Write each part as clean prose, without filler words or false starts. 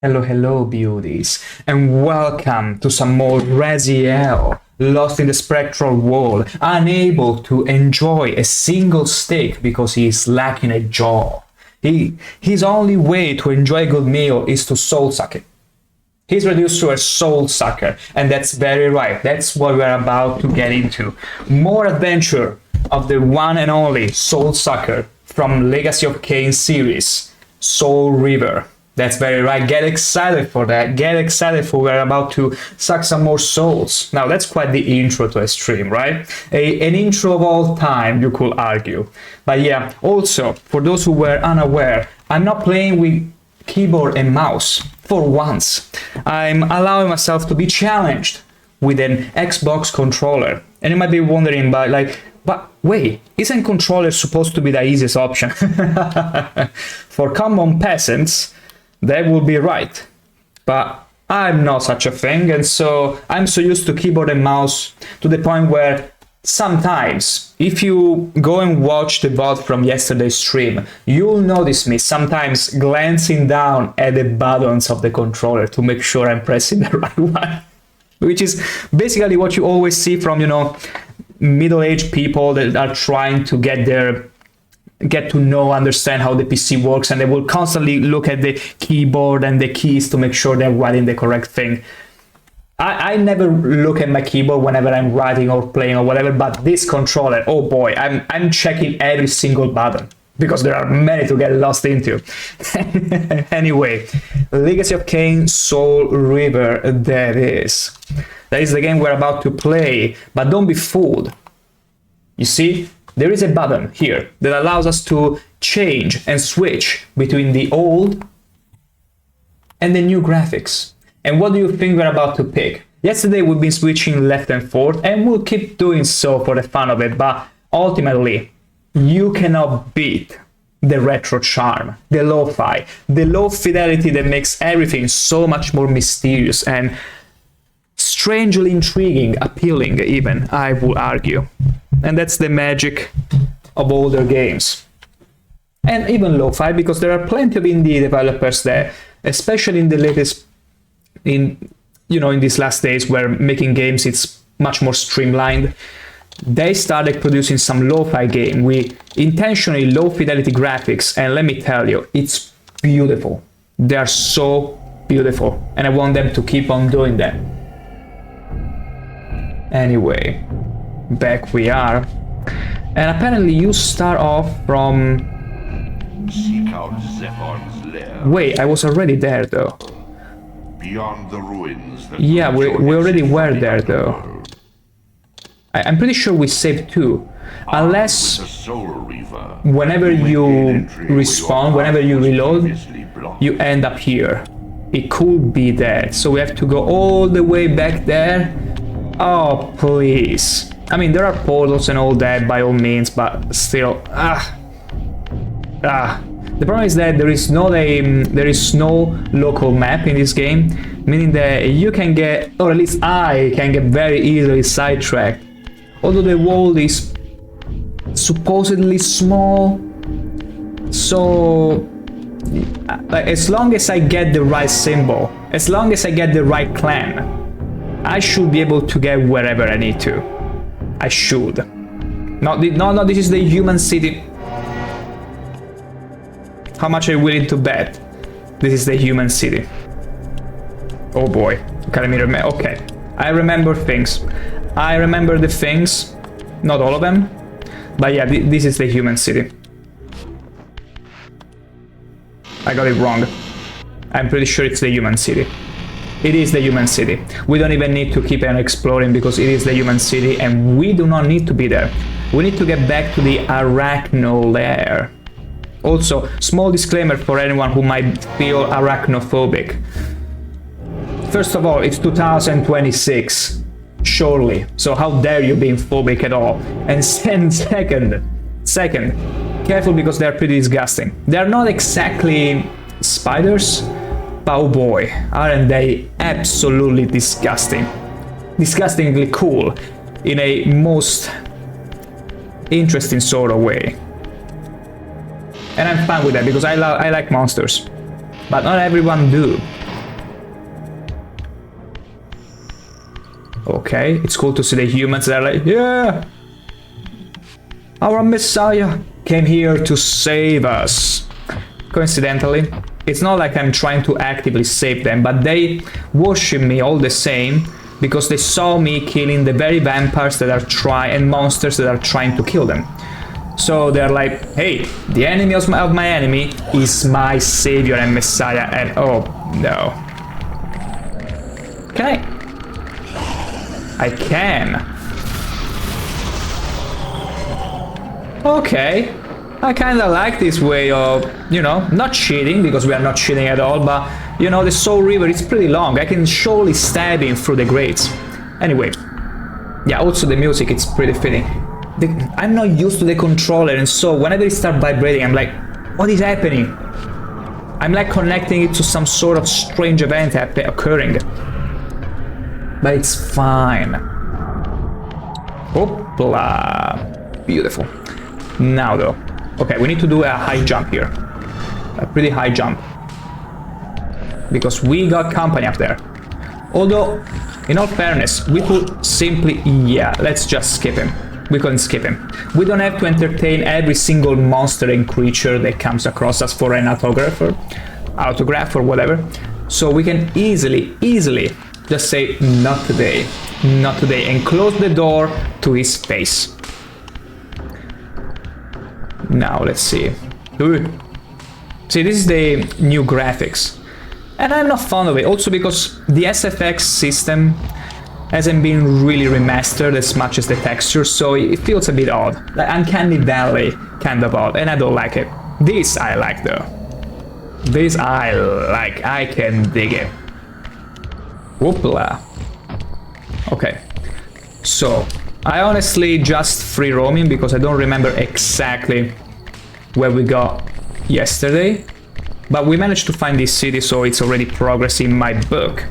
Hello beauties, and welcome to some more Raziel, lost in the spectral world, unable to enjoy a single steak because he is lacking a jaw. His only way to enjoy a good meal is to soul suck it. He's reduced to a soul sucker, and that's very right. That's what we're about to get into. More adventure of the one and only soul sucker from Legacy of Kain series, Soul River. That's very right. Get excited for that. Get excited for we're about to suck some more souls. Now, that's quite the intro to a stream, right? An intro of all time, you could argue. But yeah, also, for those who were unaware, I'm not playing with keyboard and mouse for once. I'm allowing myself to be challenged with an Xbox controller. And you might be wondering, but wait, isn't controller supposed to be the easiest option? For common peasants, that would be right. But I'm not such a thing, and so I'm so used to keyboard and mouse to the point where sometimes, if you go and watch the VOD from yesterday's stream, you'll notice me sometimes glancing down at the buttons of the controller to make sure I'm pressing the right one. Which is basically what you always see from, middle-aged people that are trying to get to know, understand how the PC works, and they will constantly look at the keyboard and the keys to make sure they're writing the correct thing. I never look at my keyboard whenever I'm writing or playing or whatever, but this controller, oh boy, I'm checking every single button because there are many to get lost into. Anyway, Legacy of Kain Soul River, that is the game we're about to play, but don't be fooled. You see, there is a button here that allows us to change and switch between the old and the new graphics. And what do you think we're about to pick? Yesterday we've been switching left and forth, and we'll keep doing so for the fun of it, but ultimately, you cannot beat the retro charm, the lo-fi, the low fidelity that makes everything so much more mysterious and strangely intriguing, appealing even, I would argue. And that's the magic of older games. And even lo-fi, because there are plenty of indie developers there, especially in the latest, in these last days where making games it's much more streamlined. They started producing some lo-fi game with intentionally low fidelity graphics, and let me tell you, it's beautiful. They are so beautiful, and I want them to keep on doing that. Anyway, back we are, and apparently you start off from... Seek out Zephon's lair. Wait, I was already there though. Beyond the ruins that yeah, we already were there though. I'm pretty sure we saved too, unless whenever you respawn, whenever you reload, you end up here. It could be that, so we have to go all the way back there. Oh, please. I mean, there are portals and all that by all means, but still, The problem is that there is no local map in this game, meaning that you can get, or at least I can get very easily sidetracked. Although the world is supposedly small, so as long as I get the right symbol, as long as I get the right clan, I should be able to get wherever I need to. I should. No, this is the human city. How much are you willing to bet? This is the human city. Oh boy. Okay. I remember things. I remember the things. Not all of them. But yeah, this is the human city. I got it wrong. I'm pretty sure it's the human city. It is the human city. We don't even need to keep on exploring because it is the human city and we do not need to be there. We need to get back to the Arachno lair. Also, small disclaimer for anyone who might feel arachnophobic. First of all, it's 2026, surely. So how dare you being phobic at all? And second, careful because they're pretty disgusting. They're not exactly spiders, but oh boy, aren't they absolutely disgusting. Disgustingly cool in a most interesting sort of way. And I'm fine with that because I like monsters. but not everyone do. Okay, it's cool to see the humans that are like, yeah, our Messiah came here to save us. Coincidentally, it's not like I'm trying to actively save them, but they worship me all the same because they saw me killing the very vampires that are and monsters that are trying to kill them. So they're like, hey, the enemy of my enemy is my savior and Messiah, and oh no. Can I can. Okay. I kinda like this way of, you know, not cheating, because we are not cheating at all, but, you know, the Soul River is pretty long. I can surely stab him through the grates. Anyway. Yeah, also the music, it's pretty fitting. I'm not used to the controller, and so whenever it starts vibrating, I'm like, what is happening? I'm like connecting it to some sort of strange event occurring. But it's fine. Hoopla. Beautiful. Now though. Okay, we need to do a high jump here. A pretty high jump. Because we got company up there. Although, in all fairness, we could simply... Yeah, let's just skip him. We couldn't skip him. We don't have to entertain every single monster and creature that comes across us for an autograph or whatever. So we can easily just say, not today, not today, and close the door to his face. Now, let's see. Ooh. See, this is the new graphics. And I'm not fond of it, also because the SFX system hasn't been really remastered as much as the texture, so it feels a bit odd. Like Uncanny Valley kind of odd, and I don't like it. This I like though. This I like, I can dig it. Whoopla. Okay. So, I honestly just free roaming because I don't remember exactly where we got yesterday. But we managed to find this city, so it's already progress in my book.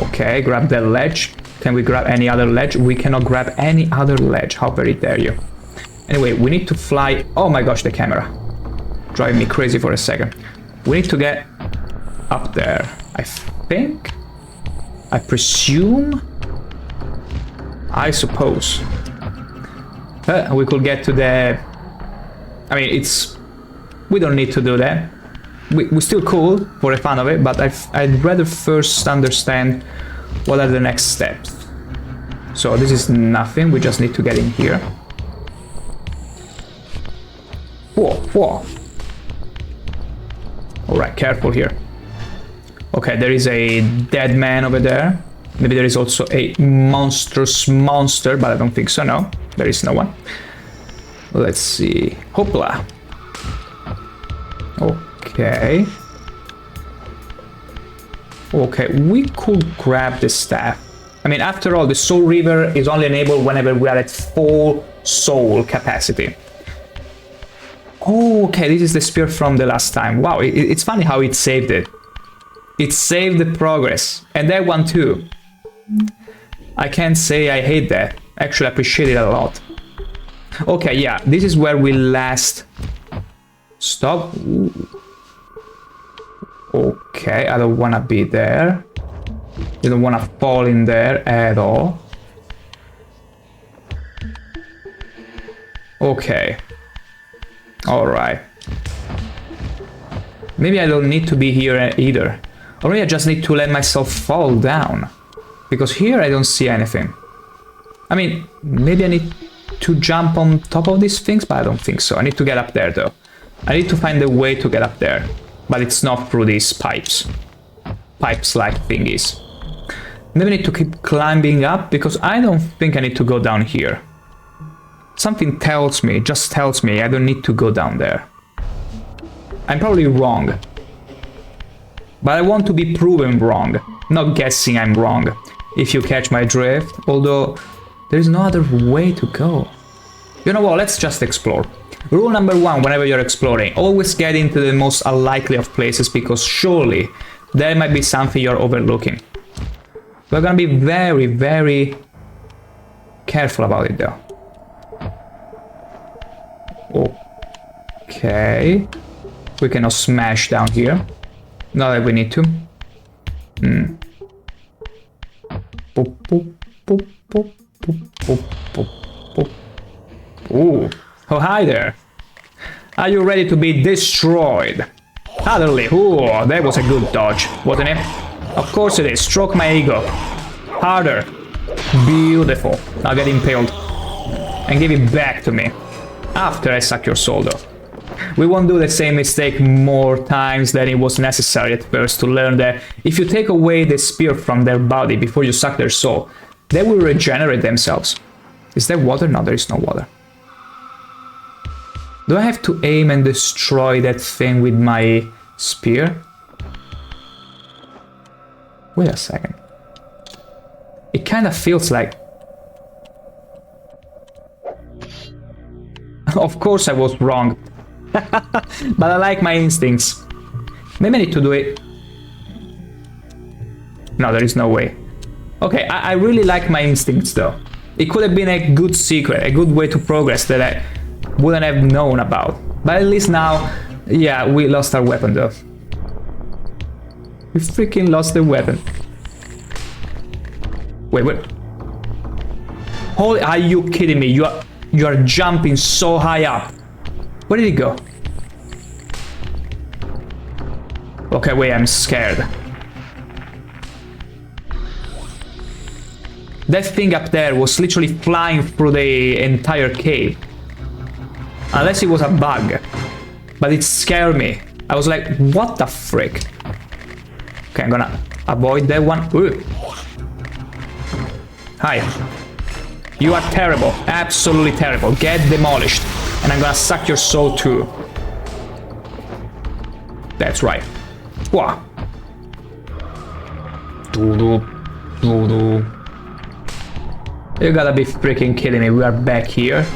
Okay, grab the ledge. Can we grab any other ledge? We cannot grab any other ledge. How very dare you. Anyway, we need to fly... Oh my gosh, the camera. Driving me crazy for a second. We need to get up there. I think? I presume? I suppose. We could get to the... I mean, it's... We don't need to do that. We're still cool for the fun of it, but I'd rather first understand what are the next steps. So this is nothing, we just need to get in here. Whoa, whoa. Alright, careful here. Okay, there is a dead man over there. Maybe there is also a monstrous monster, but I don't think so, no. There is no one. Let's see. Hoopla. Okay. Okay, we could grab the staff. I mean, after all, the Soul River is only enabled whenever we are at full soul capacity. Oh, okay, this is the spear from the last time. Wow, it's funny how it saved it. It saved the progress. And that one too. I can't say I hate that. Actually, I appreciate it a lot. Okay, yeah, this is where we last... Stop. Okay, I don't want to be there. You don't want to fall in there at all. Okay. Alright. Maybe I don't need to be here either. Or maybe I just need to let myself fall down. Because here I don't see anything. I mean, maybe I need to jump on top of these things, but I don't think so. I need to get up there though. I need to find a way to get up there. But it's not through these pipes. Pipes-like thingies. Maybe I need to keep climbing up, because I don't think I need to go down here. Something tells me, just tells me, I don't need to go down there. I'm probably wrong. But I want to be proven wrong, not guessing I'm wrong, if you catch my drift, although there's no other way to go. You know what, let's just explore. Rule number 1 whenever you're exploring, always get into the most unlikely of places, because surely there might be something you're overlooking. We're gonna be very, very careful about it though. Okay. We cannot smash down here. Not that we need to. Boop, boop, boop, boop, boop, boop, boop, boop. Ooh. Oh, hi there. Are you ready to be destroyed? Utterly. Ooh, that was a good dodge, wasn't it? Of course it is. Stroke my ego. Harder. Beautiful. Now get impaled. And give it back to me. After I suck your soul, though. We won't do the same mistake more times than it was necessary at first to learn that if you take away the spear from their body before you suck their soul, they will regenerate themselves. Is there water? No, there is no water. Do I have to aim and destroy that thing with my spear? Wait a second. It kind of feels like... Of course I was wrong. But I like my instincts. Maybe I need to do it... No, there is no way. Okay, I really like my instincts though. It could have been a good secret, a good way to progress that I wouldn't have known about. But at least now, yeah, we lost our weapon though. We freaking lost the weapon. Wait. Holy, are you kidding me? You are jumping so high up. Where did he go? Okay, wait, I'm scared. That thing up there was literally flying through the entire cave. Unless it was a bug. But it scared me. I was like, what the frick? Okay, I'm gonna avoid that one. Ooh. Hi. You are terrible. Absolutely terrible. Get demolished. And I'm gonna suck your soul too. That's right. Wah. Doo-doo. You gotta be freaking kidding me. We are back here.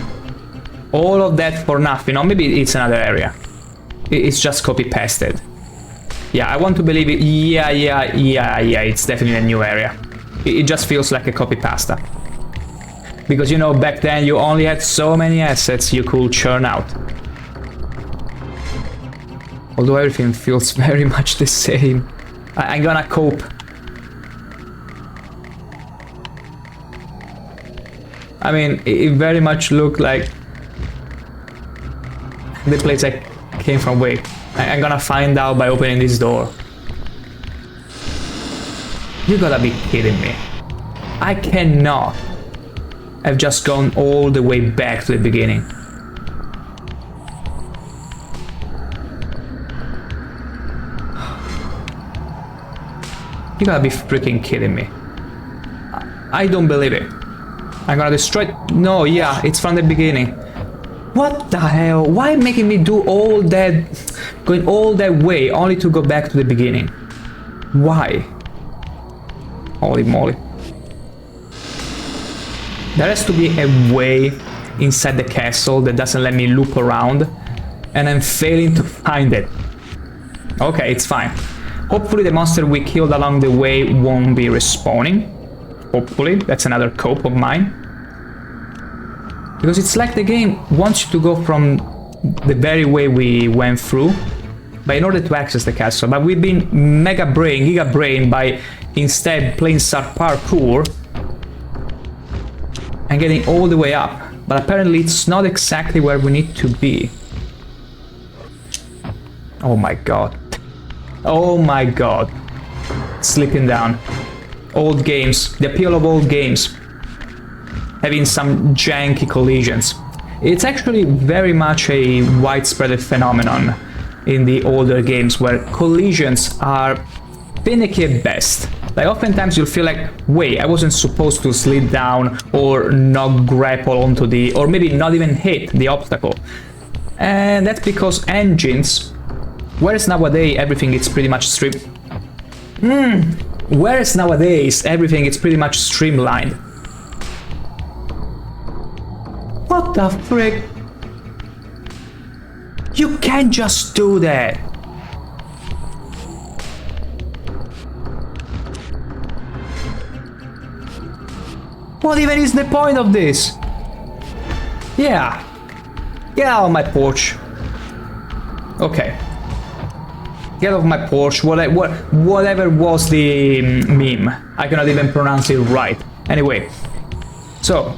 All of that for nothing. Or maybe it's another area. It's just copy-pasted. Yeah, I want to believe it. Yeah. It's definitely a new area. It just feels like a copy-pasta. Because, you know, back then you only had so many assets you could churn out. Although everything feels very much the same. I'm gonna cope. I mean, it very much looked like the place I came from. Wait, I'm gonna find out by opening this door. You gotta be kidding me. I cannot have just gone all the way back to the beginning. You gotta be freaking kidding me. I don't believe it. I'm gonna destroy... No, yeah, it's from the beginning. What the hell? Why making me do all that... Going all that way only to go back to the beginning? Why? Holy moly. There has to be a way inside the castle that doesn't let me loop around. And I'm failing to find it. Okay, it's fine. Hopefully the monster we killed along the way won't be respawning. Hopefully, that's another cope of mine. Because it's like the game wants you to go from the very way we went through, but in order to access the castle. But we've been giga brain by instead playing parkour and getting all the way up. But apparently it's not exactly where we need to be. Oh my god. Oh my god. Slipping down. Old games, the appeal of old games, having some janky collisions. It's actually very much a widespread phenomenon in the older games where collisions are finicky at best. Like oftentimes you'll feel like, wait, I wasn't supposed to slide down or not grapple onto the, or maybe not even hit the obstacle. And that's because engines, whereas nowadays everything is pretty much Whereas nowadays everything is pretty much streamlined. What the frick? You can't just do that. What even is the point of this? Yeah. Get out of my porch. Okay. Get off my porch, whatever was the meme. I cannot even pronounce it right. Anyway, so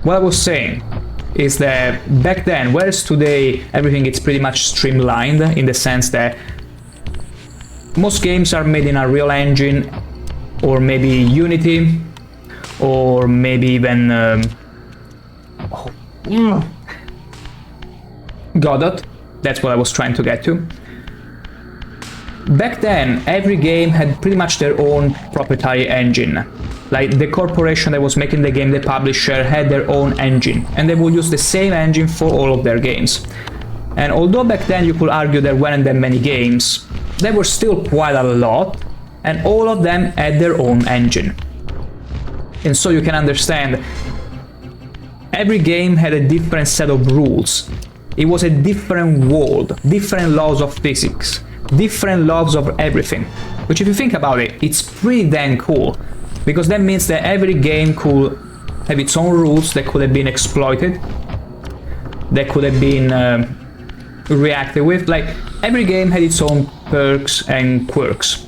what I was saying is that back then, whereas today everything is pretty much streamlined in the sense that most games are made in a Real Engine or maybe Unity or maybe even Godot. That's what I was trying to get to. Back then, every game had pretty much their own proprietary engine. Like the corporation that was making the game, the publisher, had their own engine, and they would use the same engine for all of their games. And although back then you could argue there weren't that many games, there were still quite a lot, and all of them had their own engine. And so you can understand, every game had a different set of rules. It was a different world, different laws of physics, different laws of everything. Which if you think about it, it's pretty damn cool. Because that means that every game could have its own rules that could have been exploited, that could have been reacted with. Like, every game had its own perks and quirks.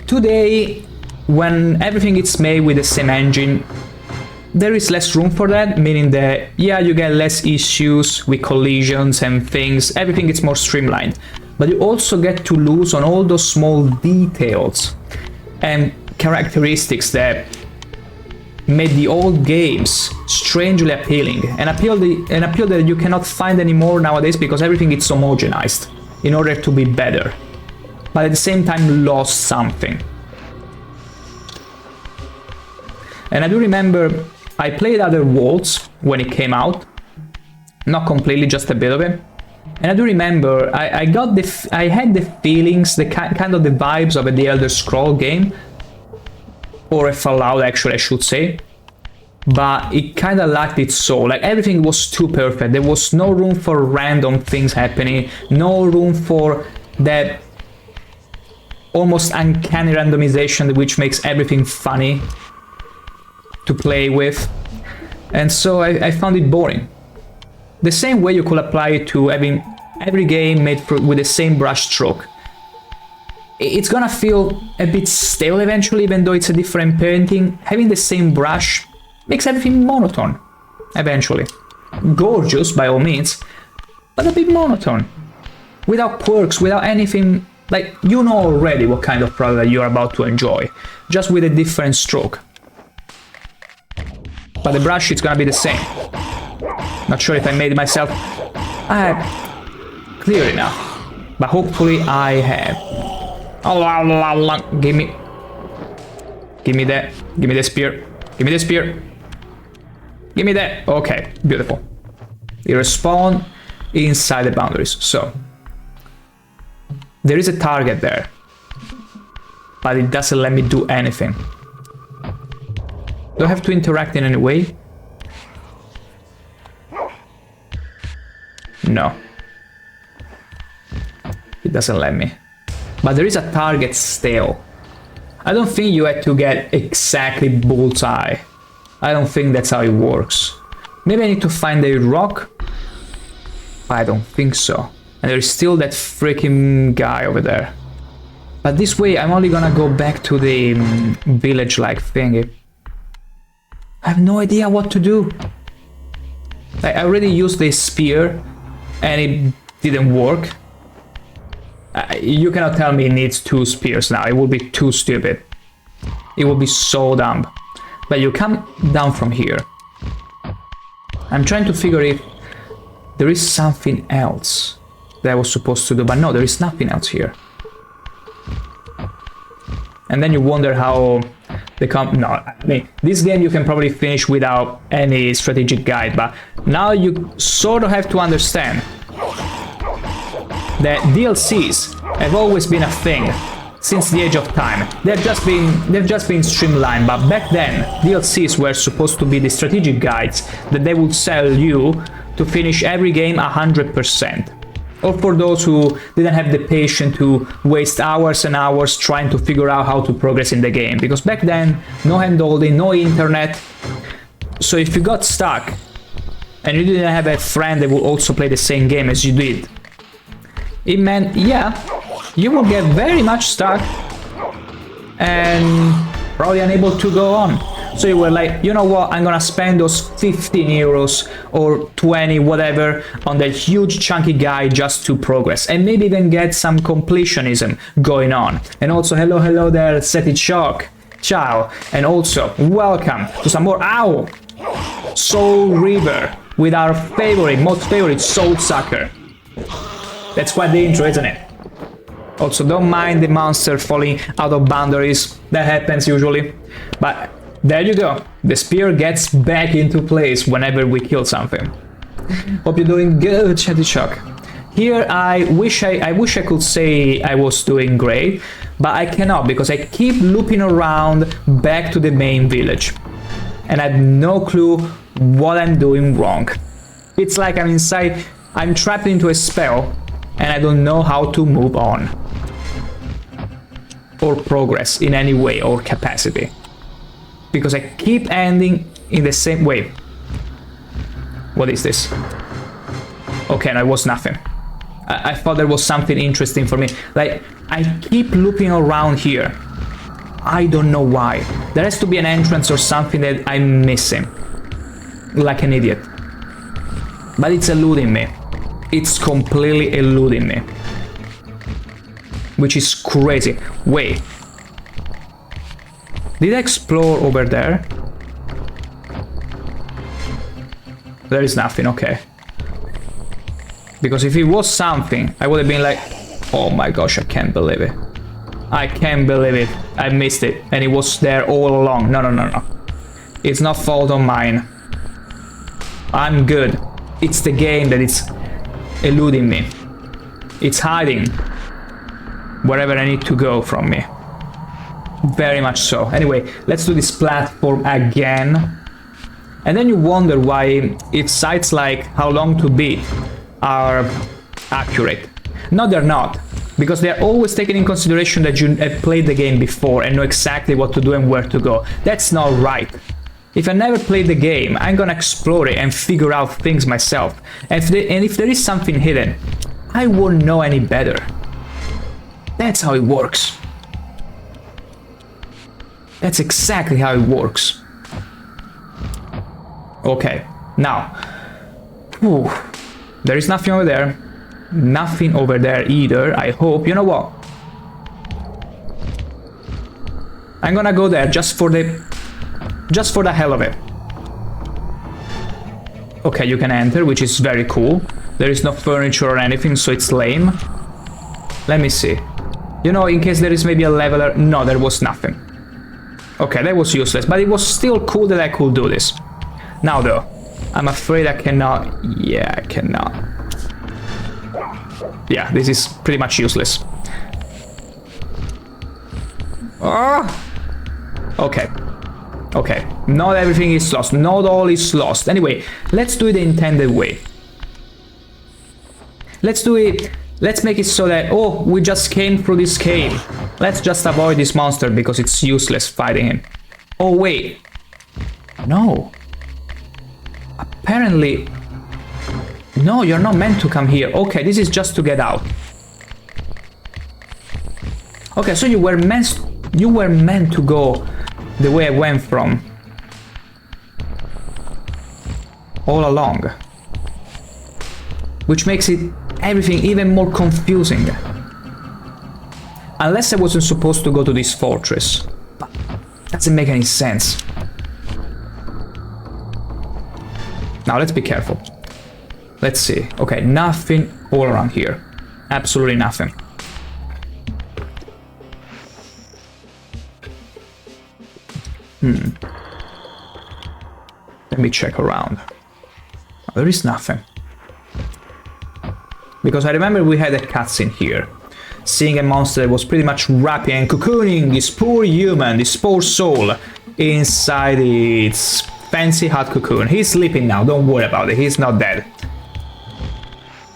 Today, when everything is made with the same engine, there is less room for that, meaning that, yeah, you get less issues with collisions and things, everything is more streamlined. But you also get to lose on all those small details and characteristics that made the old games strangely appealing, and appeal that you cannot find anymore nowadays because everything is homogenized in order to be better, but at the same time lost something. And I do remember I played Other Worlds when it came out, not completely, just a bit of it. And I do remember I had the feelings, the kind of the vibes of the Elder Scroll game, or a Fallout actually I should say, but it kind of lacked its soul. Like, everything was too perfect. There was no room for random things happening, no room for that almost uncanny randomization which makes everything funny to play with. And so I found it boring. The same way you could apply it to having every game made with the same brush stroke. It's gonna feel a bit stale eventually, even though it's a different painting. Having the same brush makes everything monotone eventually. Gorgeous by all means, but a bit monotone. Without quirks, without anything. Like, you know already what kind of product you're about to enjoy, just with a different stroke. But the brush is gonna be the same. Not sure if I made myself clear enough, but hopefully I have. Give me that. Give me the spear. Give me the spear. Give me that. Okay, beautiful. You respawn inside the boundaries. So there is a target there, but it doesn't let me do anything. Do I have to interact in any way? No. It doesn't let me. But there is a target still. I don't think you had to get exactly bullseye. I don't think that's how it works. Maybe I need to find a rock? I don't think so. And there is still that freaking guy over there. But this way I'm only gonna go back to the village-like thingy. I have no idea what to do. Like, I already used this spear and it didn't work. You cannot tell me it needs 2 spears now. It would be too stupid. It would be so dumb. But you come down from here. I'm trying to figure if there is something else that I was supposed to do, but no, there is nothing else here. And then you wonder how no, I mean, this game you can probably finish without any strategic guide, but now you sort of have to understand that DLCs have always been a thing since the age of time. They've just been streamlined, but back then DLCs were supposed to be the strategic guides that they would sell you to finish every game 100%. Or for those who didn't have the patience to waste hours and hours trying to figure out how to progress in the game. Because back then, no handholding, no internet. So if you got stuck and you didn't have a friend that would also play the same game as you did, it meant, yeah, you will get very much stuck and probably unable to go on. So you were like, you know what, I'm gonna spend those 15 euros or 20, whatever, on that huge chunky guy just to progress and maybe even get some completionism going on. And also, hello there, Seti Shock. Ciao. And also, welcome to some more, ow, Soul River with our most favorite Soul Sucker. That's quite the intro, isn't it? Also, don't mind the monster falling out of boundaries. That happens usually. But there you go. The spear gets back into place whenever we kill something. Hope you're doing good, Chatty Shock. Here, I wish I could say I was doing great, but I cannot because I keep looping around back to the main village. And I have no clue what I'm doing wrong. It's like I'm trapped into a spell, and I don't know how to move on. Or progress in any way or capacity. Because I keep ending in the same way. What is this? Okay, no, it was nothing. I thought there was something interesting for me. Like, I keep looping around here. I don't know why. There has to be an entrance or something that I'm missing. Like an idiot. But it's eluding me. It's completely eluding me. Which is crazy. Wait. Did I explore over there? There is nothing, okay. Because if it was something, I would have been like, oh my gosh, I can't believe it. I can't believe it. I missed it. And it was there all along. No. It's not fault of mine. I'm good. It's the game that is eluding me. It's hiding wherever I need to go from me. Very much so. Anyway, let's do this platform again. And then you wonder why if sites like how long to beat are accurate. No, they're not. Because they're always taking in consideration that you have played the game before and know exactly what to do and where to go. That's not right. If I never played the game, I'm gonna explore it and figure out things myself. And if there is something hidden, I won't know any better. That's how it works. That's exactly how it works. Okay, now. Whew, there is nothing over there. Nothing over there either, I hope. You know what? I'm gonna go there just for the hell of it. Okay, you can enter, which is very cool. There is no furniture or anything, so it's lame. Let me see. You know, in case there is maybe a leveler. No, there was nothing. Okay, that was useless, but it was still cool that I could do this. Now though, I'm afraid I cannot. Yeah, I cannot. Yeah, this is pretty much useless. Oh! Okay. Okay, not everything is lost, not all is lost. Anyway, let's do it the intended way. Let's do it, let's make it so that, oh, we just came through this cave. Let's just avoid this monster because it's useless fighting him. Oh, wait. No. Apparently... No, you're not meant to come here. Okay, this is just to get out. Okay, so you were meant to go the way I went from all along, which makes everything even more confusing. Unless I wasn't supposed to go to this fortress, but doesn't make any sense. Now let's be careful. Let's see. Okay, nothing all around here. Absolutely nothing. Let me check around. There is nothing. Because I remember we had a cutscene here. Seeing a monster that was pretty much wrapping and cocooning this poor human, this poor soul, inside its fancy hot cocoon. He's sleeping now, don't worry about it, he's not dead.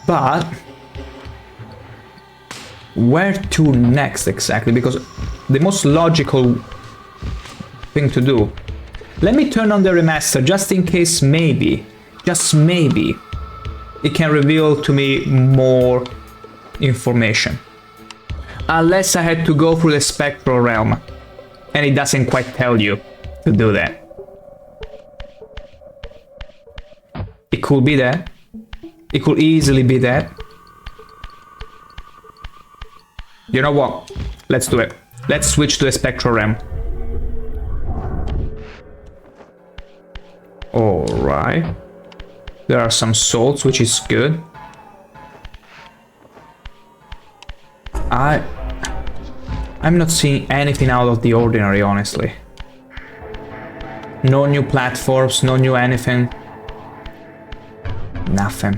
But... where to next exactly? Because the most logical thing to do. Let me turn on the remaster just in case maybe, just maybe, it can reveal to me more information. Unless I had to go through the spectral realm. And it doesn't quite tell you to do that. It could be that. It could easily be that. You know what? Let's do it. Let's switch to the spectral realm. Alright. There are some souls, which is good. I'm not seeing anything out of the ordinary, honestly. No new platforms, no new anything. Nothing.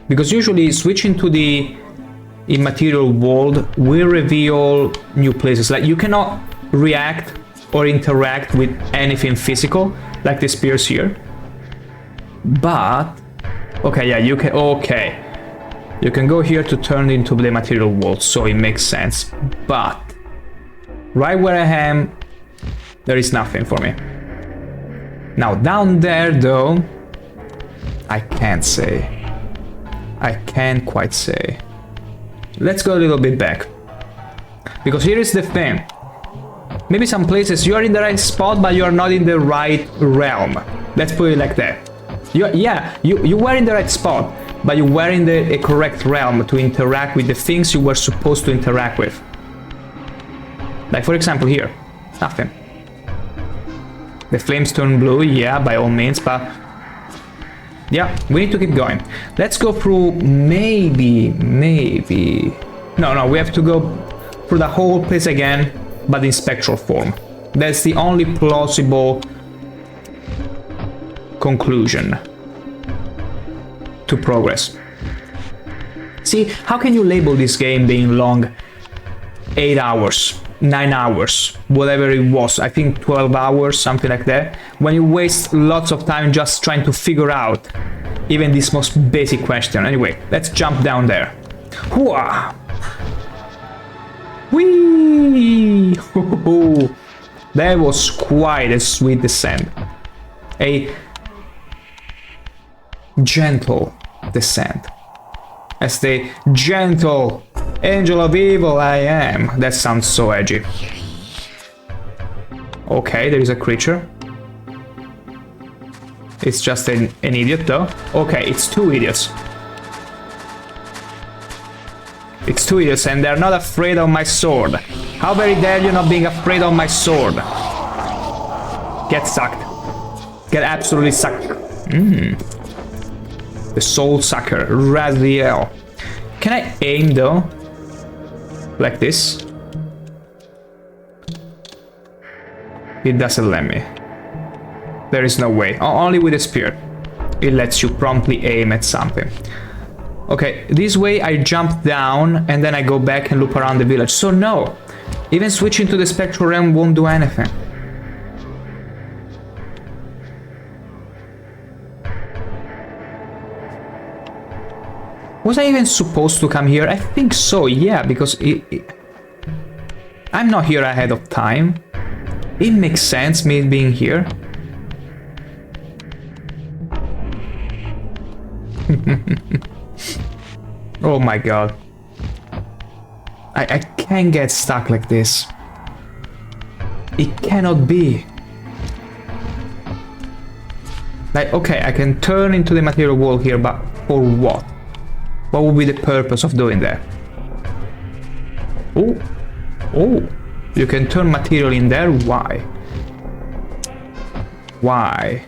Because usually switching to the immaterial world will reveal new places. Like, you cannot react or interact with anything physical, like the spears here. But, okay, yeah, you can, okay. You can go here to turn into the material world, so it makes sense. But, right where I am, there is nothing for me. Now, down there, though, I can't say. I can't quite say. Let's go a little bit back. Because here is the thing. Maybe some places you are in the right spot, but you are not in the right realm. Let's put it like that. You were in the right spot, but you were in the correct realm to interact with the things you were supposed to interact with. Like, for example, here. Nothing. The flames turn blue, yeah, by all means, but... yeah, we need to keep going. Let's go through maybe... No, we have to go through the whole place again, but in spectral form. That's the only plausible conclusion to progress. See, how can you label this game being long? 8 hours, 9 hours, whatever it was, I think 12 hours, something like that, when you waste lots of time just trying to figure out even this most basic question. Anyway, let's jump down there. Hooah! Whee! That was quite a sweet descent. A gentle descent. As the gentle angel of evil I am. That sounds so edgy. Okay, there is a creature. It's just an idiot though. Okay, it's 2 idiots. It's 2 idiots and they're not afraid of my sword. How very dare you not being afraid of my sword? Get sucked. Get absolutely sucked. The soul sucker, Raziel. Can I aim though? Like this? It doesn't let me. There is no way. Only with a spear. It lets you promptly aim at something. Okay, this way I jump down and then I go back and loop around the village. So no, even switching to the spectral realm won't do anything. Was I even supposed to come here? I think so, yeah, because I'm not here ahead of time. It makes sense, me being here. Oh my god. I can't get stuck like this. It cannot be. Like, okay, I can turn into the material world here, but for what? What would be the purpose of doing that? Oh, you can turn material in there? Why? Why?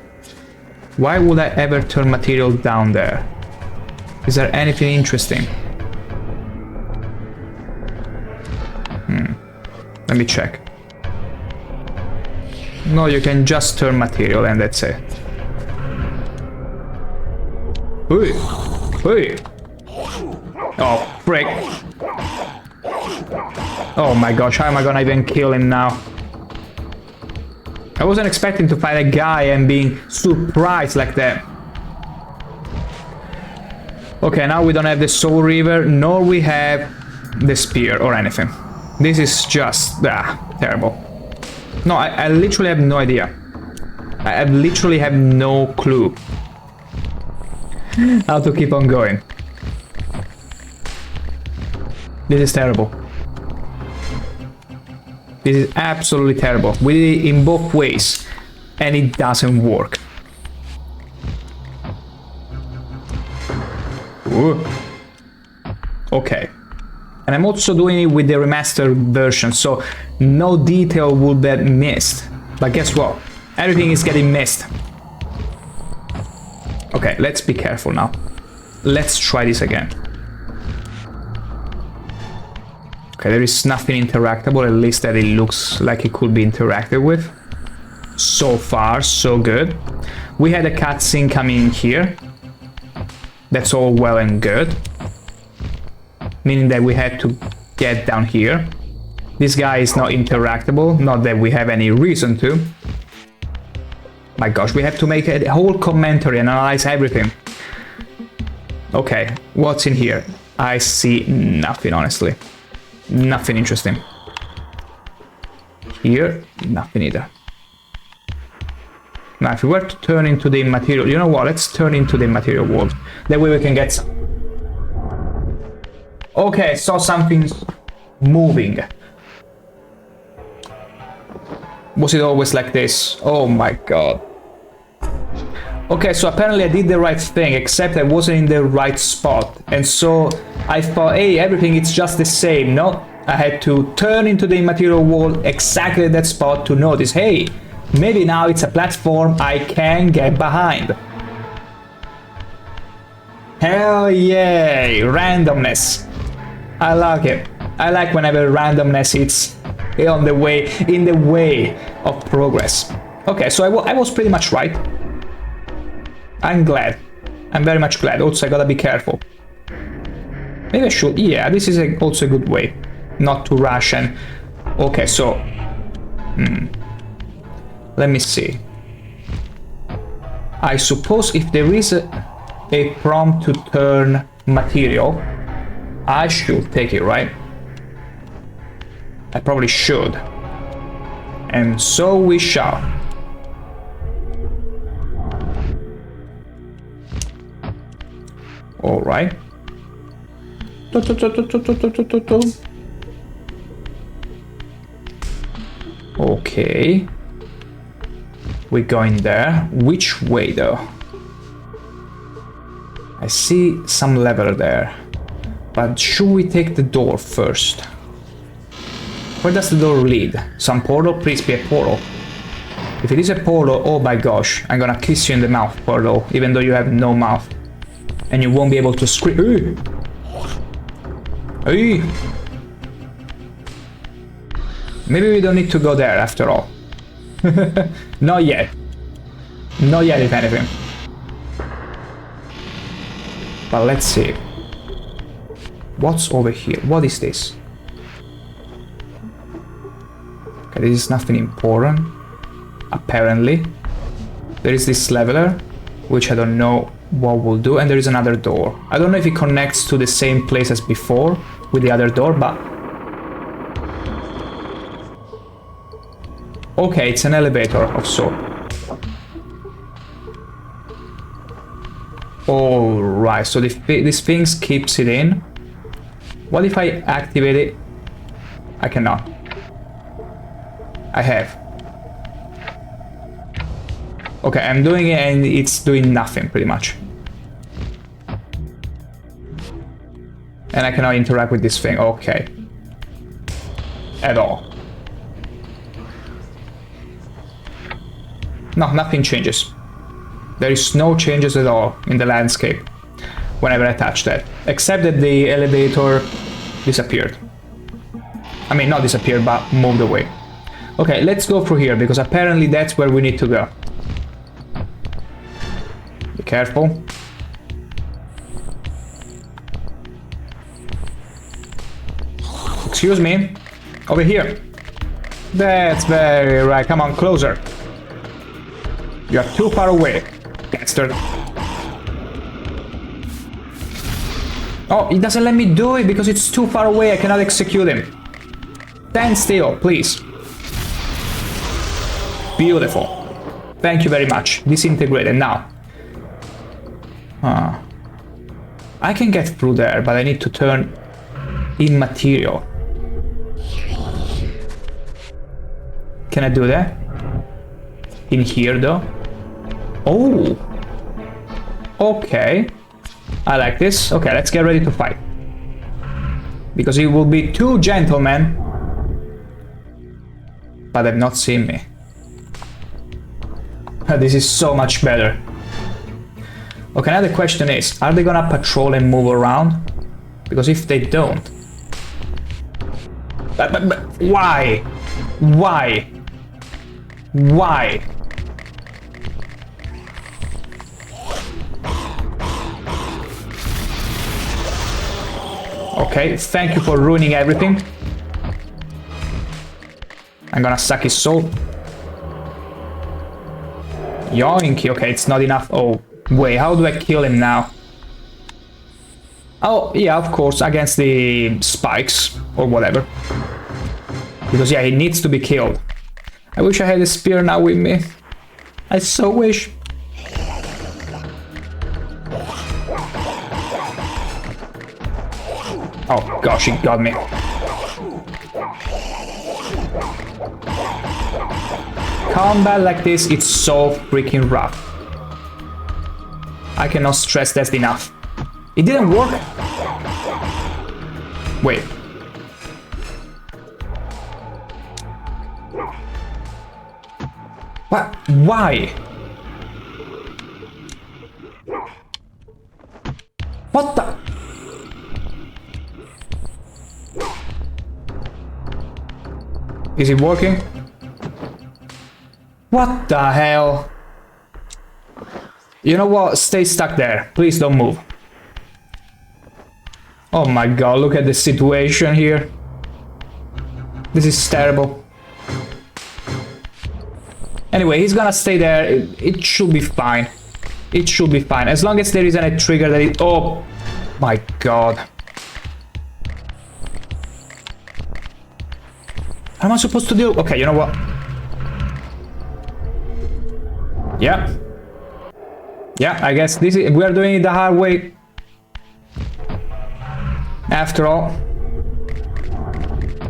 Why would I ever turn material down there? Is there anything interesting? Let me check. No, you can just turn material and that's it. Hey! Oh, frick. Oh my gosh, how am I gonna even kill him now? I wasn't expecting to fight a guy and being surprised like that. Okay, now we don't have the Soul River, nor we have the spear or anything. This is just... terrible. No, I literally have no idea. I literally have no clue how to keep on going. This is terrible. This is absolutely terrible. We did it in both ways, and it doesn't work. Ooh. Okay. And I'm also doing it with the remastered version, so no detail will be missed. But guess what? Everything is getting missed. Okay, let's be careful now. Let's try this again. Okay, there is nothing interactable, at least that it looks like it could be interacted with. So far, so good. We had a cutscene coming in here. That's all well and good. Meaning that we had to get down here. This guy is not interactable, not that we have any reason to. My gosh, we have to make a whole commentary and analyze everything. Okay, what's in here? I see nothing, honestly. Nothing interesting. Here, nothing either. Now, if we were to turn into the material... You know what? Let's turn into the material world. That way we can get some... Okay, saw something moving. Was it always like this? Oh my god. Okay, so apparently I did the right thing, except I wasn't in the right spot. And so I thought, hey, everything is just the same. No, I had to turn into the material world exactly at that spot to notice, hey, maybe now it's a platform I can get behind. Hell yay, randomness. I like it. I like whenever randomness is in the way of progress. Okay, so I was pretty much right. I'm glad. I'm very much glad. Also, I gotta be careful. Maybe I should... Yeah, this is also a good way. Not to rush and... Okay, so... Let me see. I suppose if there is a prompt to turn material, I should take it, right? I probably should. And so we shall. All right. Okay. We're going there. Which way though? I see some lever there. But should we take the door first? Where does the door lead? Some portal? Please be a portal. If it is a portal, oh my gosh, I'm gonna kiss you in the mouth, portal, even though you have no mouth. And you won't be able to scream. Hey. Maybe we don't need to go there after all. Not yet. Not yet, if anything. But let's see. What's over here? What is this? Okay, this is nothing important. Apparently. There is this leveler, which I don't know what will do, and there is another door. I don't know if it connects to the same place as before with the other door, but... Okay, it's an elevator of sort. Alright, so this thing keeps it in. What if I activate it? I cannot. I have. Okay, I'm doing it and it's doing nothing, pretty much. And I cannot interact with this thing, okay. At all. No, nothing changes. There is no changes at all in the landscape whenever I touch that. Except that the elevator disappeared. I mean, not disappeared, but moved away. Okay, let's go through here, because apparently that's where we need to go. Be careful. Excuse me. Over here. That's very right. Come on, closer. You're too far away, bastard. Oh, it doesn't let me do it because it's too far away. I cannot execute him. Stand still, please. Beautiful. Thank you very much. Disintegrated now. I can get through there, but I need to turn immaterial. Can I do that? In here though? Oh! Okay. I like this. Okay, let's get ready to fight. Because it will be two gentlemen. But they've not seen me. This is so much better. Okay, now the question is, are they gonna patrol and move around? Because if they don't... But why? Why? Why? Okay, thank you for ruining everything. I'm gonna suck his soul. Yoink, okay, it's not enough. Oh, wait, how do I kill him now? Oh, yeah, of course, against the spikes, or whatever. Because, yeah, he needs to be killed. I wish I had a spear now with me. I so wish. Oh, gosh, he got me. Combat like this, it's so freaking rough. I cannot stress that enough. It didn't work. Wait. What? Why? What the? Is it working? What the hell? You know what? Stay stuck there. Please don't move. Oh my god, look at the situation here. This is terrible. Anyway, he's gonna stay there. It should be fine. It should be fine. As long as there isn't a trigger that it... Oh my god. How am I supposed to do? Okay, you know what? Yeah. Yeah, I guess this is... We are doing it the hard way. After all.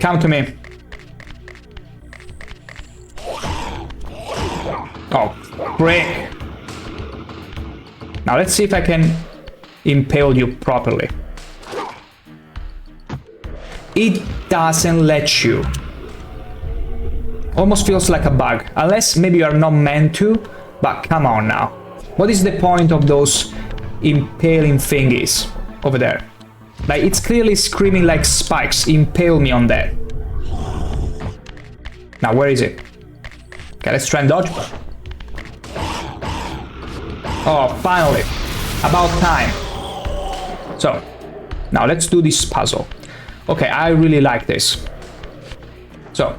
Come to me. Oh, frick. Now let's see if I can impale you properly. It doesn't let you. Almost feels like a bug. Unless maybe you are not meant to, but come on now. What is the point of those impaling thingies over there? Like, it's clearly screaming like spikes. Impale me on that. Now, where is it? Okay, let's try and dodge. Oh, finally. About time. So, now let's do this puzzle. Okay, I really like this. So,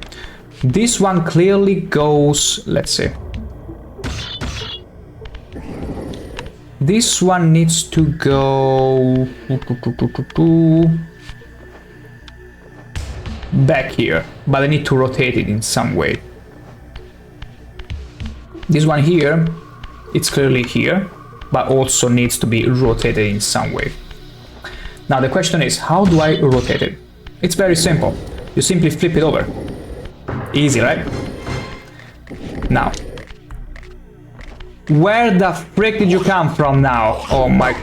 this one clearly goes... Let's see. This one needs to go... back here. But I need to rotate it in some way. This one here... It's clearly here, but also needs to be rotated in some way. Now the question is, how do I rotate it? It's very simple. You simply flip it over. Easy, right? Now. Where the frick did you come from now? Oh my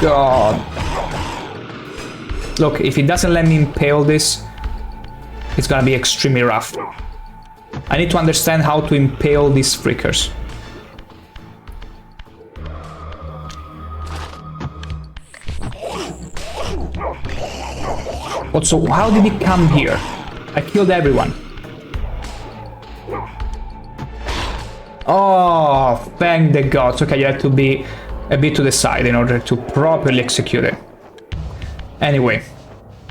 god. Look, if it doesn't let me impale this, it's gonna be extremely rough. I need to understand how to impale these frickers. Also, how did he come here? I killed everyone. Oh, thank the gods. Okay, you have to be a bit to the side in order to properly execute it. Anyway,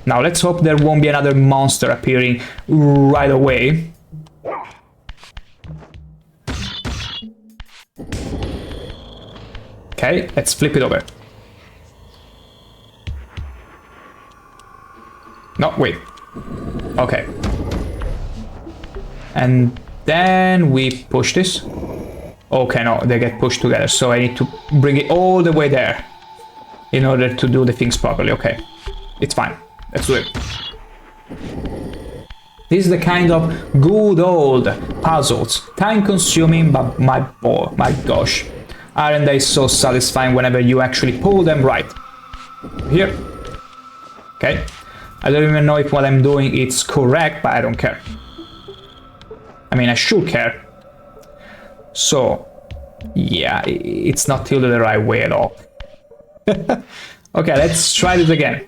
now let's hope there won't be another monster appearing right away. Okay, let's flip it over. No, wait. Okay. And then we push this. Okay, no, they get pushed together. So I need to bring it all the way there in order to do the things properly. Okay, it's fine. Let's do it. This is the kind of good old puzzles. Time-consuming, but my gosh. Aren't they so satisfying whenever you actually pull them right? Here. Okay. I don't even know if what I'm doing is correct, but I don't care. I mean, I should care. So, yeah, it's not tilted the right way at all. Okay, let's try this again.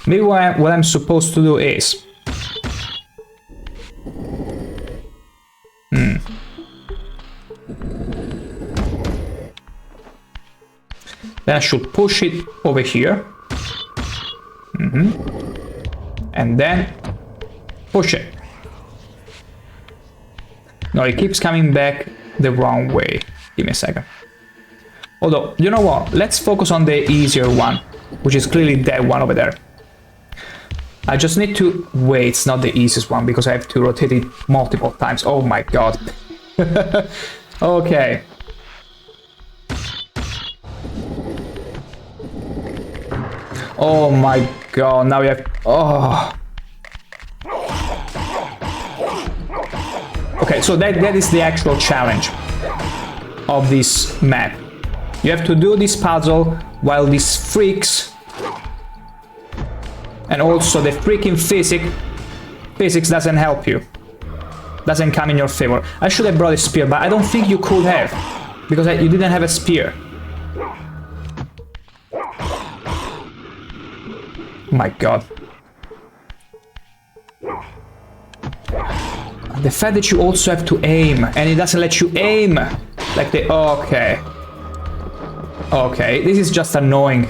Maybe what I'm supposed to do is... Then I should push it over here. And then push it. No, it keeps coming back the wrong way. Give me a second. Although, you know what? Let's focus on the easier one, which is clearly that one over there. I just need to... Wait, it's not the easiest one because I have to rotate it multiple times. Oh my god. Okay. Oh my god, now we have... Oh. Okay, so that is the actual challenge of this map. You have to do this puzzle while these freaks... And also the freaking physics doesn't help you. Doesn't come in your favor. I should have brought a spear, but I don't think you could have. Because you didn't have a spear. My god. The fact that you also have to aim, and it doesn't let you aim. Like the... Okay. Okay, this is just annoying.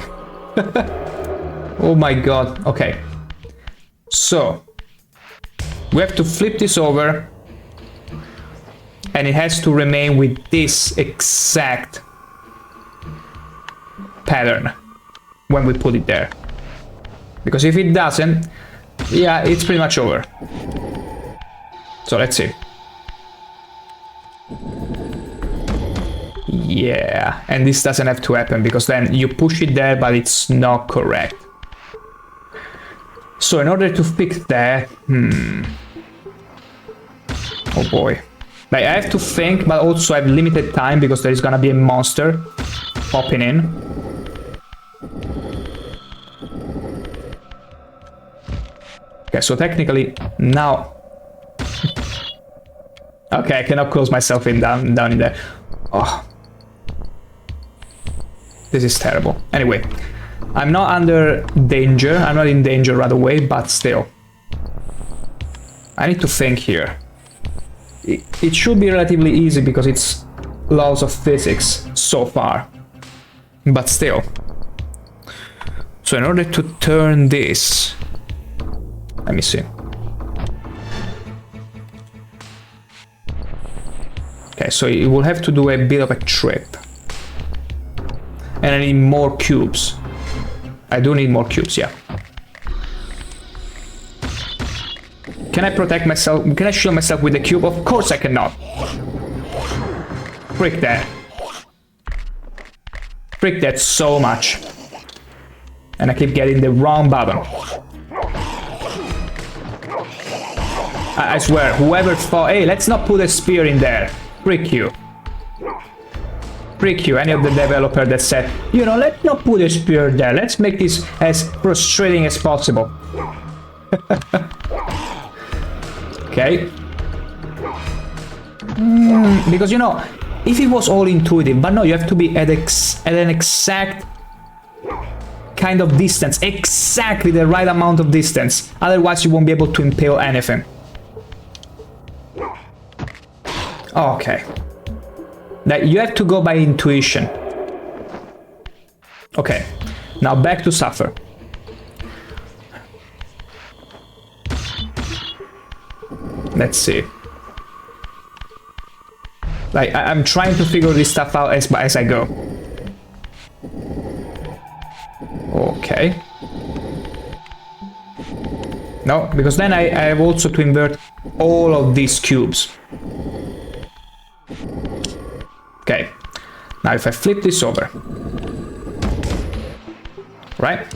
Oh my god. Okay. So, we have to flip this over. And it has to remain with this exact pattern when we put it there. Because if it doesn't, yeah, it's pretty much over. So let's see. Yeah, and this doesn't have to happen because then you push it there, but it's not correct. So in order to fix that, oh boy. Like, I have to think, but also I have limited time because there is gonna be a monster popping in. Okay, so technically now... Okay, I cannot close myself in down in there. Oh. This is terrible. Anyway, I'm not under danger. I'm not in danger right away, but still. I need to think here. It should be relatively easy because it's laws of physics so far. But still. So in order to turn this... Let me see. Okay, so it will have to do a bit of a trip. And I need more cubes. I do need more cubes, yeah. Can I protect myself? Can I shield myself with the cube? Of course I cannot. Frick that. Frick that so much. And I keep getting the wrong button. I swear, whoever thought, hey, let's not put a spear in there. Frick you. Frick you, any of the developer that said, you know, let's not put a spear there. Let's make this as frustrating as possible. Okay. Because, you know, if it was all intuitive, but no, you have to be at an exact kind of distance, exactly the right amount of distance. Otherwise, you won't be able to impale anything. Okay. That you have to go by intuition. Okay. Now back to suffer. Let's see. Like, I'm trying to figure this stuff out as I go. Okay. No, because then I have also to invert all of these cubes. Okay. Now if I flip this over. right?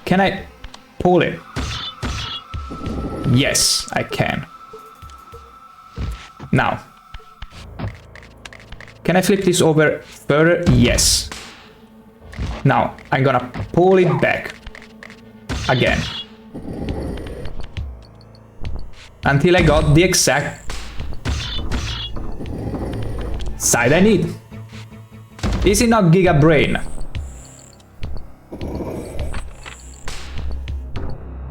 Can I pull it? Yes, I can. Now, can I flip this over further? Yes. Now, I'm gonna pull it back again until I got the exact side I need. Is it not Giga Brain?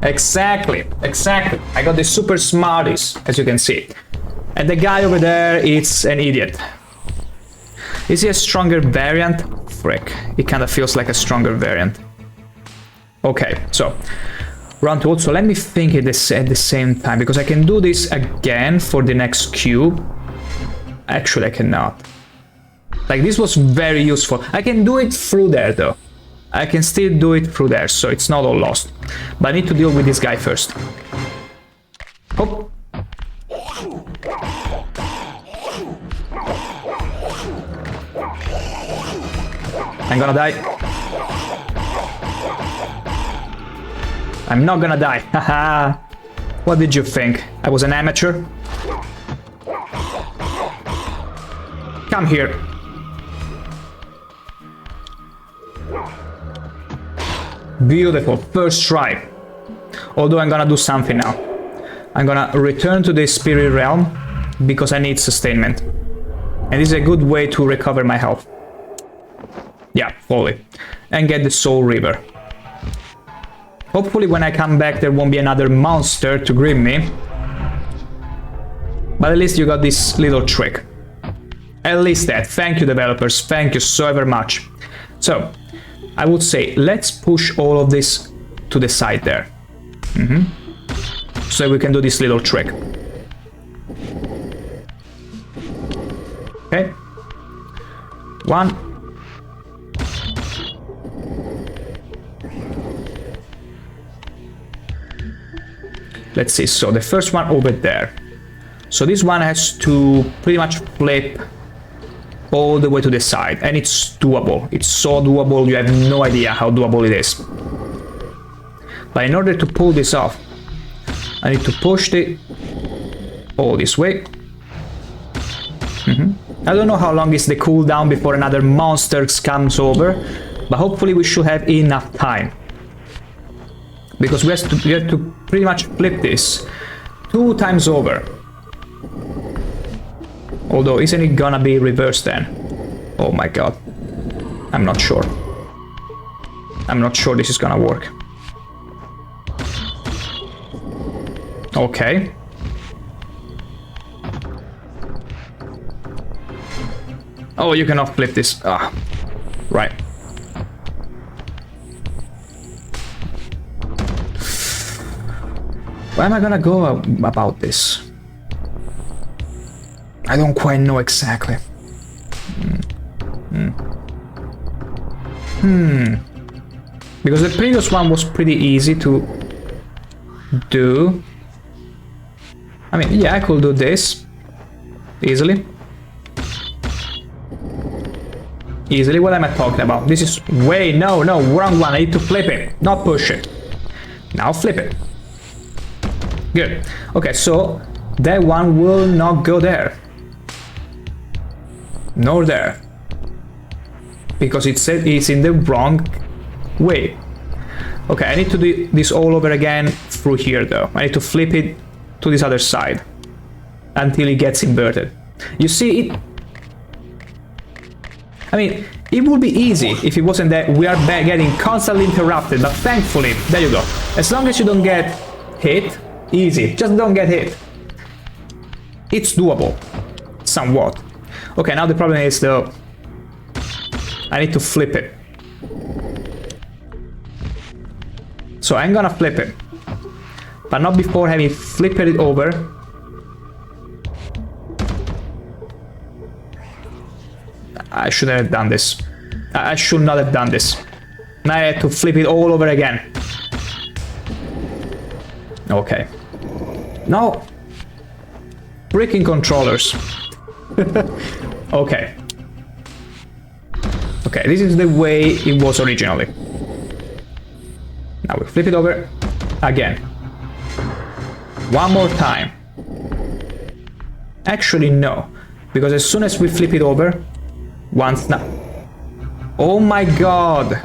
Exactly, exactly. I got the super smarties, as you can see. And the guy over there is an idiot. Is he a stronger variant? Frick, it kind of feels like a stronger variant. Okay, so round 2. Also, let me think at the same time, because I can do this again for the next cube. Actually, I cannot. Like, this was very useful. I can do it through there, though. I can still do it through there, so it's not all lost. But I need to deal with this guy first. Oh. I'm gonna die. I'm not gonna die. Haha. What did you think? I was an amateur? Come here. Beautiful. First try. Although I'm gonna do something now. I'm gonna return to the spirit realm because I need sustainment. And this is a good way to recover my health. Yeah, fully. And get the soul river. Hopefully when I come back there won't be another monster to grip me. But at least you got this little trick. At least that. Thank you, developers. Thank you so very much. So, I would say let's push all of this to the side there. So we can do this little trick. Okay. 1. Let's see, so the first one over there. So this one has to pretty much flip all the way to the side, and it's doable. It's so doable, you have no idea how doable it is. But in order to pull this off, I need to push it all this way. I don't know how long is the cooldown before another monster comes over, but hopefully we should have enough time. Because we have to pretty much flip this 2 times over. Although, isn't it gonna be reversed then? Oh my god. I'm not sure. I'm not sure this is gonna work. Okay. Oh, you cannot flip this. Ah, right. Where am I gonna go about this? I don't quite know exactly. Because the previous one was pretty easy to do. I mean, yeah, I could do this easily. Easily, what am I talking about? This is way, no, wrong one. I need to flip it, not push it. Now flip it. Good. Okay, so that one will not go there. Nor there. Because it's in the wrong way. Okay, I need to do this all over again through here though. I need to flip it to this other side until it gets inverted. You see it? I mean, it would be easy if it wasn't that we are getting constantly interrupted, but thankfully, there you go. As long as you don't get hit, easy, just don't get hit. It's doable, somewhat. Okay, now the problem is though, I need to flip it. So I'm gonna flip it, but not before having flipped it over. I shouldn't have done this. I should not have done this. Now I had to flip it all over again. Okay. No. Freaking controllers. Okay. Okay, this is the way it was originally. Now we flip it over again. One more time. Actually, no. Because as soon as we flip it over, once now. Oh my god!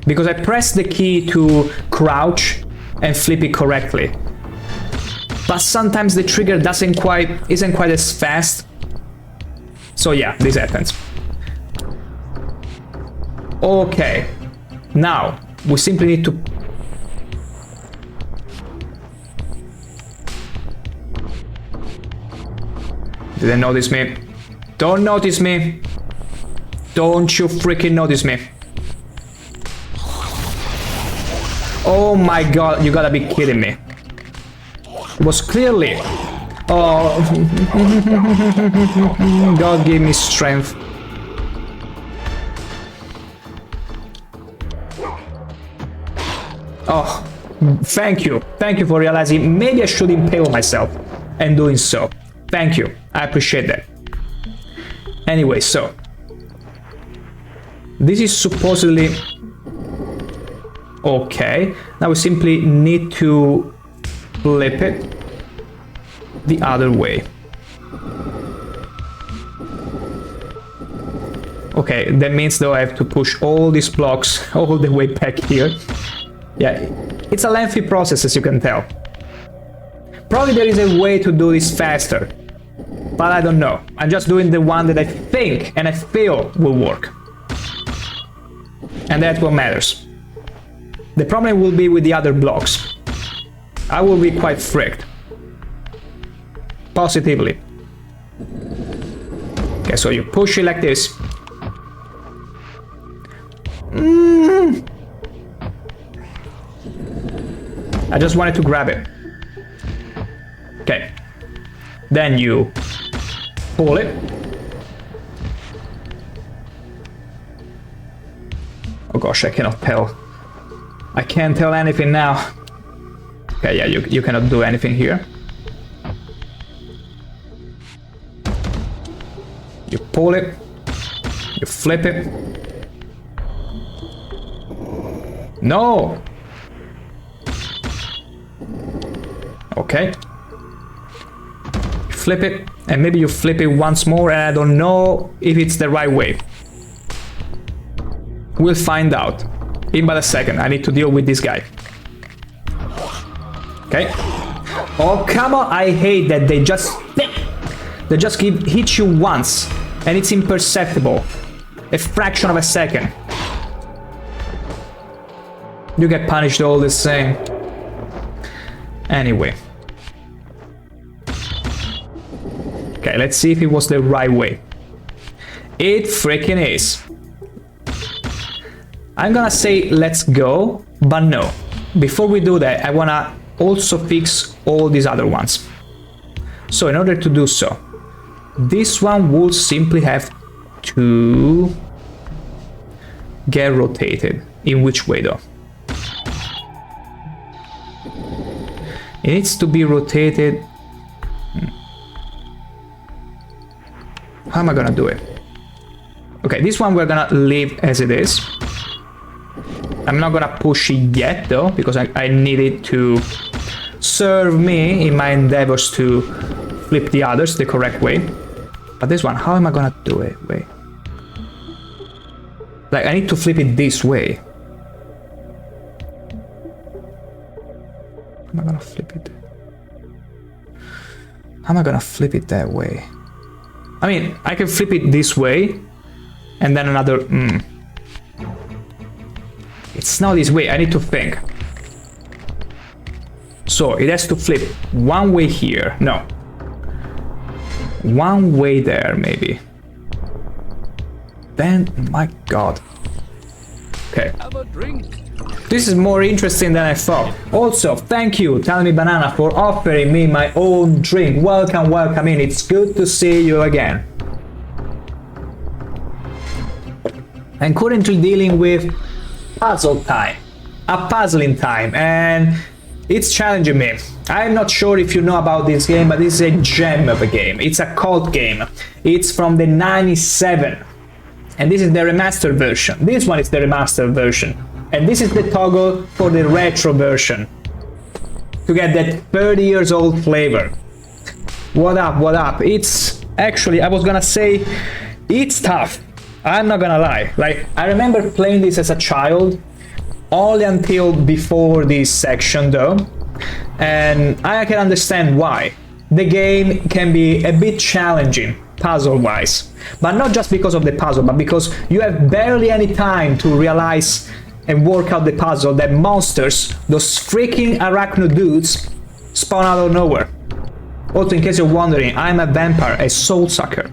Because I pressed the key to crouch and flip it correctly. But sometimes the trigger isn't quite as fast. So yeah, this happens. Okay. Now, we simply need to... Didn't notice me. Don't notice me. Don't you freaking notice me. Oh my god, you gotta be kidding me. It was clearly... Oh... God give me strength. Oh, thank you. Thank you for realizing maybe I should impale myself and doing so. Thank you. I appreciate that. Anyway, so... This is supposedly... Okay. Now we simply need to flip it the other way. Okay, that means though I have to push all these blocks all the way back here. Yeah, it's a lengthy process, as you can tell. Probably there is a way to do this faster, but I don't know. I'm just doing the one that I think and I feel will work. And that's what matters. The problem will be with the other blocks. I will be quite fricked. Positively. Okay, so you push it like this. I just wanted to grab it. Okay. Then you pull it. Oh gosh, I cannot tell. I can't tell anything now. Okay, yeah, you cannot do anything here. You pull it. You flip it. No! Okay. You flip it, and maybe you flip it once more, and I don't know if it's the right way. We'll find out. In but a second, I need to deal with this guy. Okay. Oh, come on, I hate that they just hit you once, and it's imperceptible. A fraction of a second. You get punished all the same. Anyway. Okay, let's see if it was the right way. It freaking is. I'm gonna say let's go, but no. Before we do that, I wanna also fix all these other ones. So in order to do so, this one will simply have to get rotated. In which way though? It needs to be rotated. How am I gonna do it? Okay, this one we're gonna leave as it is. I'm not gonna push it yet though, because I need it to serve me in my endeavors to flip the others the correct way. But this one, how am I gonna do it? Wait. Like, I need to flip it this way. How am I gonna flip it? How am I gonna flip it that way? I mean, I can flip it this way, and then another... It's not this way, I need to think. So, it has to flip one way here. No. One way there, maybe. Then, my god. Okay. Have a drink. This is more interesting than I thought. Also, thank you, Tell Me Banana, for offering me my own drink. Welcome, welcome in. It's good to see you again. I'm currently dealing with puzzle time. A puzzling time, and it's challenging me. I'm not sure if you know about this game, but this is a gem of a game. It's a cult game. It's from the 97. And this is the remastered version. This one is the remastered version. And this is the toggle for the retro version. To get that 30 years old flavor. What up, what up? It's actually, I was gonna say, it's tough. I'm not gonna lie. Like, I remember playing this as a child, only until before this section though. And I can understand why. The game can be a bit challenging, puzzle-wise. But not just because of the puzzle, but because you have barely any time to realize and work out the puzzle that monsters, those freaking arachno dudes, spawn out of nowhere. Also, in case you're wondering, I'm a vampire, a soul sucker.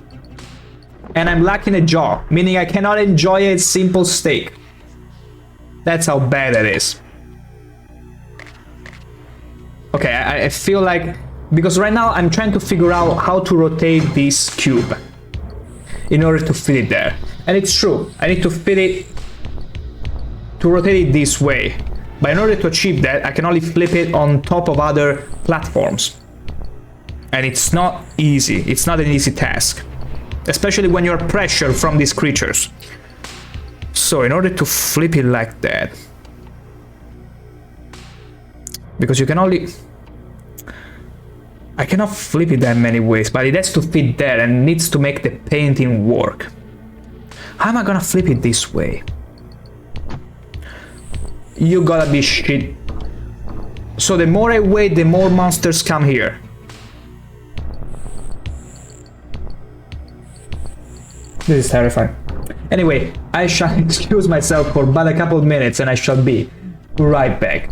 And I'm lacking a jaw, meaning I cannot enjoy a simple steak. That's how bad it is. Okay, I feel like, because right now I'm trying to figure out how to rotate this cube in order to fit it there. And it's true, I need to fit it, to rotate it this way. But in order to achieve that, I can only flip it on top of other platforms. And it's not easy, it's not an easy task. Especially when you're pressured from these creatures. So in order to flip it like that, because you can only, I cannot flip it that many ways, but it has to fit there and needs to make the painting work. How am I gonna flip it this way? You gotta be shit. So the more I wait, the more monsters come here. This is terrifying. Anyway, I shall excuse myself for but a couple of minutes and I shall be right back.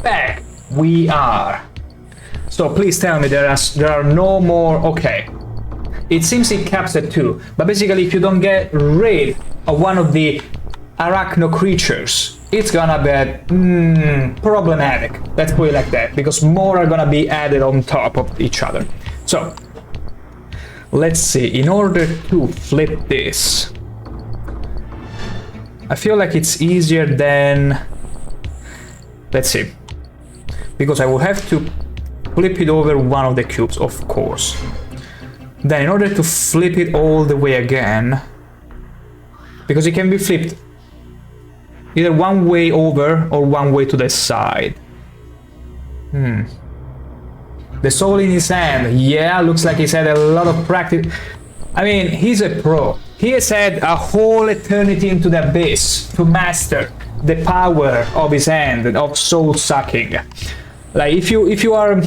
Back we are. So please tell me there are no more. Okay, it seems it caps at 2, but basically if you don't get rid of one of the arachno creatures, it's gonna be problematic. Let's put it like that, because more are gonna be added on top of each other. So let's see, in order to flip this, I feel like it's easier than, let's see, because I will have to flip it over one of the cubes, of course. Then in order to flip it all the way again, because it can be flipped either one way over or one way to the side. The soul in his hand, yeah, looks like he's had a lot of practice. I mean, he's a pro. He has had a whole eternity into the abyss to master the power of his hand, of soul sucking. Like, if you are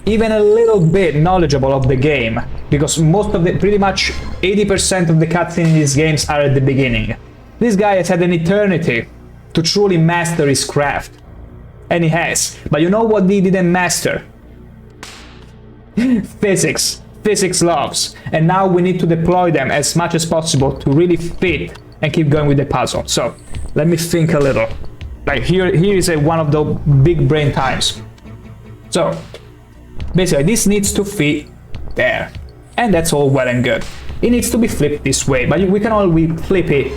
even a little bit knowledgeable of the game, because most of the, pretty much 80% of the cutscenes in these games are at the beginning. This guy has had an eternity to truly master his craft. And he has. But you know what he didn't master? Physics. Physics loves. And now we need to deploy them as much as possible to really fit and keep going with the puzzle. So, let me think a little. Like, here is one of the big brain times. So, basically, this needs to fit there. And that's all well and good. It needs to be flipped this way, but we can always flip it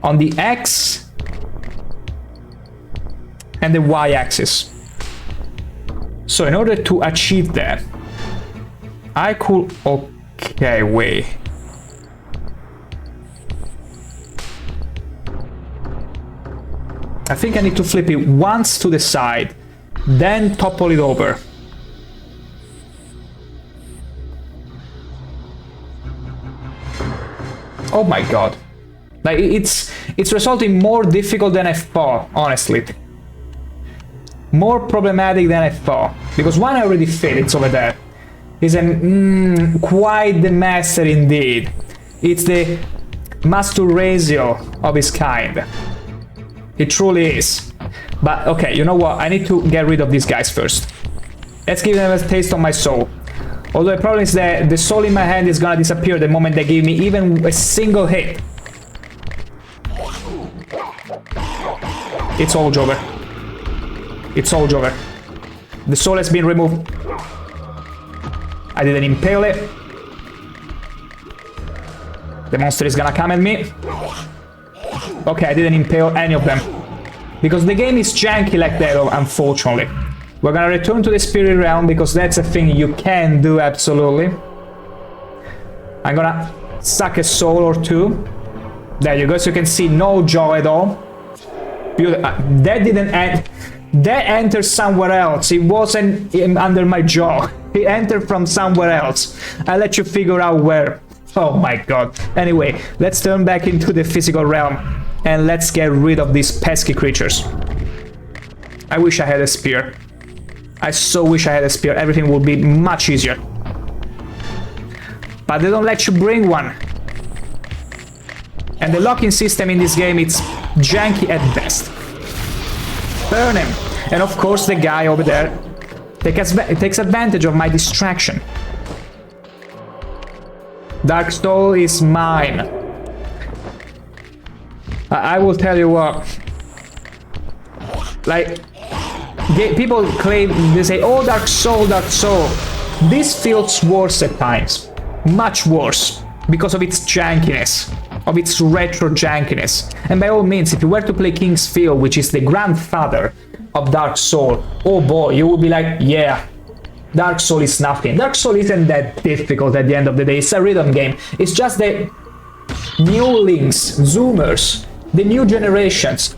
on the X and the Y axis. So in order to achieve that, I could, okay, wait. I think I need to flip it once to the side, then topple it over. Oh my god. Like, it's resulting more difficult than I thought, honestly. More problematic than I thought. Because one I already fit, it's over there. It's quite the master indeed. It's the Master Raziel of his kind. It truly is. But okay, you know what? I need to get rid of these guys first. Let's give them a taste of my soul. Although the problem is that the soul in my hand is gonna disappear the moment they give me even a single hit. It's all over. It's all over. The soul has been removed. I didn't impale it. The monster is gonna come at me. Okay, I didn't impale any of them. Because the game is janky like that, unfortunately. We're gonna return to the spirit realm because that's a thing you can do, absolutely. I'm gonna suck a soul or two. There you go, so you can see no jaw at all. That didn't end. That entered somewhere else. It wasn't under my jaw. It entered from somewhere else. I'll let you figure out where. Oh my god. Anyway, let's turn back into the physical realm and let's get rid of these pesky creatures. I wish I had a spear. I so wish I had a spear. Everything would be much easier. But they don't let you bring one. And the locking system in this game, it's janky at best. Burn him. And of course the guy over there takes advantage of my distraction. Dark Soul is mine. I will tell you what. Like, people claim, they say, oh, Dark Soul, Dark Soul. This feels worse at times. Much worse. Because of its jankiness. Of its retro jankiness. And by all means, if you were to play King's Field, which is the grandfather of Dark Soul, oh boy, you would be like, yeah, Dark Soul is nothing. Dark Soul isn't that difficult at the end of the day. It's a rhythm game. It's just the newlings, Zoomers, the new generations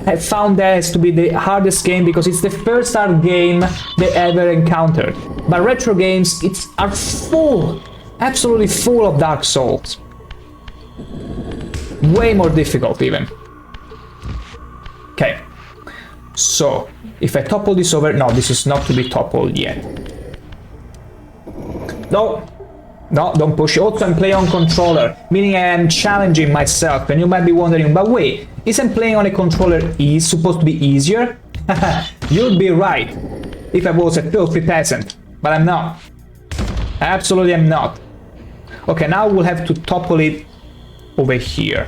have found that as to be the hardest game because it's the first hard game they ever encountered. But retro games, are full, absolutely full of Dark Souls. Way more difficult even. Okay. So, if I topple this over... No, this is not to be toppled yet. No, don't push it. Also, I'm playing on controller, meaning I am challenging myself. And you might be wondering, but wait, isn't playing on a controller supposed to be easier? You'd be right, if I was a filthy peasant. But I'm not. Absolutely I'm not. Okay, now we'll have to topple it over here.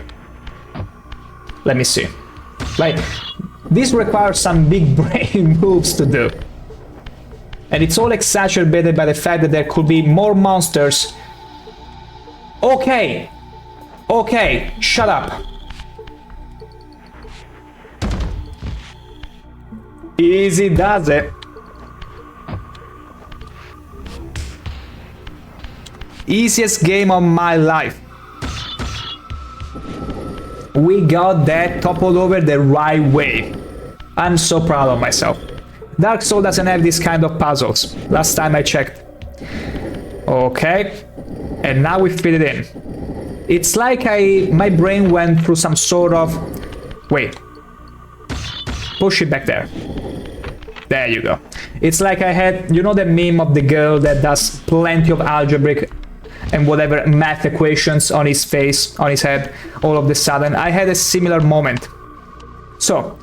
Let me see. Like, this requires some big brain moves to do. And it's all exacerbated by the fact that there could be more monsters. Okay. Okay, shut up. Easy does it. Easiest game of my life. We got that toppled over the right way. I'm so proud of myself. Dark Souls doesn't have this kind of puzzles. Last time I checked. Okay. And now we fit it in. It's like my brain went through some sort of... Wait. Push it back there. There you go. It's like I had... You know the meme of the girl that does plenty of algebraic and whatever math equations on his face, on his head, all of a sudden? I had a similar moment. So,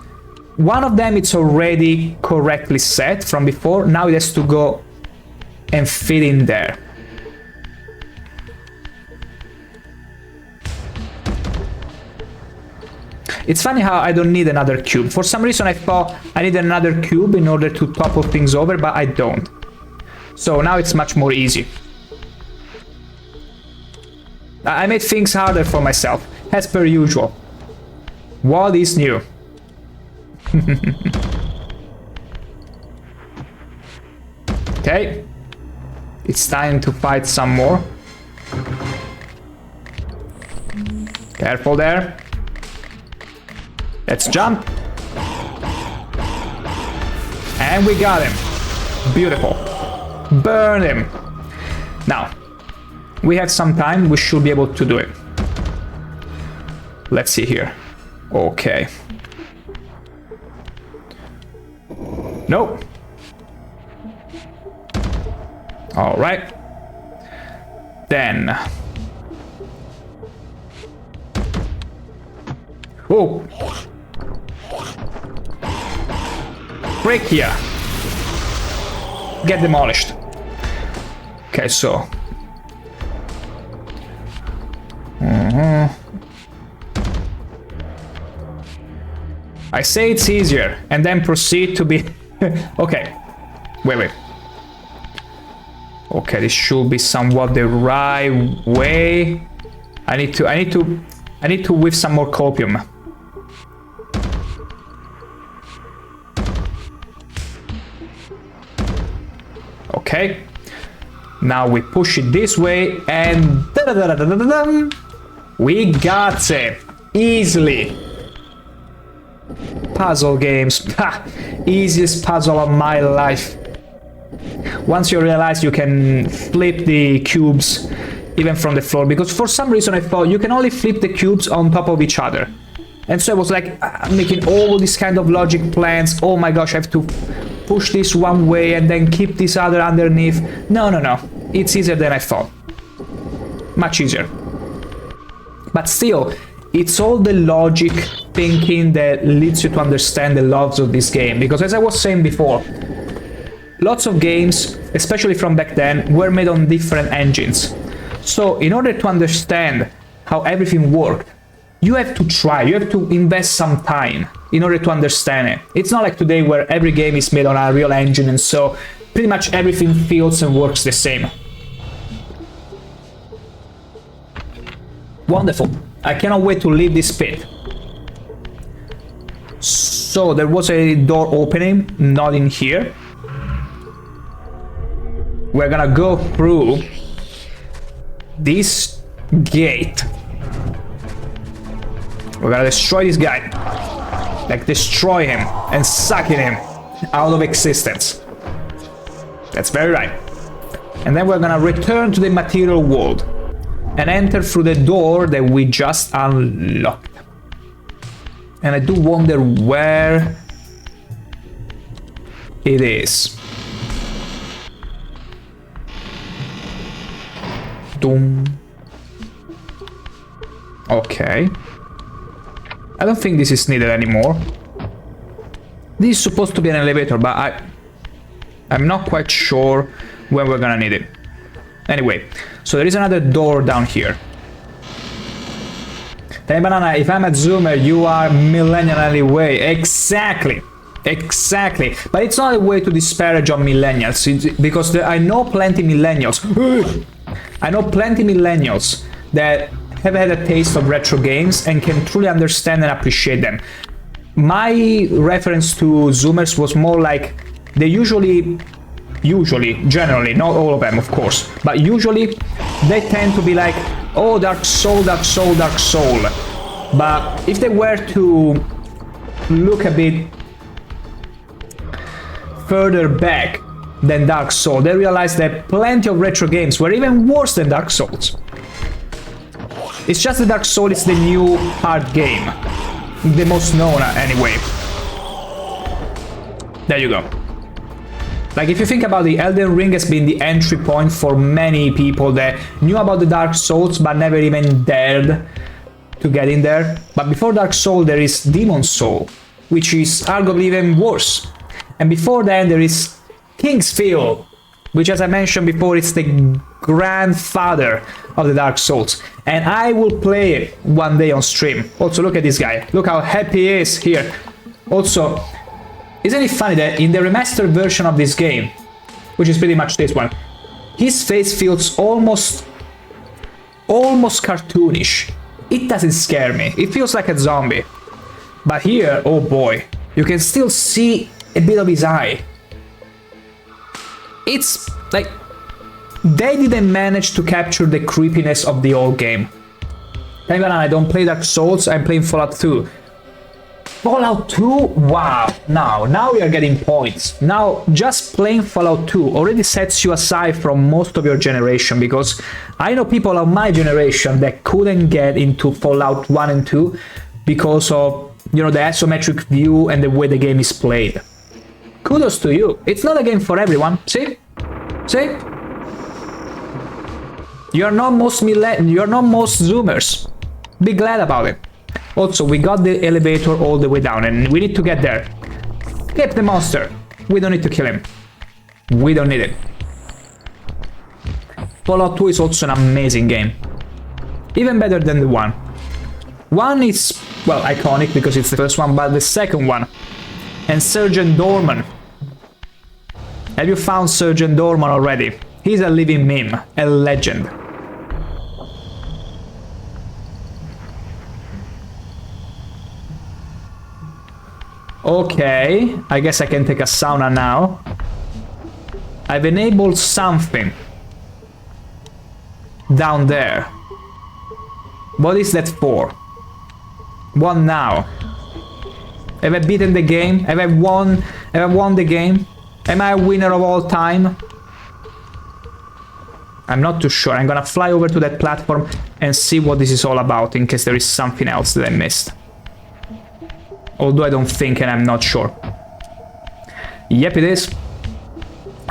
one of them it's already correctly set from before. Now it has to go and fit in there. It's funny how I don't need another cube. For some reason I thought I needed another cube in order to topple things over, but I don't. So now it's much more easy. I made things harder for myself, as per usual. What is new? Okay. It's time to fight some more. Careful there. Let's jump. And we got him. Beautiful. Burn him. Now, we have some time. We should be able to do it. Let's see here. Okay. Nope. All right. Then. Oh. Break here. Get demolished. Okay, so. I say it's easier, and then proceed to be... Okay. Wait. Okay, this should be somewhat the right way. I need to whiff some more copium. Okay. Now we push it this way and we got it easily. Puzzle games. Ha! Easiest puzzle of my life. Once you realize you can flip the cubes even from the floor, because for some reason I thought you can only flip the cubes on top of each other. And so I was like making all these kind of logic plans. Oh my gosh, I have to push this one way and then keep this other underneath. No. It's easier than I thought. Much easier. But still, it's all the logic thinking that leads you to understand the loves of this game. Because as I was saying before, lots of games, especially from back then, were made on different engines. So in order to understand how everything worked, you have to try, you have to invest some time in order to understand it. It's not like today where every game is made on a real engine and so pretty much everything feels and works the same. Wonderful. I cannot wait to leave this pit. So there was a door opening, not in here. We're gonna go through this gate. We're gonna destroy this guy. Like, destroy him and sucking him out of existence. That's very right. And then we're gonna return to the material world and enter through the door that we just unlocked. And I do wonder where it is. Doom. Okay. I don't think this is needed anymore. This is supposed to be an elevator, but I'm not quite sure when we're gonna need it. Anyway, so there is another door down here. Hey Banana, if I'm a zoomer, you are millennially way. Exactly. Exactly. But it's not a way to disparage on millennials, because I know plenty millennials. I know plenty millennials that have had a taste of retro games and can truly understand and appreciate them. My reference to zoomers was more like they usually, generally, not all of them of course, but usually they tend to be like, oh, Dark Soul, Dark Soul, Dark Soul. But if they were to look a bit further back than Dark Soul, they realize that plenty of retro games were even worse than Dark Souls. It's just that Dark Soul is the new hard game. The most known anyway. There you go. Like, if you think about it, Elden Ring has been the entry point for many people that knew about the Dark Souls but never even dared to get in there. But before Dark Soul there is Demon Soul, which is arguably even worse. And before then there is King's Field, which, as I mentioned before, it's the grandfather of the Dark Souls. And I will play it one day on stream. Also, look at this guy. Look how happy he is here. Also, isn't it funny that in the remastered version of this game, which is pretty much this one, his face feels almost cartoonish. It doesn't scare me. It feels like a zombie. But here, oh boy, you can still see a bit of his eye. It's like they didn't manage to capture the creepiness of the old game. I don't play Dark Souls, I'm playing Fallout 2. Fallout 2? Wow, now we are getting points. Now, just playing Fallout 2 already sets you aside from most of your generation, because I know people of my generation that couldn't get into Fallout 1 and 2 because of, you know, the isometric view and the way the game is played. Kudos to you. It's not a game for everyone. See? See? You're not most zoomers. Be glad about it. Also, we got the elevator all the way down and we need to get there. Skip the monster. We don't need to kill him. We don't need it. Fallout 2 is also an amazing game. Even better than the one. One is, well, iconic because it's the first one, but the second one. And Sergeant Dorman. Have you found Sergeant Dorman already? He's a living meme, a legend. Okay, I guess I can take a sauna now. I've enabled something down there. What is that for? What now? Have I beaten the game? Have I won the game? Am I a winner of all time? I'm not too sure. I'm gonna fly over to that platform and see what this is all about in case there is something else that I missed. Although I don't think, and I'm not sure. Yep, it is.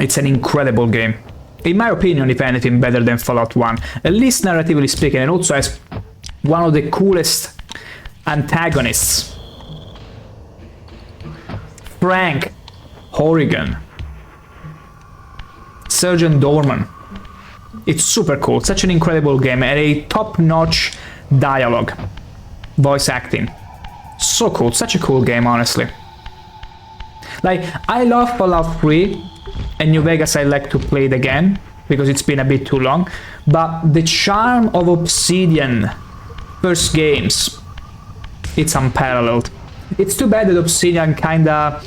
It's an incredible game. In my opinion, if anything, better than Fallout 1. At least narratively speaking, and also has one of the coolest antagonists. Frank Horrigan. Sergeant Dorman. It's super cool. Such an incredible game and a top-notch dialogue. Voice acting. So cool. Such a cool game, honestly. Like, I love Fallout 3 and New Vegas. I like to play it again because it's been a bit too long. But the charm of Obsidian first games, it's unparalleled. It's too bad that Obsidian kinda,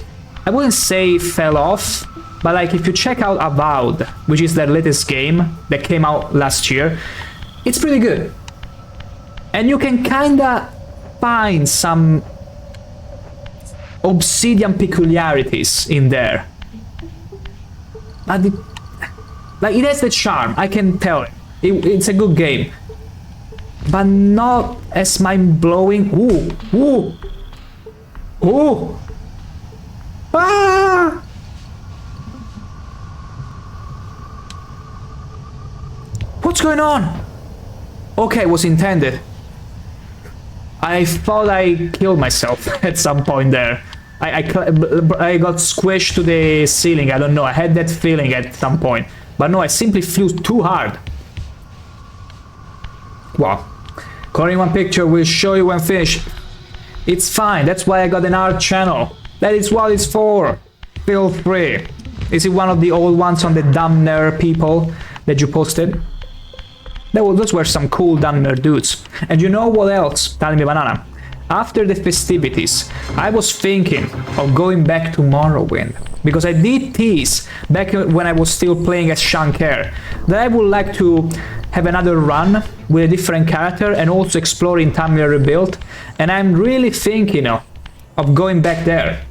I wouldn't say fell off, but like if you check out Avowed, which is their latest game that came out last year, it's pretty good. And you can kinda find some Obsidian peculiarities in there. But it has the charm, I can tell it. It's a good game. But not as mind-blowing. Ooh! Ooh! Ooh! Ah! What's going on? Okay, it was intended. I thought I killed myself at some point there. I got squished to the ceiling, I don't know, I had that feeling at some point. But no, I simply flew too hard. Wow. Calling one picture will show you when finished. It's fine, that's why I got an art channel. That is what it's for. Feel free. Is it one of the old ones on the dumb nerd people that you posted? Those were some cool dumb nerd dudes. And you know what else? Tell me, Banana. After the festivities, I was thinking of going back to Morrowind. Because I did tease back when I was still playing as Shankar that I would like to have another run with a different character and also exploring Tamriel Rebuilt. And I'm really thinking of going back there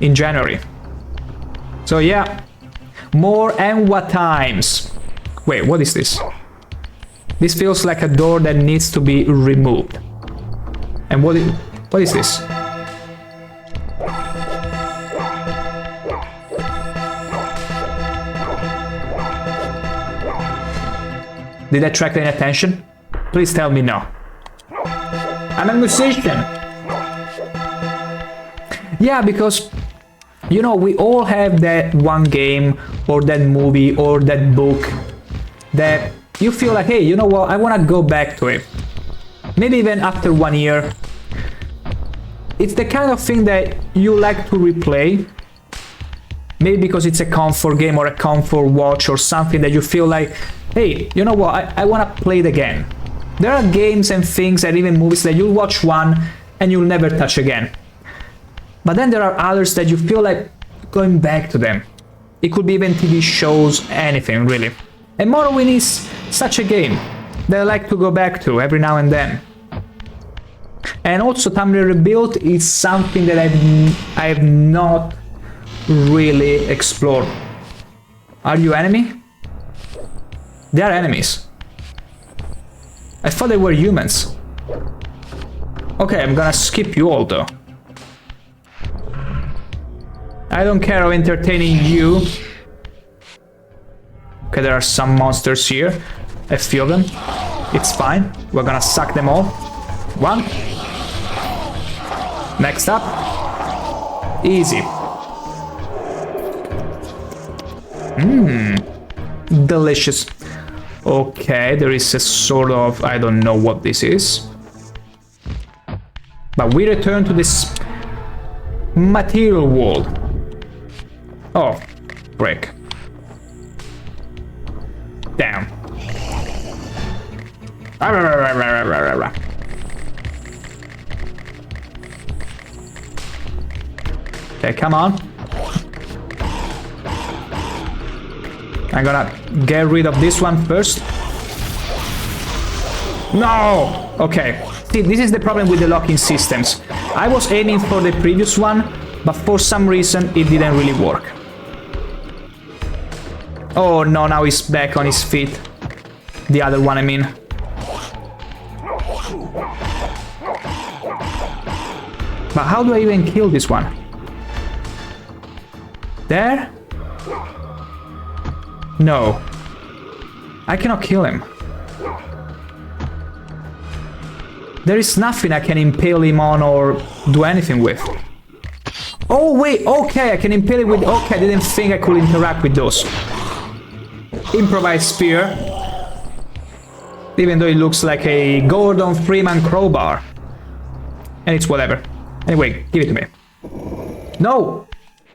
in January. So yeah, more Enwa times. Wait, what is this? This feels like a door that needs to be removed. And what is this? Did I attract any attention? Please tell me no. I'm a musician. Yeah, because, you know, we all have that one game or that movie or that book that you feel like, hey, you know what, I want to go back to it. Maybe even after 1 year. It's the kind of thing that you like to replay. Maybe because it's a comfort game or a comfort watch or something that you feel like, hey, you know what, I want to play it again. There are games and things and even movies that you'll watch one and you'll never touch again. But then there are others that you feel like going back to them. It could be even TV shows, anything really. And Morrowind is such a game that I like to go back to every now and then. And also Tamriel Rebuilt is something that I have not really explored. Are you enemy? They are enemies. I thought they were humans. Okay, I'm gonna skip you all though. I don't care of entertaining you. Okay, there are some monsters here. A few of them. It's fine. We're gonna suck them all. One. Next up. Easy. Delicious. Okay, there is a sort of... I don't know what this is. But we return to this material world. Oh, break. Damn. Okay, come on. I'm gonna get rid of this one first. No! Okay. See, this is the problem with the locking systems. I was aiming for the previous one, but for some reason it didn't really work. Oh no, now he's back on his feet. The other one, I mean. But how do I even kill this one? There? No. I cannot kill him. There is nothing I can impale him on or do anything with. Oh wait, okay, I can impale it with... Okay, I didn't think I could interact with those. Improvised spear. Even though it looks like a Gordon Freeman crowbar. And it's whatever. Anyway, give it to me. No!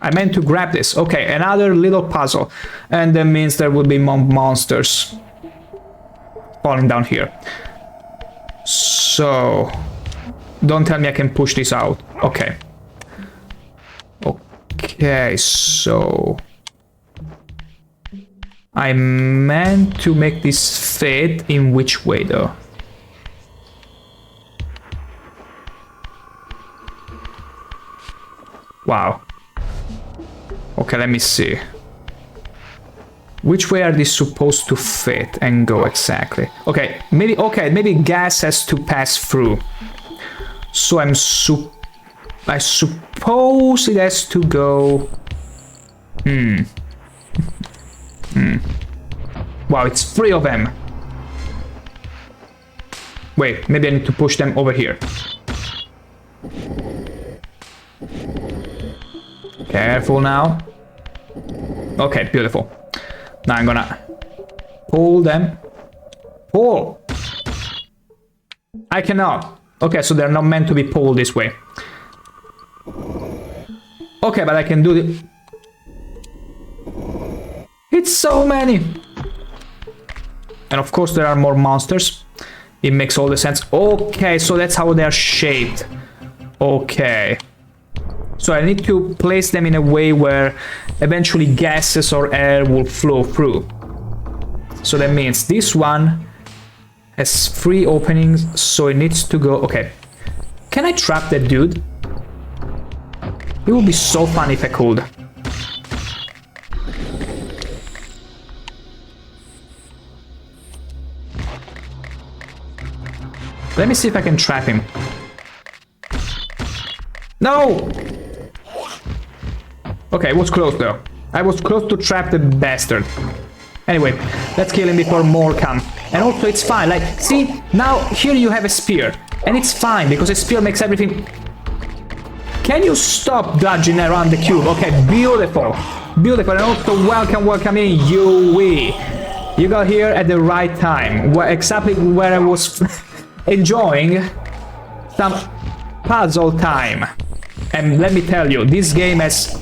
I meant to grab this. Okay, another little puzzle. And that means there will be monsters falling down here. So... Don't tell me I can push this out. Okay. Okay, so... I meant to make this fit in which way though? Wow. Okay, let me see. Which way are these supposed to fit and go exactly? Okay, maybe gas has to pass through. So I suppose it has to go... Wow, it's 3 of them. Wait, maybe I need to push them over here. Careful now. Okay, beautiful. Now I'm gonna pull them. Pull! I cannot. Okay, so they're not meant to be pulled this way. Okay, but I can do it. It's so many. And of course there are more monsters. It makes all the sense. Okay, so that's how they're shaped. Okay. So I need to place them in a way where eventually gases or air will flow through. So that means this one has 3 openings, so it needs to go... Okay. Can I trap that dude? It would be so fun if I could. Let me see if I can trap him. No! Okay, it was close though. I was close to trap the bastard. Anyway, let's kill him before more come. And also it's fine, like, see, now here you have a spear. And it's fine, because a spear makes everything... Can you stop dodging around the cube? Okay, beautiful. Beautiful, and also welcome in, Yui. You got here at the right time. Exactly where I was enjoying some puzzle time. And let me tell you, this game has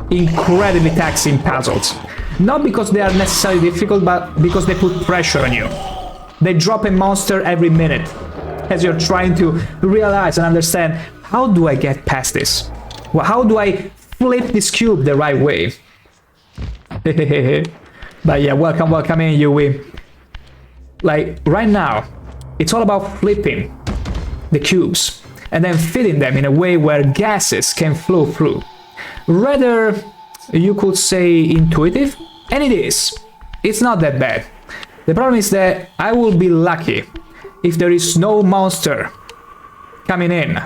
incredibly taxing puzzles. Not because they are necessarily difficult, but because they put pressure on you. They drop a monster every minute as you're trying to realize and understand, how do I get past this? Well, how do I flip this cube the right way? But yeah, welcome in, Yui. Like, right now, it's all about flipping the cubes and then fitting them in a way where gases can flow through. Rather, you could say intuitive, and it is. It's not that bad. The problem is that I will be lucky if there is no monster coming in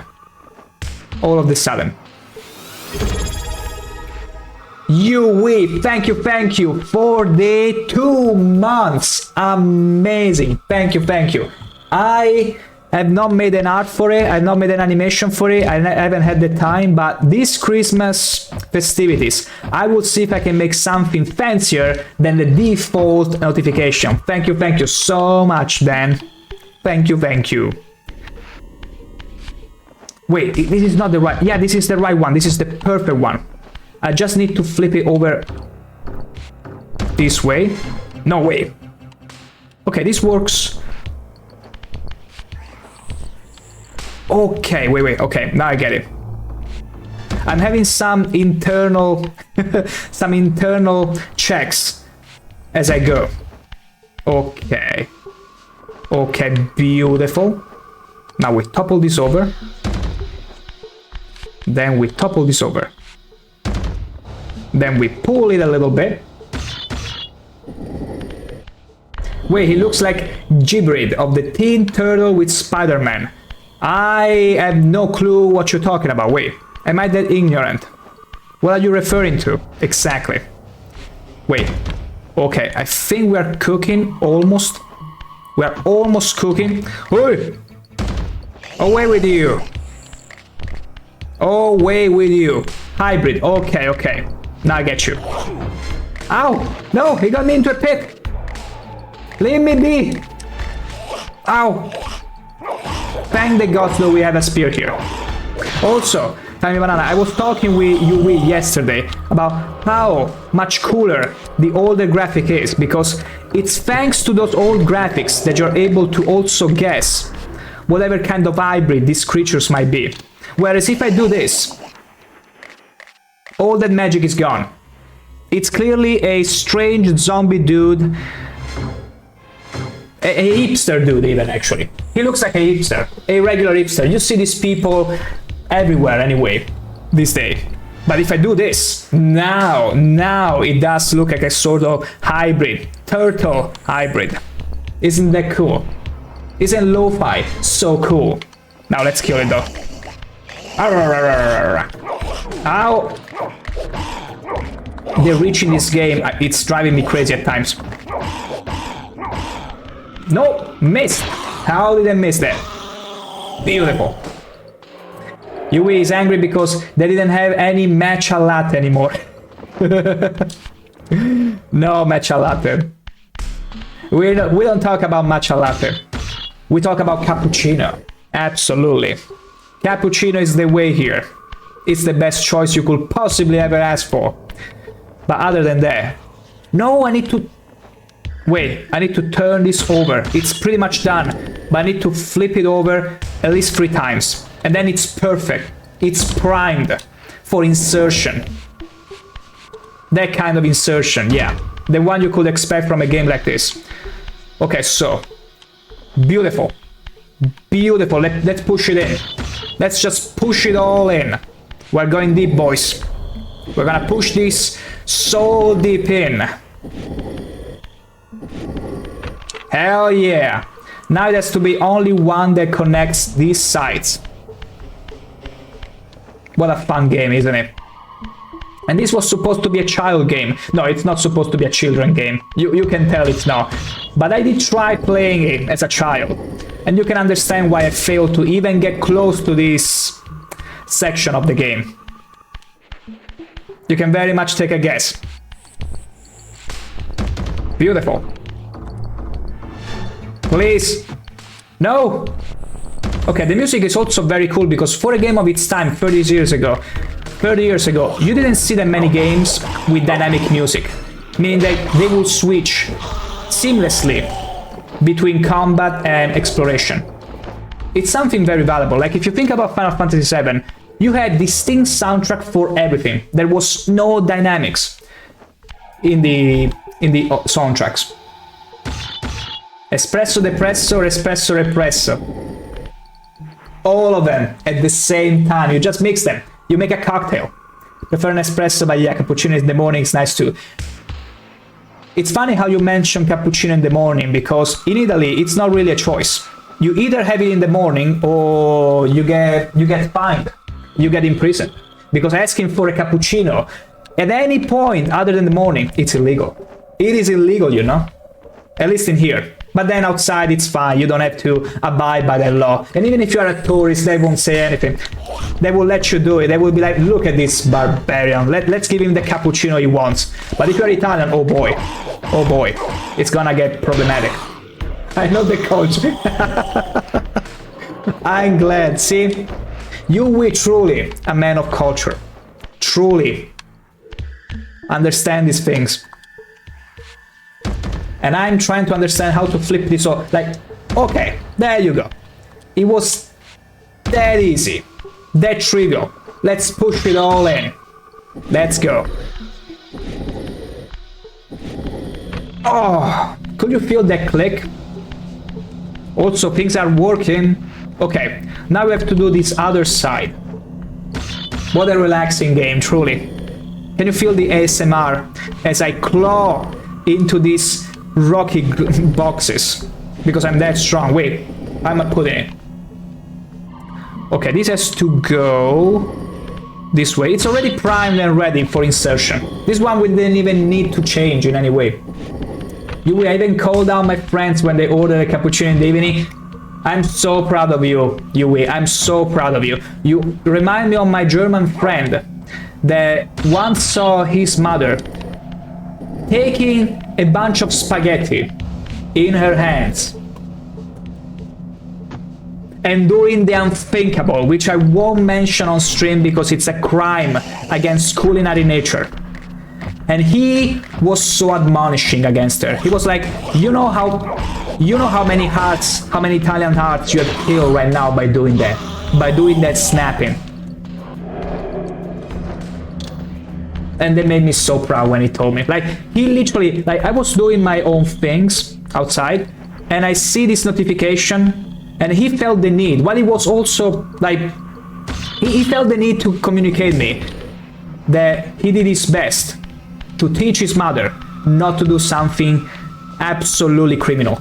all of a sudden. Yui, thank you for the 2 months. Amazing. Thank you. I have not made an art for it, I've not made an animation for it, I haven't had the time, but these Christmas festivities, I will see if I can make something fancier than the default notification. Thank you so much, Dan. Thank you. Wait, this is not the right... Yeah, this is the right one, this is the perfect one. I just need to flip it over this way. No way. Okay, this works. Okay, wait, okay, now I get it. I'm having some internal checks as I go. Okay, beautiful. Now we topple this over. Then we topple this over. Then we pull it a little bit. Wait, he looks like Gibrid of the Teen Turtle with Spider-Man. I have no clue what you're talking about. Wait, am I that ignorant? What are you referring to? Exactly. Wait. Okay, I think we are cooking almost. We are almost cooking. Oi! Away with you. Away with you. Hybrid. Okay. Now I get you. Ow! No, he got me into a pit. Leave me be. Ow! Thank the gods that we have a spear here. Also, Tiny Banana, I was talking with Yui yesterday about how much cooler the older graphic is, because it's thanks to those old graphics that you're able to also guess whatever kind of hybrid these creatures might be. Whereas if I do this, all that magic is gone. It's clearly a strange zombie dude. A hipster dude, even, actually. He looks like a hipster. A regular hipster. You see these people everywhere, anyway, this day. But if I do this, now it does look like a sort of hybrid. Turtle hybrid. Isn't that cool? Isn't lo-fi so cool? Now let's kill it, though. Ow! The reach in this game, it's driving me crazy at times. No, missed. How did I miss that? Beautiful. Yui is angry because they didn't have any matcha latte anymore. No matcha latte. We don't talk about matcha latte. we talk about cappuccino. Absolutely. Cappuccino is the way here. It's the best choice you could possibly ever ask for. But other than that, no, I need to... Wait, I need to turn this over. It's pretty much done, but I need to flip it over at least 3 times. And then it's perfect. It's primed for insertion. That kind of insertion, yeah. The one you could expect from a game like this. Okay, so... Beautiful. Beautiful. Let's push it in. Let's just push it all in. We're going deep, boys. We're gonna push this so deep in. Hell yeah. Now it has to be only one that connects these sides. What a fun game, isn't it? And this was supposed to be a child game. No, it's not supposed to be a children game. You can tell it's not. But I did try playing it as a child. And you can understand why I failed to even get close to this section of the game. You can very much take a guess. Beautiful. Please. No. Okay, the music is also very cool because for a game of its time, 30 years ago, you didn't see that many games with dynamic music, meaning that they will switch seamlessly between combat and exploration. It's something very valuable. Like if you think about Final Fantasy VII, you had distinct soundtrack for everything. There was no dynamics in the soundtracks. Espresso depresso, espresso represso. All of them at the same time. You just mix them. You make a cocktail. Prefer an espresso, but yeah, cappuccino in the morning is nice too. It's funny how you mention cappuccino in the morning, because in Italy it's not really a choice. You either have it in the morning or you get fined. You get imprisoned. Because asking for a cappuccino at any point other than the morning, it's illegal. It is illegal, you know? At least in here. But then outside it's fine, you don't have to abide by the law. And even if you're a tourist, they won't say anything. They will let you do it. They will be like, look at this barbarian. Let's give him the cappuccino he wants. But if you're Italian, oh boy, it's gonna get problematic. I know the culture. I'm glad. See, you were truly a man of culture. Truly understand these things. And I'm trying to understand how to flip this off. Like, okay, there you go. It was that easy, that trivial. Let's push it all in. Let's go. Oh, could you feel that click? Also, things are working. Okay, now we have to do this other side. What a relaxing game, truly. Can you feel the ASMR as I claw into these rocky boxes? Because I'm that strong. Wait, I'm putting it. Okay, this has to go this way. It's already primed and ready for insertion. This one we didn't even need to change in any way. I even called out my friends when they ordered a cappuccino in the evening. I'm so proud of you, Yui. I'm so proud of you. You remind me of my German friend that once saw his mother taking a bunch of spaghetti in her hands and doing the unthinkable, which I won't mention on stream because it's a crime against culinary nature. And he was so admonishing against her. He was like, you know how many hearts, how many Italian hearts you have killed right now by doing that snapping. And that made me so proud when he told me. Like, he literally, like, I was doing my own things outside, and I see this notification, and he felt the need. While he was also, like, he felt the need to communicate me that he did his best to teach his mother not to do something absolutely criminal.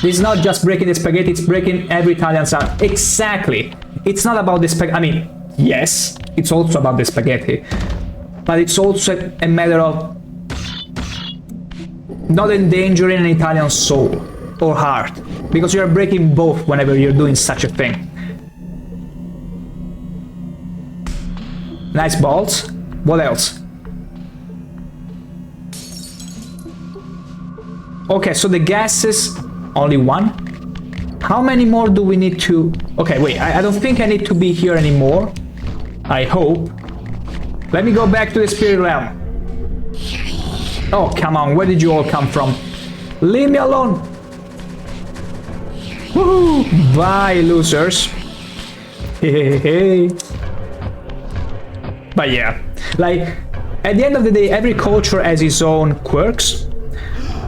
This is not just breaking the spaghetti, it's breaking every Italian's heart. Exactly. It's not about the spaghetti. I mean, yes, it's also about the spaghetti. But it's also a matter of not endangering an Italian soul or heart, because you are breaking both whenever you're doing such a thing. Nice balls. What else? Okay, so the gases, only one. How many more do we need to... Okay, wait, I don't think I need to be here anymore. I hope. Let me go back to the spirit realm. Oh, come on, where did you all come from? Leave me alone. Woohoo! Bye, losers. Hey. But yeah, like, at the end of the day, every culture has its own quirks.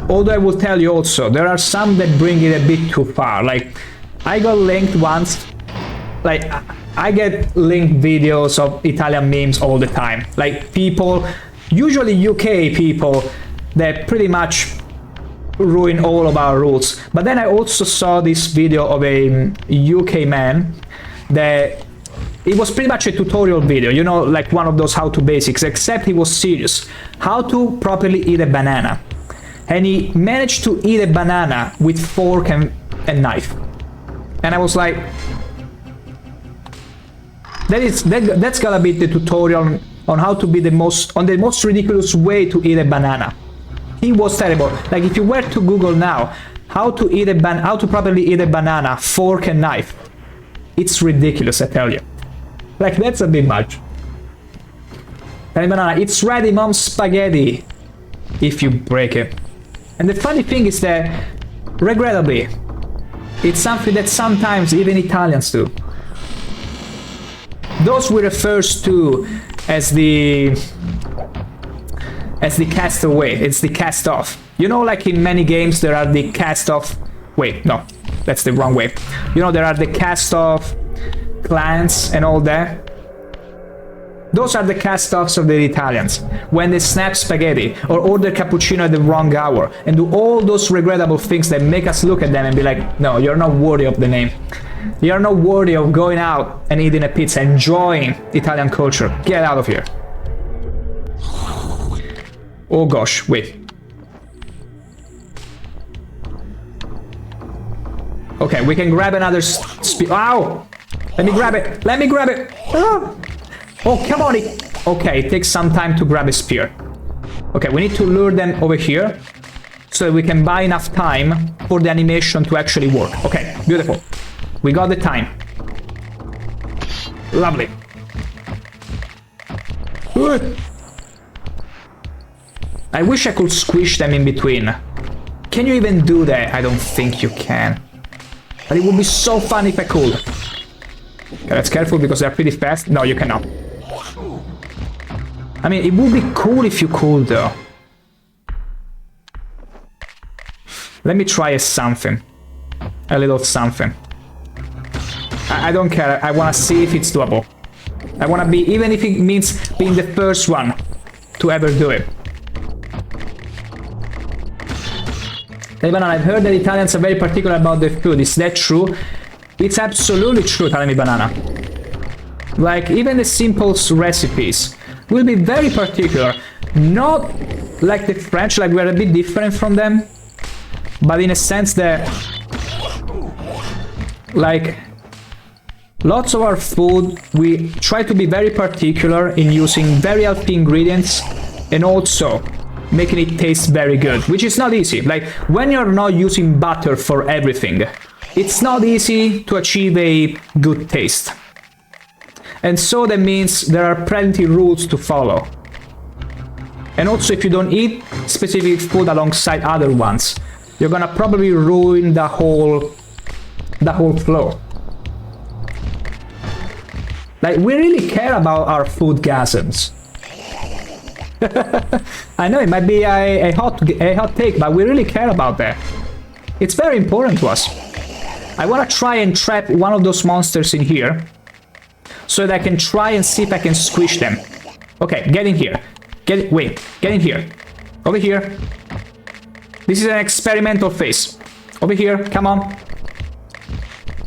Although I will tell you also, there are some that bring it a bit too far. Like, I got linked once. Like, I get linked videos of Italian memes all the time. Like, people, usually UK people, that pretty much ruin all of our rules. But then I also saw this video of a UK man that it was pretty much a tutorial video, you know, like one of those how-to basics, except he was serious. How to properly eat a banana. And he managed to eat a banana with fork and knife. And I was like, that's gotta be the tutorial on how to be the most ridiculous way to eat a banana. He was terrible. Like, if you were to Google now how to properly eat a banana, fork and knife, it's ridiculous, I tell you. Like, that's a bit much. And banana, it's ready, mom, spaghetti. If you break it. And the funny thing is that, regrettably, it's something that sometimes even Italians do. Those we refer to as the castaway. It's the cast off. You know, like in many games there are the cast off. Wait, no, that's the wrong way. You know, there are the cast off clans and all that. Those are the cast-offs of the Italians, when they snap spaghetti or order cappuccino at the wrong hour and do all those regrettable things that make us look at them and be like, no, you're not worthy of the name. You're not worthy of going out and eating a pizza, enjoying Italian culture. Get out of here. Oh gosh, wait. Okay, we can grab another Ow! Let me grab it! Let me grab it! Ah! Oh, come on! Okay, it takes some time to grab a spear. Okay, we need to lure them over here so that we can buy enough time for the animation to actually work. Okay, beautiful. We got the time. Lovely. I wish I could squish them in between. Can you even do that? I don't think you can. But it would be so fun if I could. Okay, let's careful because they're pretty fast. No, you cannot. I mean, it would be cool if you could, though. Let me try something. A little something. I don't care. I want to see if it's doable. I want to be, even if it means being the first one to ever do it. Hey, Banana, I've heard that Italians are very particular about their food. Is that true? It's absolutely true, tell me, Banana. Like, even the simplest recipes will be very particular. Not like the French, like we're a bit different from them, but in a sense that, like, lots of our food, we try to be very particular in using very healthy ingredients and also making it taste very good, which is not easy. Like, when you're not using butter for everything, it's not easy to achieve a good taste. And so that means there are plenty rules to follow. And also, if you don't eat specific food alongside other ones, you're gonna probably ruin the whole flow. Like, we really care about our food gasms. I know it might be a hot take, but we really care about that. It's very important to us. I want to try and trap one of those monsters in here so that I can try and see if I can squish them. Okay, get in here. Get in here. Over here. This is an experimental phase. Over here, come on.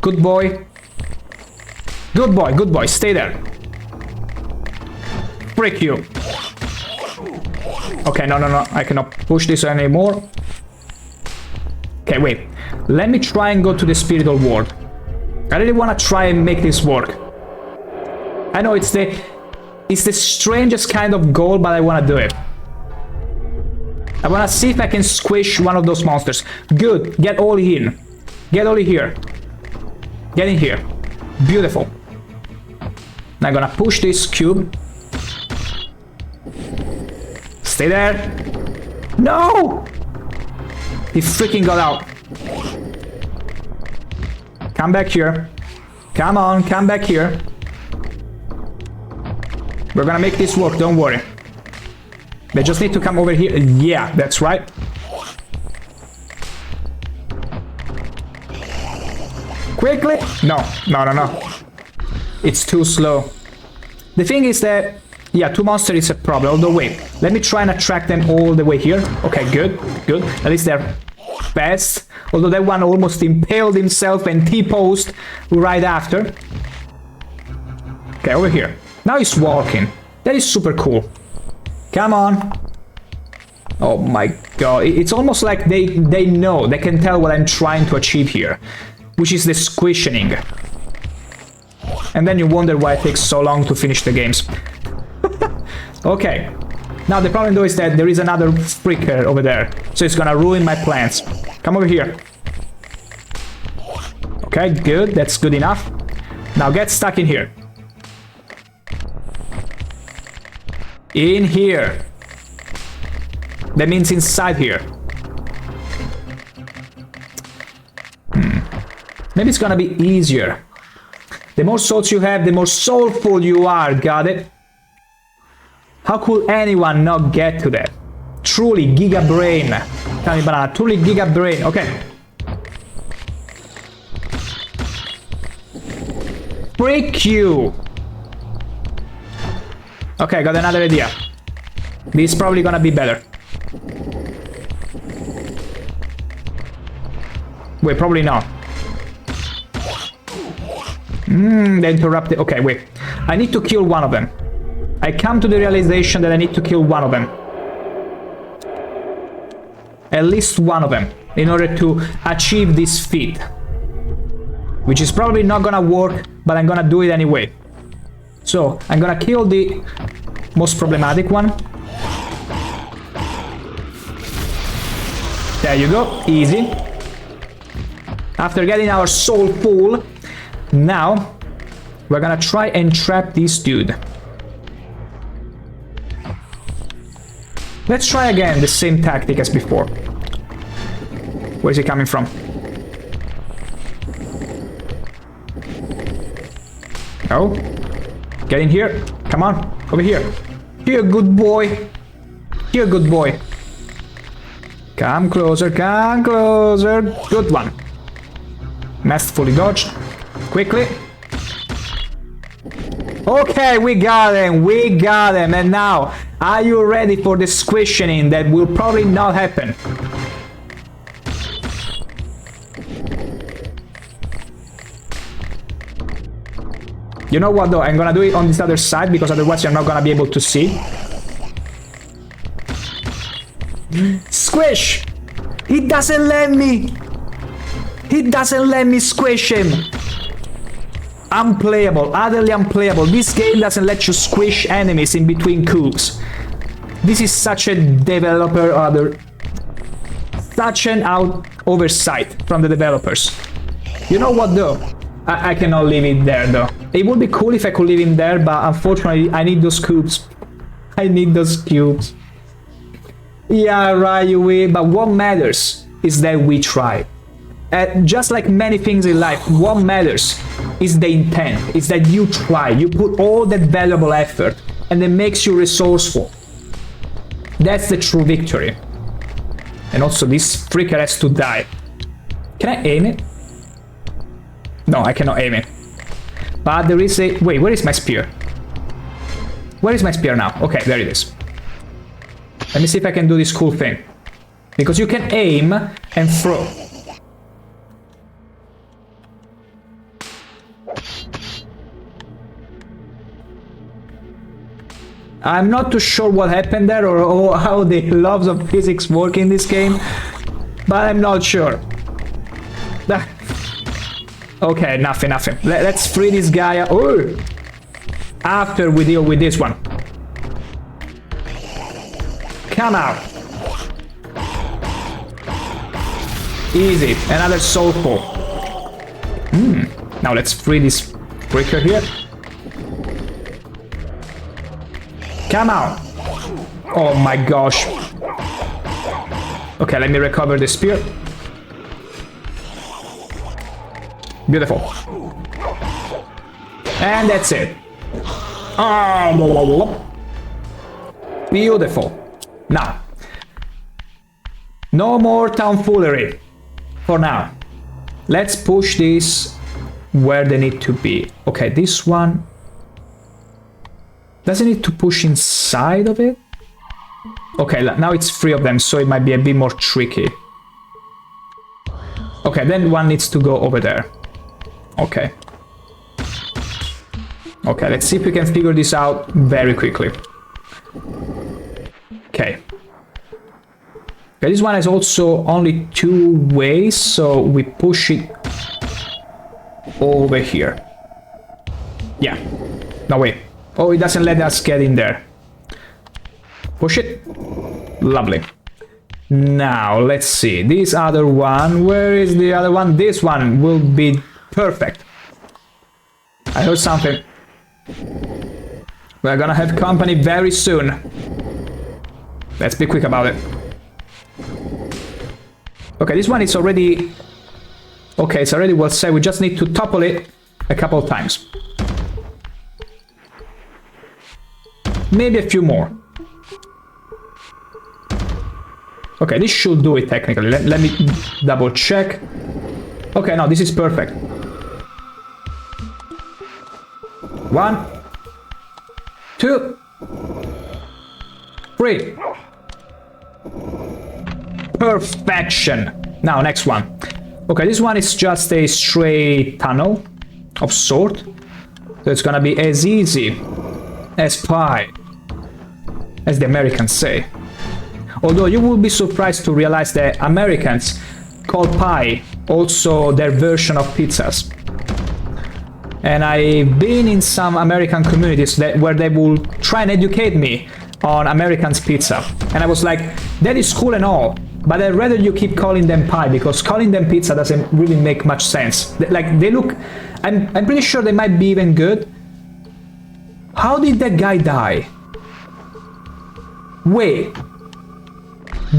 Good boy. Good boy, good boy, stay there. Break you. Okay, no, I cannot push this anymore. Okay, wait. Let me try and go to the spiritual world. I really want to try and make this work. I know it's the strangest kind of goal, but I want to do it. I want to see if I can squish one of those monsters. Good, get all in. Get all in here. Get in here. Beautiful. Now I'm gonna push this cube. Stay there. No! He freaking got out. Come back here. Come on, come back here. We're gonna make this work, don't worry. They just need to come over here. Yeah, that's right. Quickly! No. It's too slow. The thing is that, yeah, 2 monsters is a problem. Although, wait, let me try and attract them all the way here. Okay, good. At least they're fast. Although that one almost impaled himself and T-posed right after. Okay, over here. Now he's walking. That is super cool. Come on. Oh my god. It's almost like they know. They can tell what I'm trying to achieve here. Which is the squishing. And then you wonder why it takes so long to finish the games. Okay. Now the problem though is that there is another freaker over there. So it's gonna ruin my plans. Come over here. Okay, good. That's good enough. Now get stuck in here. In here. That means inside here. Maybe it's gonna be easier. The more souls you have, the more soulful you are. Got it? How could anyone not get to that? Truly Giga Brain. Tell me, banana. Truly Giga Brain. Okay. Freak you. Okay, got another idea. This is probably gonna be better. Wait, probably not. They interrupted. Okay, wait. I need to kill one of them. I come to the realization that I need to kill one of them. At least one of them. In order to achieve this feat. Which is probably not gonna work, but I'm gonna do it anyway. So, I'm gonna kill the most problematic one. There you go. Easy. After getting our soul full, now we're gonna try and trap this dude. Let's try again the same tactic as before. Where is he coming from? Oh, get in here. Come on, over here. Here, good boy. Here, good boy. Come closer, come closer. Good one. Masterfully dodged. Quickly. Okay, we got him. And now, are you ready for the squishing that will probably not happen? You know what though, I'm gonna do it on this other side because otherwise you're not gonna be able to see. Squish! He doesn't let me! He doesn't let me squish him! Unplayable, utterly unplayable. This game doesn't let you squish enemies in between cubes. This is such a such an oversight from the developers. You know what though? I cannot leave it there though. It would be cool if I could leave him there, but unfortunately I need those cubes. I need those cubes. Yeah, right, you will. But what matters is that we try. Just like many things in life, what matters is the intent. Is that you try. You put all that valuable effort, and it makes you resourceful. That's the true victory. And also, this freaker has to die. Can I aim it? No, I cannot aim it. But there is a... Wait, where is my spear? Where is my spear now? Okay, there it is. Let me see if I can do this cool thing. Because you can aim and throw. I'm not too sure what happened there or how the laws of physics work in this game. But I'm not sure. Okay, nothing. Let's free this guy. Oh! After we deal with this one. Come out. Easy. Another soulful. Now let's free this breaker here. Come on! Oh my gosh. Okay, let me recover the spear. Beautiful. And that's it. Beautiful. Now, no more tomfoolery for now. Let's push this where they need to be. Okay, this one. Does it need to push inside of it? Okay, now it's 3 of them, so it might be a bit more tricky. Okay, then one needs to go over there. Okay. Okay, let's see if we can figure this out very quickly. Okay. Okay, this one has also only 2 ways, so we push it over here. Yeah. No, wait. Oh, it doesn't let us get in there. Push it. Lovely. Now, let's see. This other one. Where is the other one? This one will be perfect. I heard something. We're gonna have company very soon. Let's be quick about it. Okay, this one is already... Okay, it's already well set. We just need to topple it a couple of times. Maybe a few more. Okay, this should do it technically. Let me double check. Okay, no, this is perfect. 1, 2, 3. Perfection. Now, next one. Okay, this one is just a straight tunnel of sort. So it's gonna be as easy as pie, as the Americans say. Although you will be surprised to realize that Americans call pie also their version of pizzas. And I've been in some American communities where they will try and educate me on American's pizza. And I was like, that is cool and all, but I'd rather you keep calling them pie, because calling them pizza doesn't really make much sense. Like, they look... I'm pretty sure they might be even good. How did that guy die? Wait.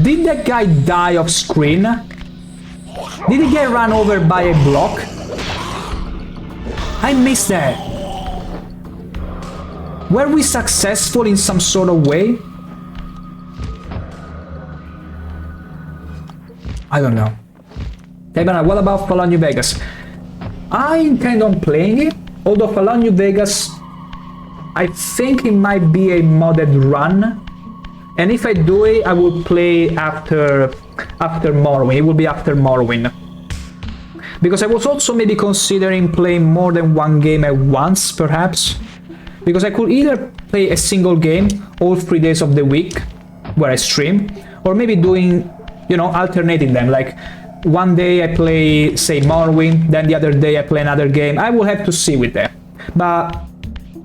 Did that guy die off screen? Did he get run over by a block? I missed that. Were we successful in some sort of way? I don't know. Hey, but what about Fallout New Vegas? I intend on playing it, although Fallout New Vegas, I think it might be a modded run. And if I do it, I will play after Morrowind. It will be after Morrowind. Because I was also maybe considering playing more than one game at once, perhaps. Because I could either play a single game all 3 days of the week, where I stream, or maybe doing, you know, alternating them. Like, one day I play, say, Morrowind, then the other day I play another game. I will have to see with that. But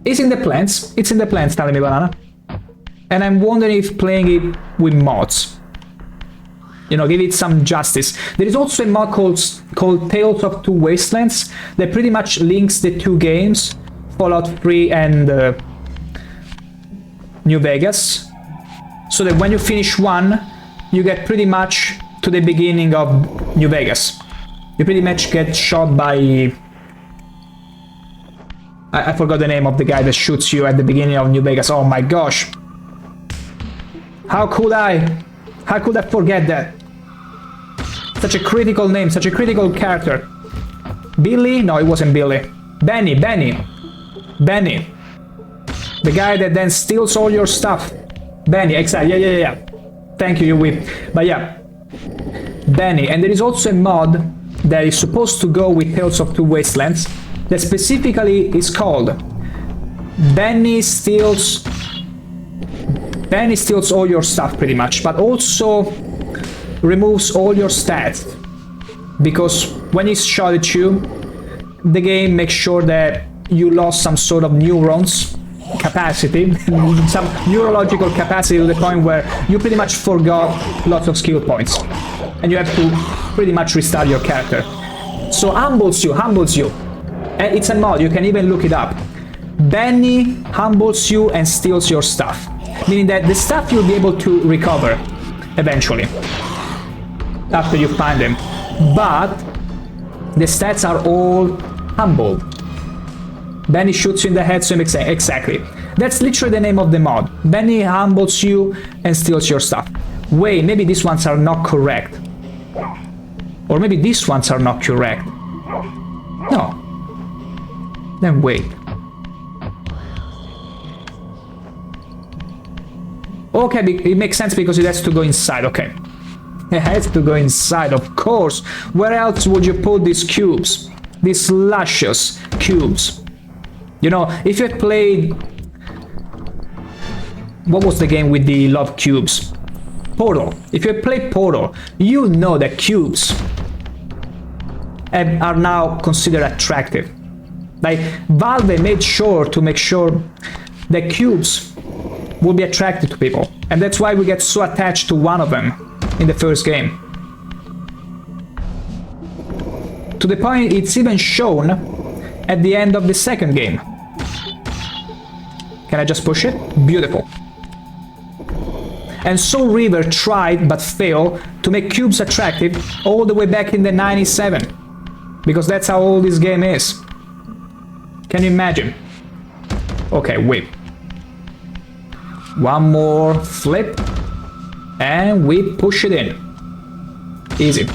it's in the plans. It's in the plans, telling me Banana. And I'm wondering if playing it with mods, you know, give it some justice. There is also a mod called Tales of Two Wastelands that pretty much links the 2 games, Fallout 3 and New Vegas, so that when you finish one, you get pretty much to the beginning of New Vegas. You pretty much get shot by... I forgot the name of the guy that shoots you at the beginning of New Vegas. Oh my gosh. How could I forget that? Such a critical name, such a critical character. Billy? No, it wasn't Billy. Benny. The guy that then steals all your stuff. Benny, exactly, yeah. Thank you, Whip. But yeah, Benny. And there is also a mod that is supposed to go with Tales of Two Wastelands that specifically is called Benny Steals all your stuff, pretty much, but also removes all your stats. Because when he shot at you, the game makes sure that you lost some sort of neurons capacity, some neurological capacity, to the point where you pretty much forgot lots of skill points. And you have to pretty much restart your character. So humbles you. It's a mod, you can even look it up. Benny humbles you and steals your stuff. Meaning that the stuff you'll be able to recover eventually. After you find them. But the stats are all humbled. Benny shoots you in the head, so exactly. That's literally the name of the mod. Benny humbles you and steals your stuff. Wait, maybe these ones are not correct. Or maybe these ones are not correct. No. Then wait. Okay, it makes sense because it has to go inside, okay. It has to go inside, of course. Where else would you put these cubes? These luscious cubes. You know, if you had played... What was the game with the love cubes? Portal. If you had played Portal, you know that cubes are now considered attractive. Like, Valve made sure to make sure that cubes will be attracted to people. And that's why we get so attached to one of them in the first game. To the point it's even shown at the end of the second game. Can I just push it? Beautiful. And Soul River tried but failed to make cubes attractive all the way back in the 97. Because that's how old this game is. Can you imagine? Okay, wait. One more flip. And we push it in. Easy.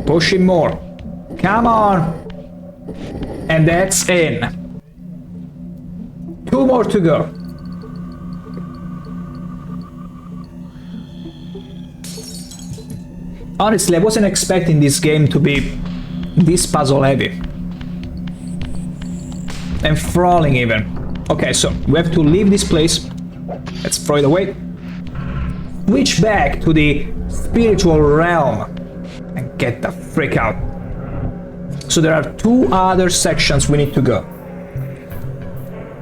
Push it more. Come on. And that's in. 2 more to go. Honestly, I wasn't expecting this game to be this puzzle heavy. And falling even. Okay, so we have to leave this place. Let's throw it away. Switch back to the spiritual realm. And get the frick out. So there are 2 other sections we need to go.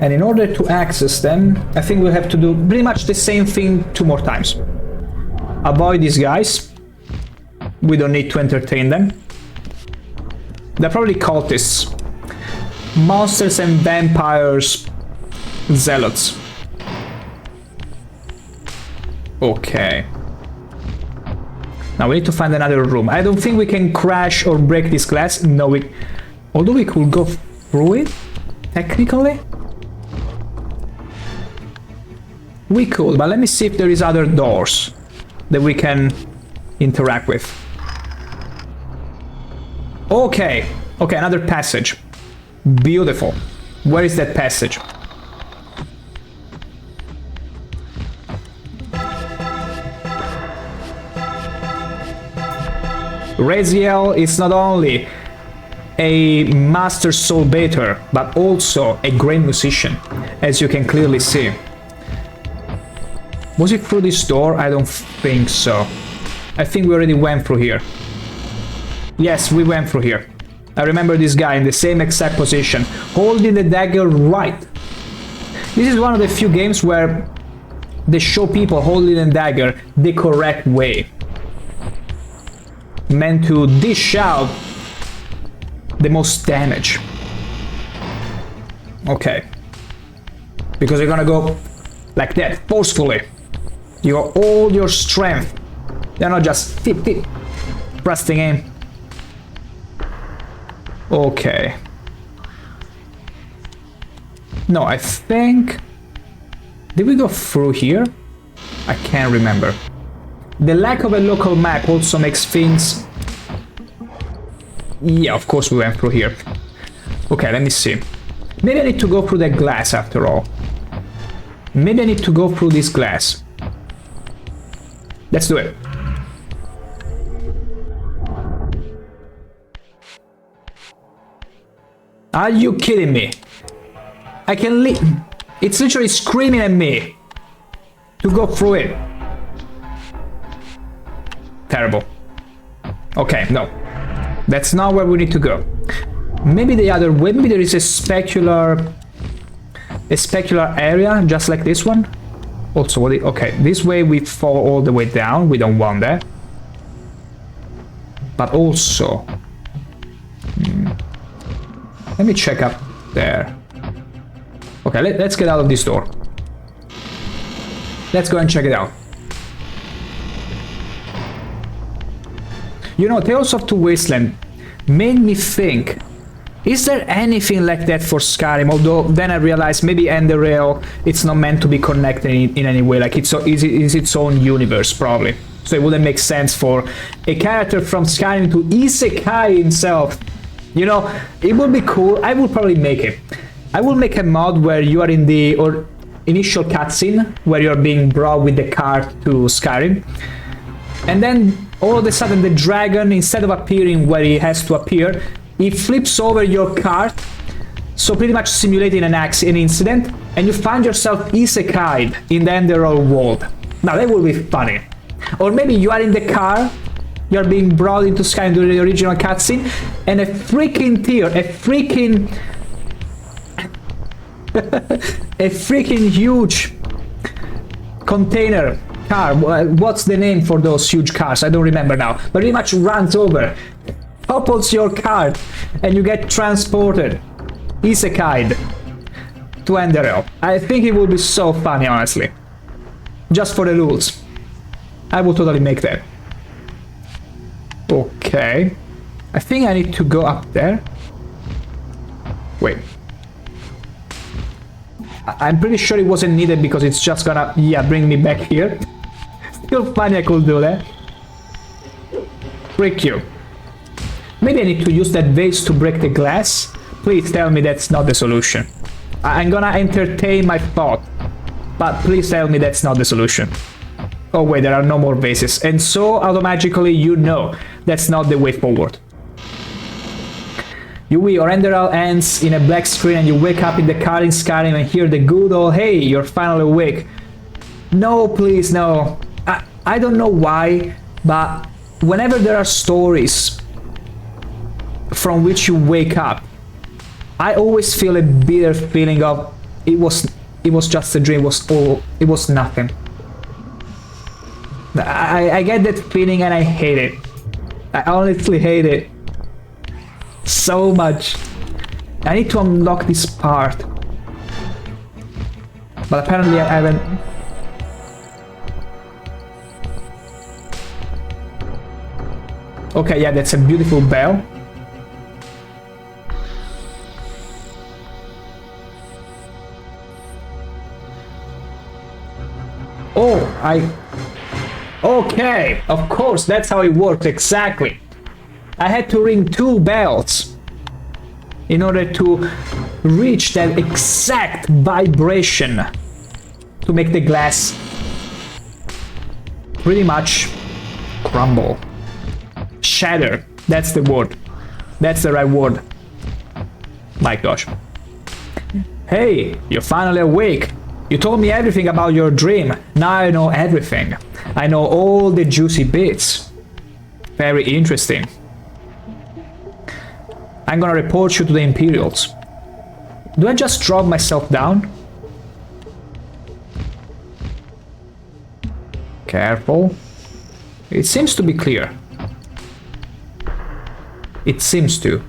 And in order to access them, I think we'll have to do pretty much the same thing 2 more times. Avoid these guys. We don't need to entertain them. They're probably cultists. Monsters and vampires. Zealots. Okay. Now we need to find another room. I don't think we can crash or break this glass. No, although we could go through it, technically. We could, but let me see if there is other doors that we can interact with. Okay, another passage. Beautiful. Where is that passage? Raziel is not only a master soul baiter, but also a great musician, as you can clearly see. Was it through this door? I don't think so. I think we already went through here. Yes, we went through here. I remember this guy in the same exact position, holding the dagger right. This is one of the few games where they show people holding the dagger the correct way. Meant to dish out the most damage. Okay. Because you're gonna go like that, forcefully. You got all your strength. You're not just tip, thrusting in. Okay. No, I think... Did we go through here? I can't remember. The lack of a local map also makes things... Yeah, of course we went through here. Okay, let me see. Maybe I need to go through that glass after all. Maybe I need to go through this glass. Let's do it. Are you kidding me? I can leave. It's literally screaming at me to go through it. Terrible. Okay, no. That's not where we need to go. Maybe the other way. Maybe there is a specular area just like this one. Also, okay, this way we fall all the way down. We don't want that. but also... Let me check up there. Okay, let's get out of this door. Let's go and check it out. You know, Tales of Two Wasteland made me think, is there anything like that for Skyrim? Although then I realized maybe Rail, it's not meant to be connected in any way, like it's its own universe probably. So it wouldn't make sense for a character from Skyrim to isekai himself. You know, it would be cool. I would probably make it. I will make a mod where you are in the initial cutscene where you're being brought with the cart to Skyrim, and then all of a sudden the dragon, instead of appearing where he has to appear, he flips over your cart, so pretty much simulating an incident, and you find yourself isekai'd in the Enderal world. Now that would be funny. Or maybe you are in the car, you're being brought into Skyrim during the original cutscene, and a freaking huge container car, what's the name for those huge cars? I don't remember now, but pretty much runs over, topples your cart, and you get transported, isekai'd, to Enderel. I think it would be so funny, honestly. Just for the rules. I will totally make that. Okay. I think I need to go up there. Wait. I'm pretty sure it wasn't needed because it's just gonna, bring me back here. Still funny I could do that. Break you. Maybe I need to use that vase to break the glass. Please tell me that's not the solution. I'm gonna entertain my thought, but please tell me that's not the solution. Oh wait, there are no more vases, and so automatically you know that's not the way forward. Your Enderal ends in a black screen and you wake up in the car in Skyrim and hear the good old, hey, you're finally awake. No, please, no. I don't know why, but whenever there are stories from which you wake up, I always feel a bitter feeling of it was just a dream, it was nothing. I get that feeling and I hate it. I honestly hate it. So much. I need to unlock this part. But apparently I haven't... Okay, yeah, that's a beautiful bell. Okay, of course, that's how it works, exactly. I had to ring 2 bells in order to reach that exact vibration to make the glass pretty much crumble. Shatter, that's the word. That's the right word. My gosh. Hey, you're finally awake. You told me everything about your dream. Now I know everything. I know all the juicy bits. Very interesting. I'm gonna report you to the Imperials. Do I just drop myself down? Careful. It seems to be clear. It seems to.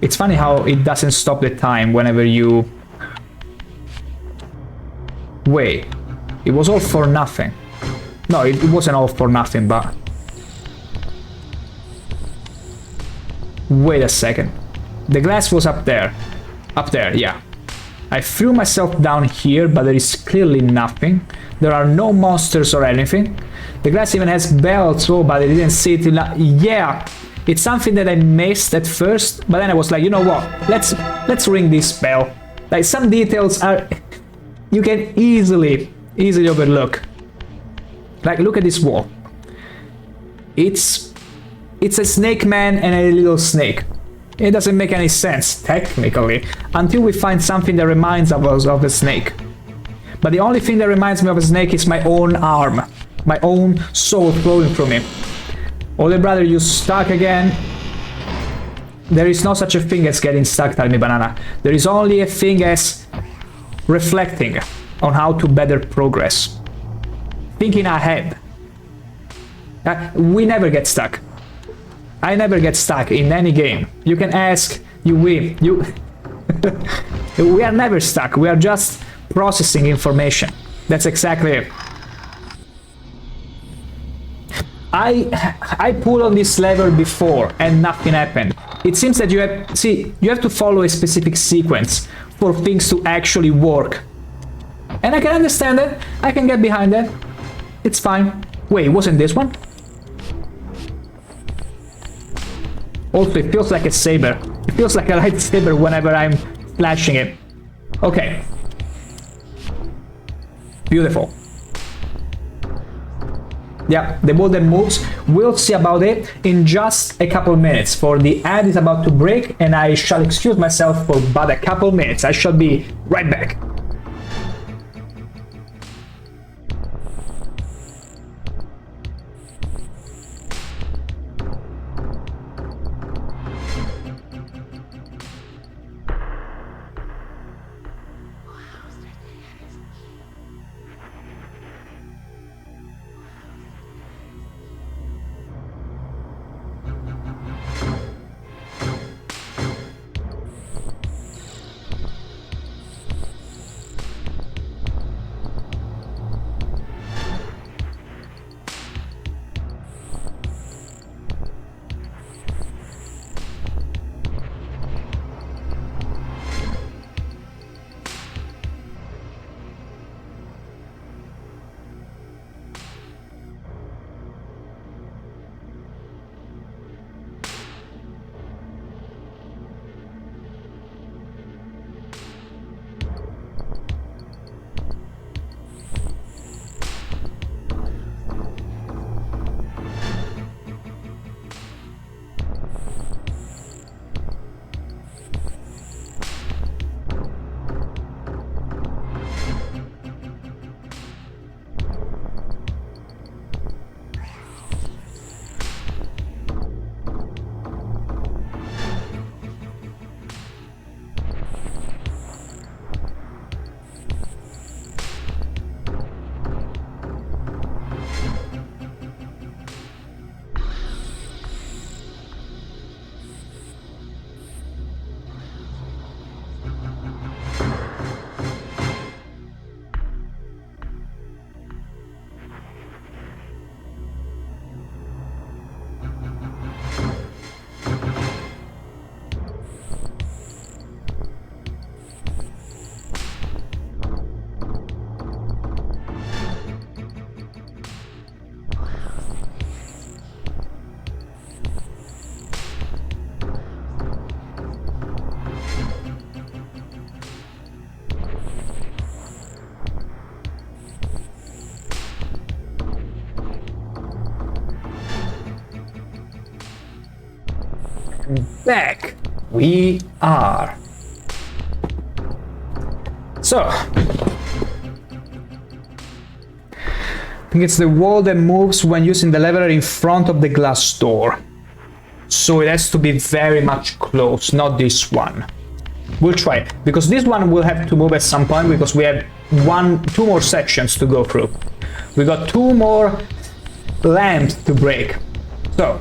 It's funny how it doesn't stop the time whenever you... Wait. It was all for nothing. No, it wasn't all for nothing, but... Wait a second. The glass was up there. Up there, yeah. I threw myself down here, but there is clearly nothing. There are no monsters or anything. The glass even has bells, oh, but I didn't see it till now. Yeah, it's something that I missed at first, but then I was like, you know what? Let's ring this bell. Like, some details are... You can easily overlook. Like, look at this wall. It's a snake man and a little snake. It doesn't make any sense, technically, until we find something that reminds us of a snake. But the only thing that reminds me of a snake is my own arm. My own soul flowing from it. Older brother, you stuck again? There is no such a thing as getting stuck, tell me, Banana. There is only a thing as reflecting on how to better progress. Thinking ahead. We never get stuck. I never get stuck in any game. You can ask, you win. We are never stuck. We are just processing information. That's exactly it. I pulled on this lever before and nothing happened. It seems that you have to follow a specific sequence for things to actually work. And I can understand that. I can get behind that. It's fine. Wait, wasn't this one? Also, it feels like a saber. It feels like a lightsaber whenever I'm flashing it. Okay. Beautiful. Yeah, the ball that moves. We'll see about it in just a couple minutes. For the ad is about to break and I shall excuse myself for about a couple minutes. I shall be right back. Back we are. So I think it's the wall that moves when using the lever in front of the glass door. So it has to be very much close, not this one. We'll try it, because this one will have to move at some point because we have two more sections to go through. We got two more lamps to break. So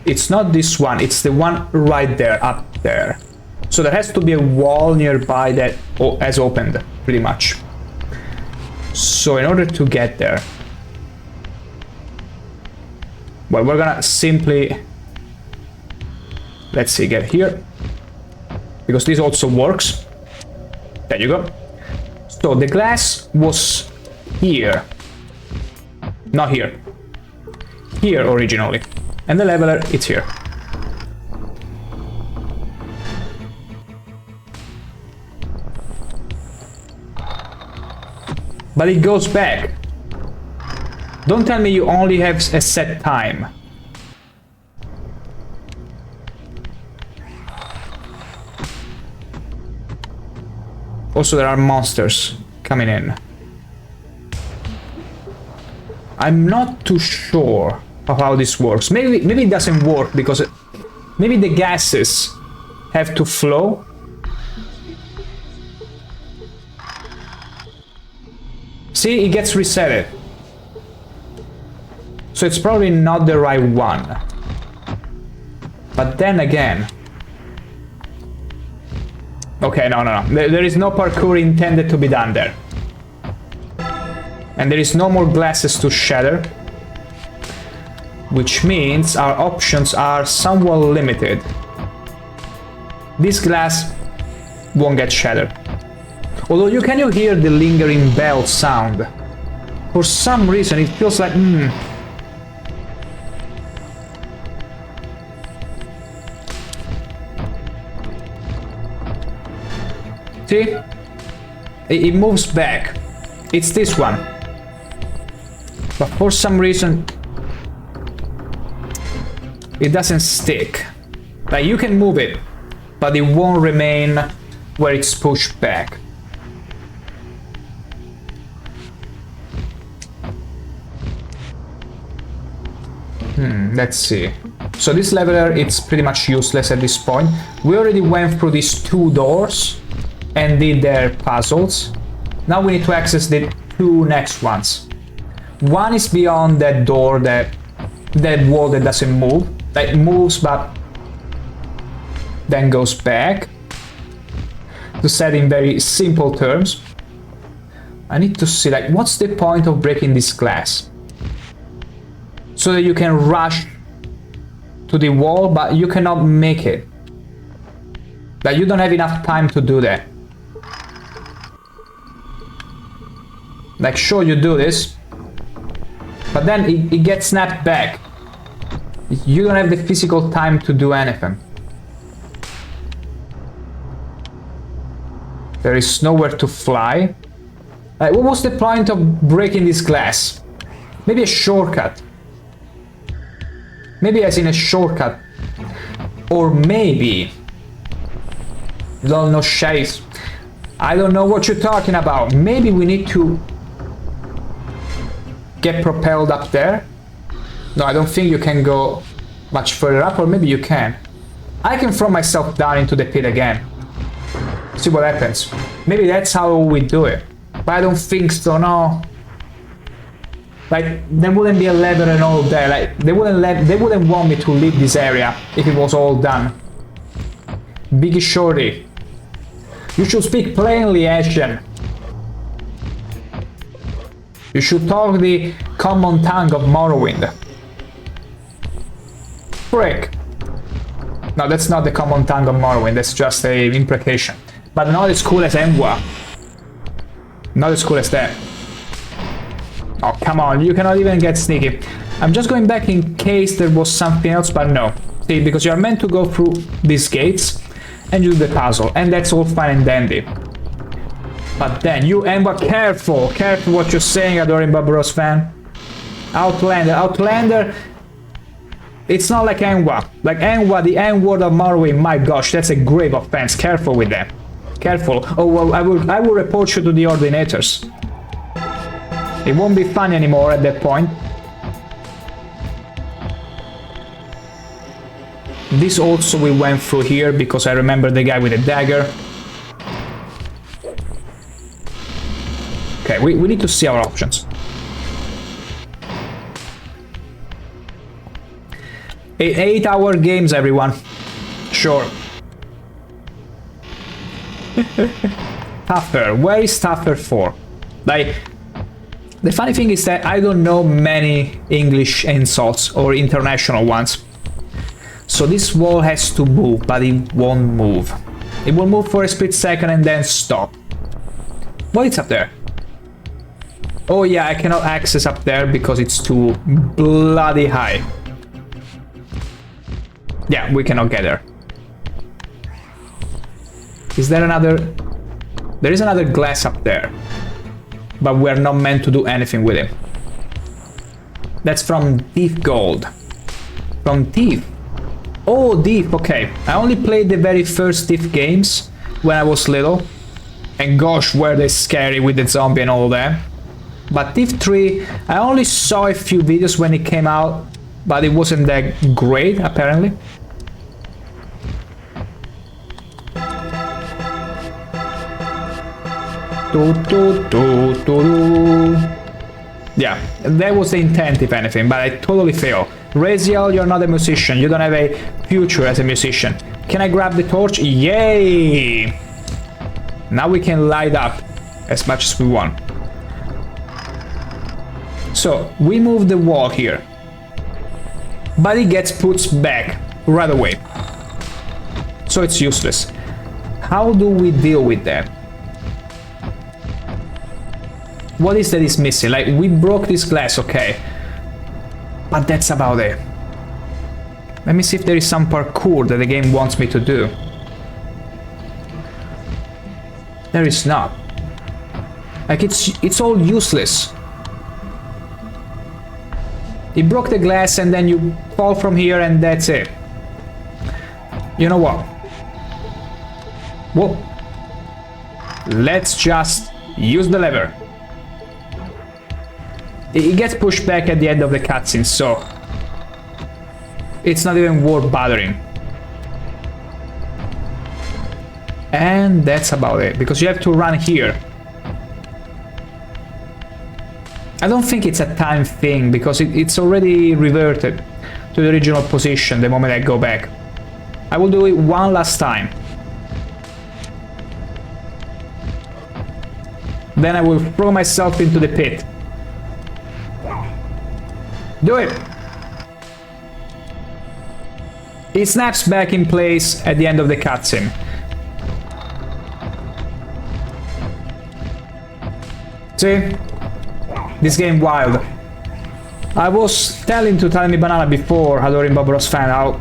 it's not this one, it's the one right there, up there. So there has to be a wall nearby that has opened, pretty much. So in order to get there, well, we're gonna simply, let's see, get here, because this also works. There you go. So the glass was here, not here, here originally. And the leveler, it's here. But it goes back. Don't tell me you only have a set time. Also, there are monsters coming in. I'm not too sure of how this works. Maybe it doesn't work because maybe the gases have to flow. See, it gets resetted. So it's probably not the right one. But then again... Okay, no. There is no parkour intended to be done there. And there is no more glasses to shatter. Which means our options are somewhat limited. This glass won't get shattered. Although can you hear the lingering bell sound? For some reason it feels like... See? It moves back. It's this one. But for some reason... it doesn't stick. Like, you can move it, but it won't remain where it's pushed back. Let's see. So this leveler, it's pretty much useless at this point. We already went through these 2 doors and did their puzzles. Now we need to access the 2 next ones. One is beyond that door, that wall that doesn't move. Like, moves but then goes back. To say it in very simple terms, I need to see, like, what's the point of breaking this glass? So that you can rush to the wall, but you cannot make it. Like, you don't have enough time to do that. Like, sure, you do this, but then it gets snapped back. You don't have the physical time to do anything. There is nowhere to fly. Like, what was the point of breaking this glass? Maybe a shortcut. Maybe as in a shortcut. Or maybe... no shades. I don't know what you're talking about. Maybe we need to get propelled up there. No, I don't think you can go much further up, or maybe you can. I can throw myself down into the pit again. See what happens. Maybe that's how we do it. But I don't think so, no. Like, there wouldn't be a lever and all there. Like, they wouldn't want me to leave this area if it was all done. Biggie Shorty. You should speak plainly, Asian. You should talk the common tongue of Morrowind. Frick. No, that's not the common tongue of Morrowind, that's just an imprecation. But not as cool as Emwa. Not as cool as that. Oh, come on, you cannot even get sneaky. I'm just going back in case there was something else, but no. See, because you're meant to go through these gates and do the puzzle, and that's all fine and dandy. But then, you Emwa, careful what you're saying, adoring Barbaros fan. Outlander, it's not like Enwa. Like Enwa, the N-word of Morrowind, my gosh, that's a grave offense. Careful with that. Careful. Oh well, I will report you to the Ordinators. It won't be fun anymore at that point. This also we went through here because I remember the guy with the dagger. Okay, we need to see our options. 8-hour games, everyone. Sure. Tougher. Where is tougher for? Like, the funny thing is that I don't know many English insults or international ones. So this wall has to move, but it won't move. It will move for a split second and then stop. What is up there? Oh yeah, I cannot access up there because it's too bloody high. Yeah, we cannot get there. Is there another... There is another glass up there. But we're not meant to do anything with it. That's from Thief Gold. From Thief. Oh, Thief, okay. I only played the very first Thief games when I was little. And gosh, were they scary with the zombie and all that. But Thief 3, I only saw a few videos when it came out, but it wasn't that great, apparently. Yeah, that was the intent, if anything, but I totally fail. Raziel, you're not a musician. You don't have a future as a musician. Can I grab the torch? Yay! Now we can light up as much as we want. So, we move the wall here. But it gets put back right away. So it's useless. How do we deal with that? What is that is missing? Like, we broke this glass, okay. But that's about it. Let me see if there is some parkour that the game wants me to do. There is not. Like, it's all useless. It broke the glass and then you fall from here and that's it. You know what? Well, let's just use the lever. It gets pushed back at the end of the cutscene, so it's not even worth bothering. And that's about it, because you have to run here. I don't think it's a time thing, because it's already reverted to the original position the moment I go back. I will do it one last time. Then I will throw myself into the pit. Do it! It snaps back in place at the end of the cutscene. See? This game wild. I was telling to Tell Me Banana before, Adoring Bob Ross fan, how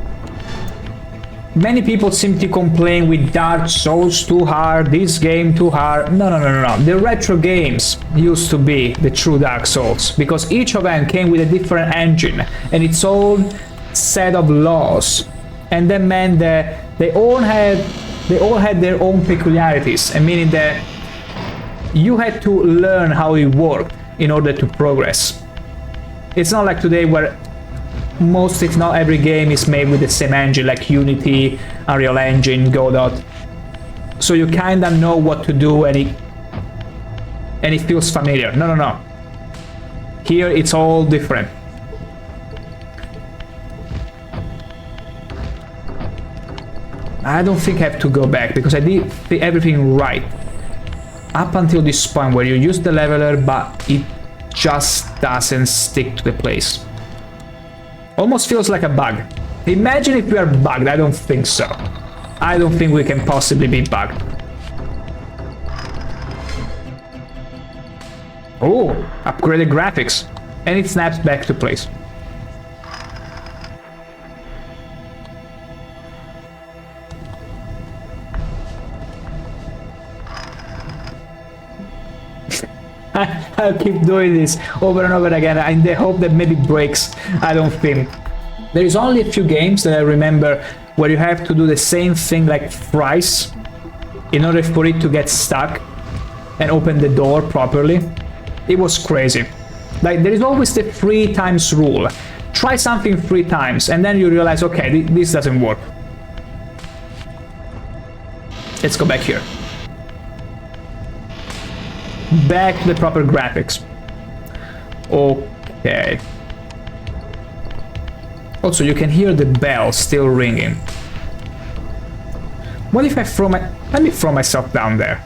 many people seem to complain with Dark Souls too hard, this game too hard. No. The retro games used to be the true Dark Souls, because each of them came with a different engine and its own set of laws. And that meant that they all had their own peculiarities, and meaning that you had to learn how it worked in order to progress. It's not like today where most, if not every game is made with the same engine, like Unity, Unreal Engine, Godot. So you kinda know what to do and it feels familiar. No. Here it's all different. I don't think I have to go back because I did everything right. Up until this point where you use the leveler, but it just doesn't stick to the place. Almost feels like a bug. Imagine if we are bugged. I don't think so. I don't think we can possibly be bugged. Oh, upgraded graphics. And it snaps back to place. I'll keep doing this over and over again in the hope that maybe it breaks. I don't think. There is only a few games that I remember where you have to do the same thing like thrice in order for it to get stuck and open the door properly. It was crazy. Like, there is always the 3 times rule. Try something 3 times and then you realize, okay, this doesn't work. Let's go back here. Back to the proper graphics. Okay. Also, you can hear the bell still ringing. What if I throw let me throw myself down there.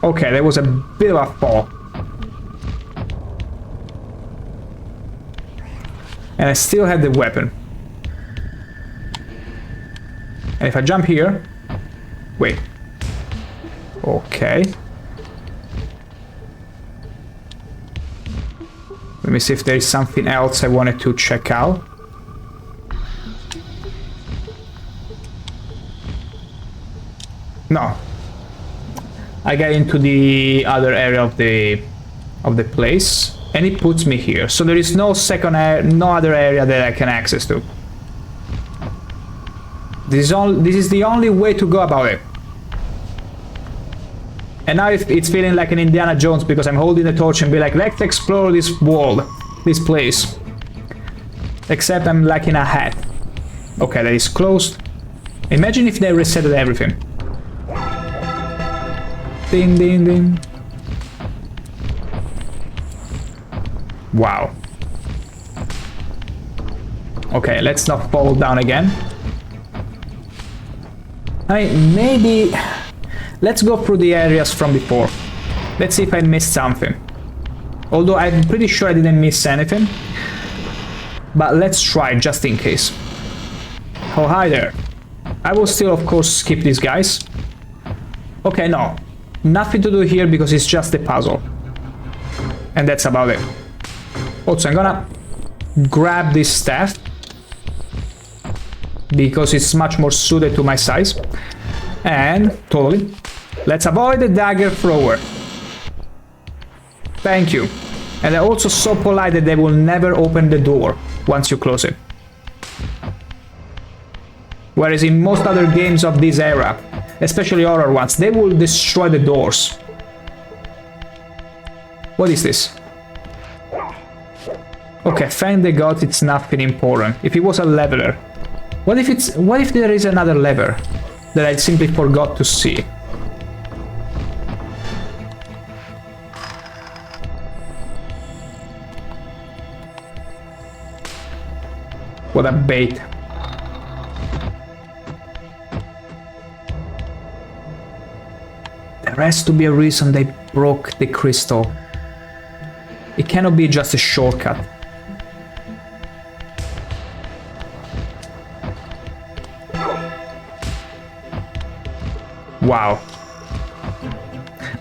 Okay, there was a bit of a fall. And I still had the weapon. And if I jump here... Wait. Okay. Let me see if there is something else I wanted to check out. No. I get into the other area of the place, and it puts me here. So there is no no other area that I can access to. This is the only way to go about it. And now it's feeling like an Indiana Jones because I'm holding the torch and be like, let's explore this world, this place. Except I'm lacking a hat. Okay, that is closed. Imagine if they resetted everything. Ding, ding, ding. Wow. Okay, let's not fall down again. Maybe... Let's go through the areas from before. Let's see if I missed something. Although I'm pretty sure I didn't miss anything. But let's try, just in case. Oh, hi there. I will still, of course, skip these guys. Okay, no. Nothing to do here because it's just a puzzle. And that's about it. Also, I'm gonna grab this staff. Because it's much more suited to my size. And, totally. Let's avoid the dagger thrower. Thank you. And they're also so polite that they will never open the door once you close it. Whereas in most other games of this era, especially horror ones, they will destroy the doors. What is this? Okay, thank the gods it's nothing important. If it was a leveler. What if there is another lever that I simply forgot to see? What a bait. There has to be a reason they broke the crystal. It cannot be just a shortcut. Wow.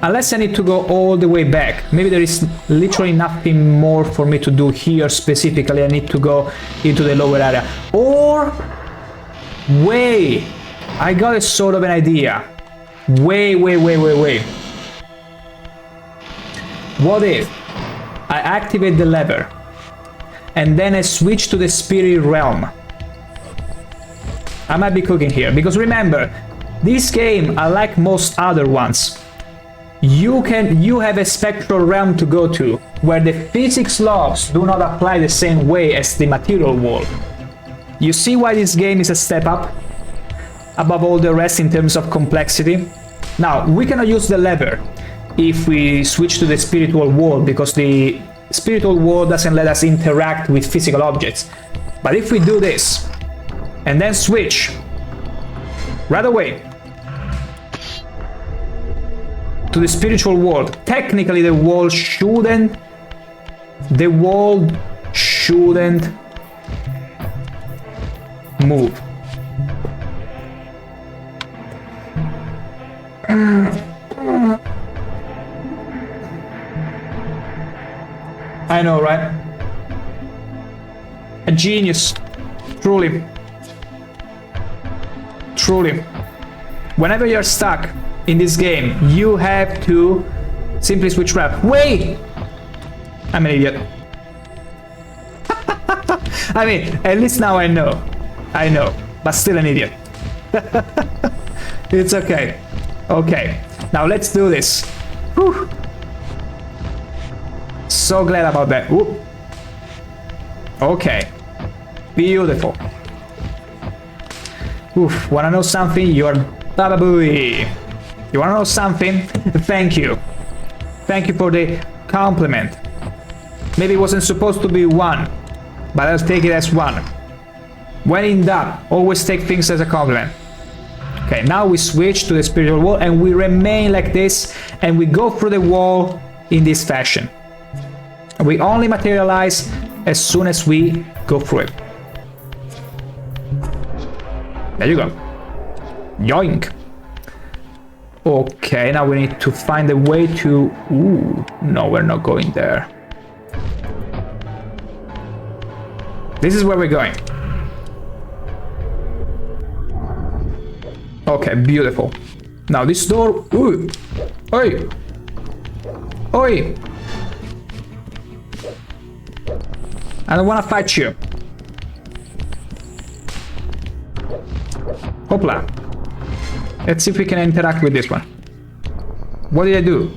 Unless I need to go all the way back. Maybe there is literally nothing more for me to do here specifically. I need to go into the lower area. Or... wait! I got a sort of an idea. Wait. What if I activate the lever and then I switch to the spirit realm? I might be cooking here, because remember, this game, unlike most other ones, you have a spectral realm to go to, where the physics laws do not apply the same way as the material world. You see why this game is a step up above all the rest in terms of complexity? Now, we cannot use the lever if we switch to the spiritual world, because the spiritual world doesn't let us interact with physical objects. But if we do this, and then switch right away to the spiritual world, technically the world shouldn't move. I know, right? A genius. Truly. Whenever you're stuck in this game, you have to simply switch rap. Wait! I'm an idiot. I mean, at least now I know, but still an idiot. It's okay. Okay, now let's do this. Whew. So glad about that. Whoop. Okay, beautiful. Oof, wanna know something? You're Baba Booey. You wanna know something? Thank you. Thank you for the compliment. Maybe it wasn't supposed to be one, but I'll take it as one. When in doubt, always take things as a compliment. Okay, now we switch to the spiritual wall and we remain like this, and we go through the wall in this fashion. We only materialize as soon as we go through it. There you go. Yoink. Okay, now we need to find a way to... Ooh, no, we're not going there. This is where we're going. Okay, beautiful. Now this door... Ooh! Oi! Oi! I don't wanna fight you. Hopla. Let's see if we can interact with this one. What did I do?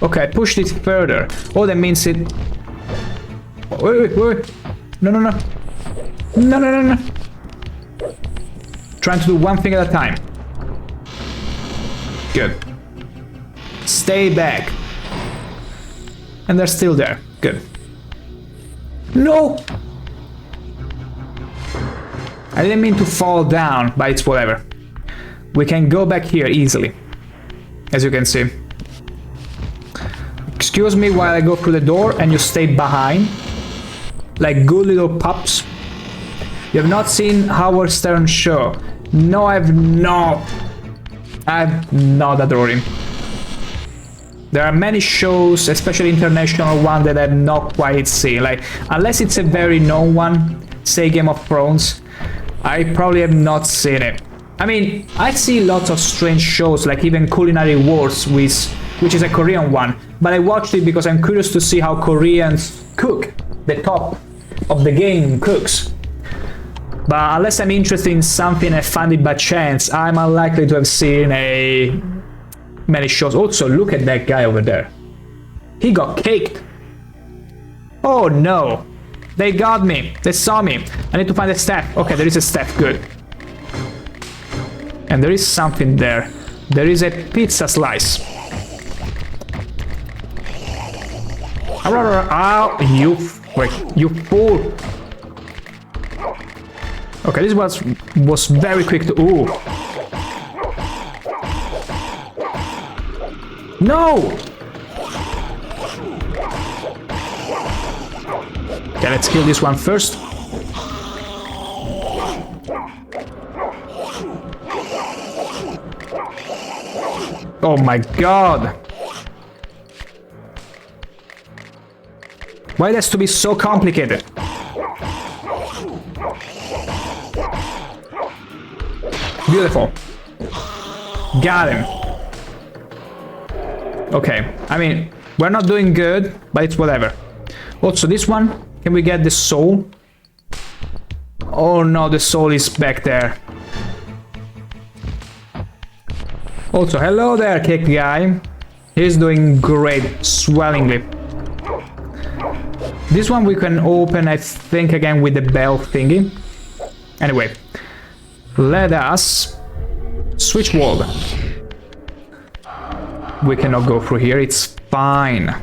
Okay, I pushed it further. Oh, that means it... Wait. No. No. Trying to do one thing at a time. Good. Stay back. And they're still there. Good. No! I didn't mean to fall down, but it's whatever. We can go back here easily, as you can see. Excuse me while I go through the door and you stay behind, like good little pups. You have not seen Howard Stern show. No, I've not adored him. There are many shows, especially international one, that I've not quite seen. Like, unless it's a very known one, say Game of Thrones, I probably have not seen it. I mean, I see lots of strange shows, like even Culinary Wars, which is a Korean one, but I watched it because I'm curious to see how Koreans cook. The top of the game cooks. But unless I'm interested in something I find it by chance, I'm unlikely to have seen many shows. Also, look at that guy over there. He got caked. Oh no. They got me. They saw me. I need to find a staff. Okay, there is a staff. Good. And there is something there. There is a pizza slice. Ow, you fool. Okay, this was very quick to... Ooh. No! Okay, let's kill this one first. Oh my god! Why it has to be so complicated? Beautiful. Got him. Okay, I mean, we're not doing good, but it's whatever. Also, this one, can we get the soul? Oh no, the soul is back there. Also, hello there, cake guy. He's doing great, swellingly. This one we can open, I think, again with the bell thingy. Anyway, let us switch world. We cannot go through here, it's fine.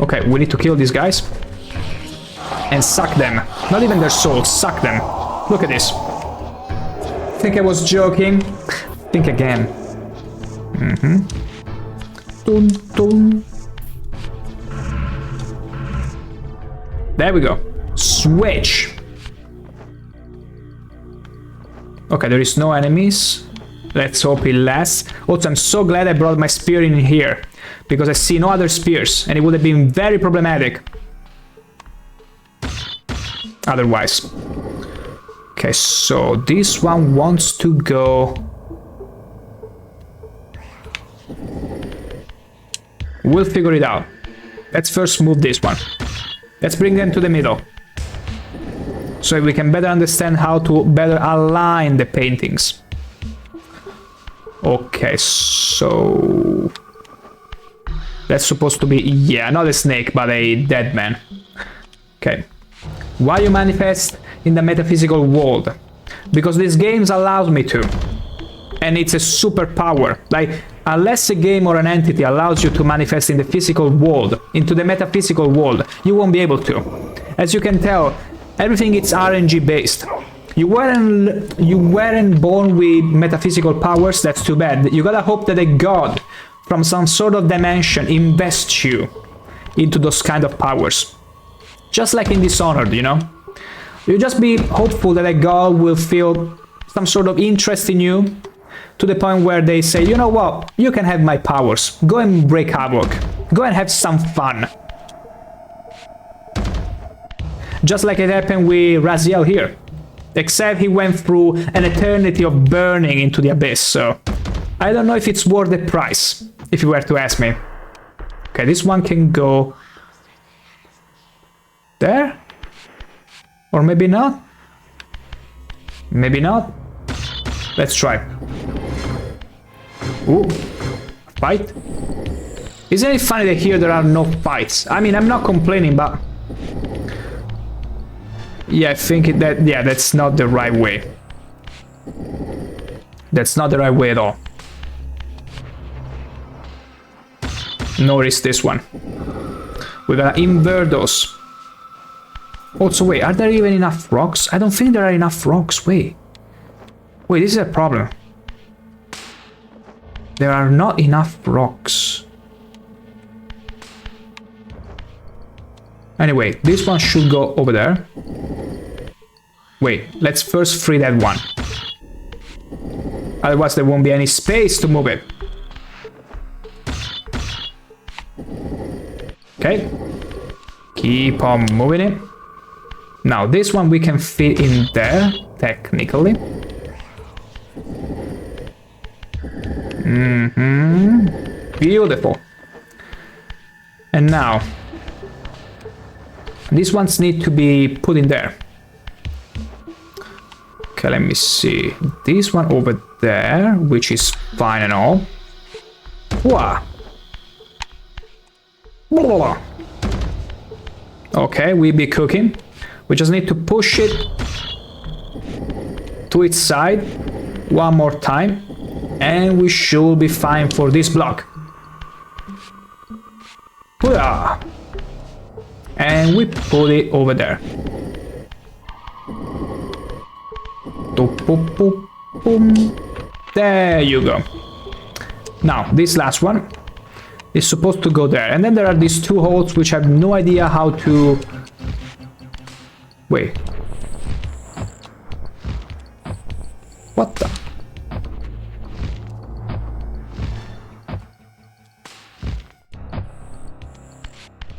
Okay, we need to kill these guys. And suck them. Not even their souls, suck them. Look at this. Think I was joking? Think again. There we go. Switch. Okay, there is no enemies. Let's hope it lasts. Also, I'm so glad I brought my spear in here, because I see no other spears, and it would have been very problematic otherwise. Okay, so this one wants to go... We'll figure it out. Let's first move this one. Let's bring them to the middle, so we can better understand how to better align the paintings. Okay, so... That's supposed to be, yeah, not a snake, but a dead man. Okay. Why you manifest in the metaphysical world? Because this game allows me to. And it's a superpower. Like, unless a game or an entity allows you to manifest in the physical world, into the metaphysical world, you won't be able to. As you can tell, everything is RNG based. You weren't born with metaphysical powers, that's too bad. You gotta hope that a god from some sort of dimension invests you into those kind of powers. Just like in Dishonored, you know? You just be hopeful that a god will feel some sort of interest in you, to the point where they say, you know what, you can have my powers, go and break havoc, go and have some fun. Just like it happened with Raziel here. Except he went through an eternity of burning into the abyss, so... I don't know if it's worth the price, if you were to ask me. Okay, this one can go... there? Or maybe not? Maybe not? Let's try. Ooh. Fight? Isn't it funny that here there are no fights? I mean, I'm not complaining, but... Yeah, I think that's not the right way. That's not the right way at all. Notice this one. We're gonna invert those. Also, wait, are there even enough rocks? I don't think there are enough rocks. Wait, this is a problem. There are not enough rocks. Anyway, this one should go over there. Wait, let's first free that one. Otherwise there won't be any space to move it. Okay. Keep on moving it. Now this one we can fit in there, technically. Beautiful. And now these ones need to be put in there. Okay, let me see. This one over there, which is fine and all. Wow. Okay, we be cooking. We just need to push it to its side one more time, and we should be fine for this block. And we put it over there. There you go. Now, this last one is supposed to go there. And then there are these two holes which I have no idea how to... Wait. What the...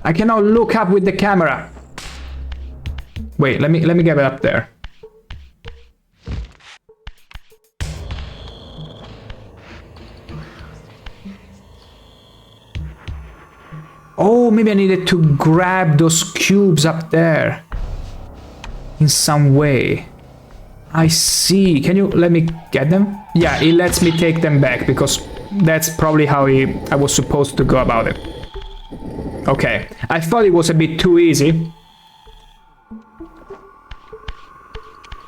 I cannot look up with the camera. Wait, let me get it up there. Oh, maybe I needed to grab those cubes up there in some way. I see. Can you let me get them? Yeah, it lets me take them back because that's probably how I was supposed to go about it. Okay, I thought it was a bit too easy.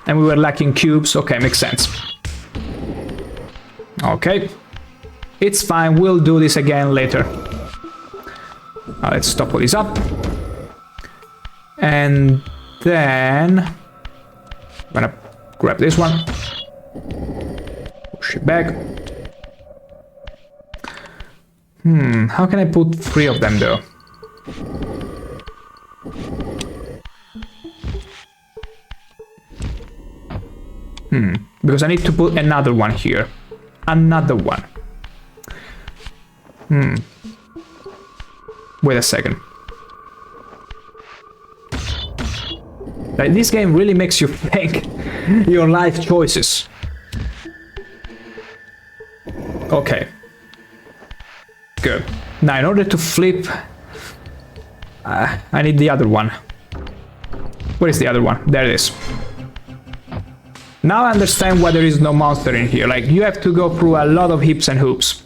And we were lacking cubes. Okay, makes sense. Okay. It's fine, we'll do this again later. Now let's top all this up. And then... I'm gonna grab this one. Push it back. How can I put 3 of them though? Because I need to put another one here. Another one. Wait a second. Like, this game really makes you think your life choices. Okay. Good. Now, in order to flip, I need the other one. Where is the other one? There it is. Now I understand why there is no monster in here. Like, you have to go through a lot of hips and hoops.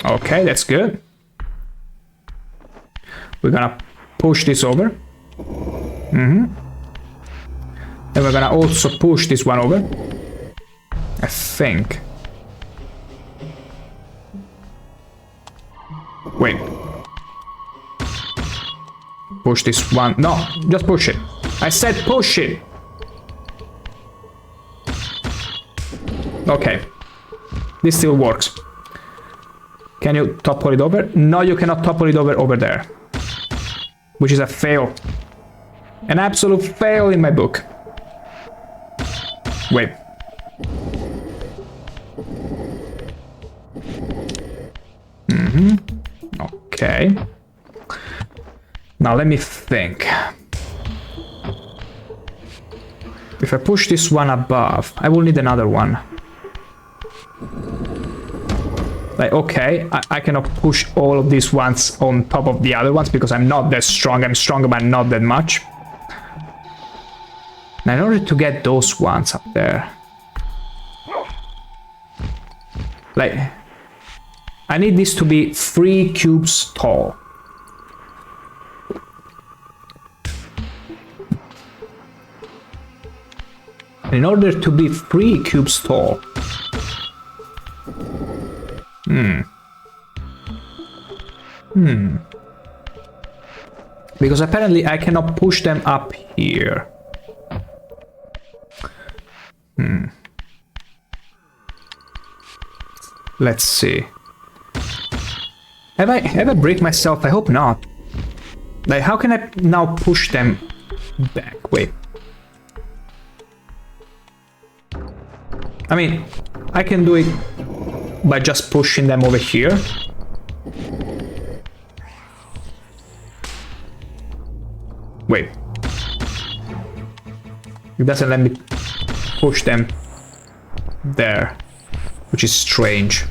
Okay, that's good. We're gonna push this over. Then we're gonna also push this one over. I think. Wait. Push this one. No, just push it. I said push it. Okay. This still works. Can you topple it over? No, you cannot topple it over there. Which is a fail. An absolute fail in my book. Wait. Okay. Now let me think. If I push this one above, I will need another one. Like, okay, I cannot push all of these ones on top of the other ones because I'm not that strong. I'm stronger, but not that much. Now, in order to get those ones up there, like, I need this to be 3 cubes tall. In order to be 3 cubes tall. Because apparently I cannot push them up here. Let's see. Have I ever break myself? I hope not. Like, how can I now push them back? Wait. I mean, I can do it by just pushing them over here. Wait. It doesn't let me push them there, which is strange.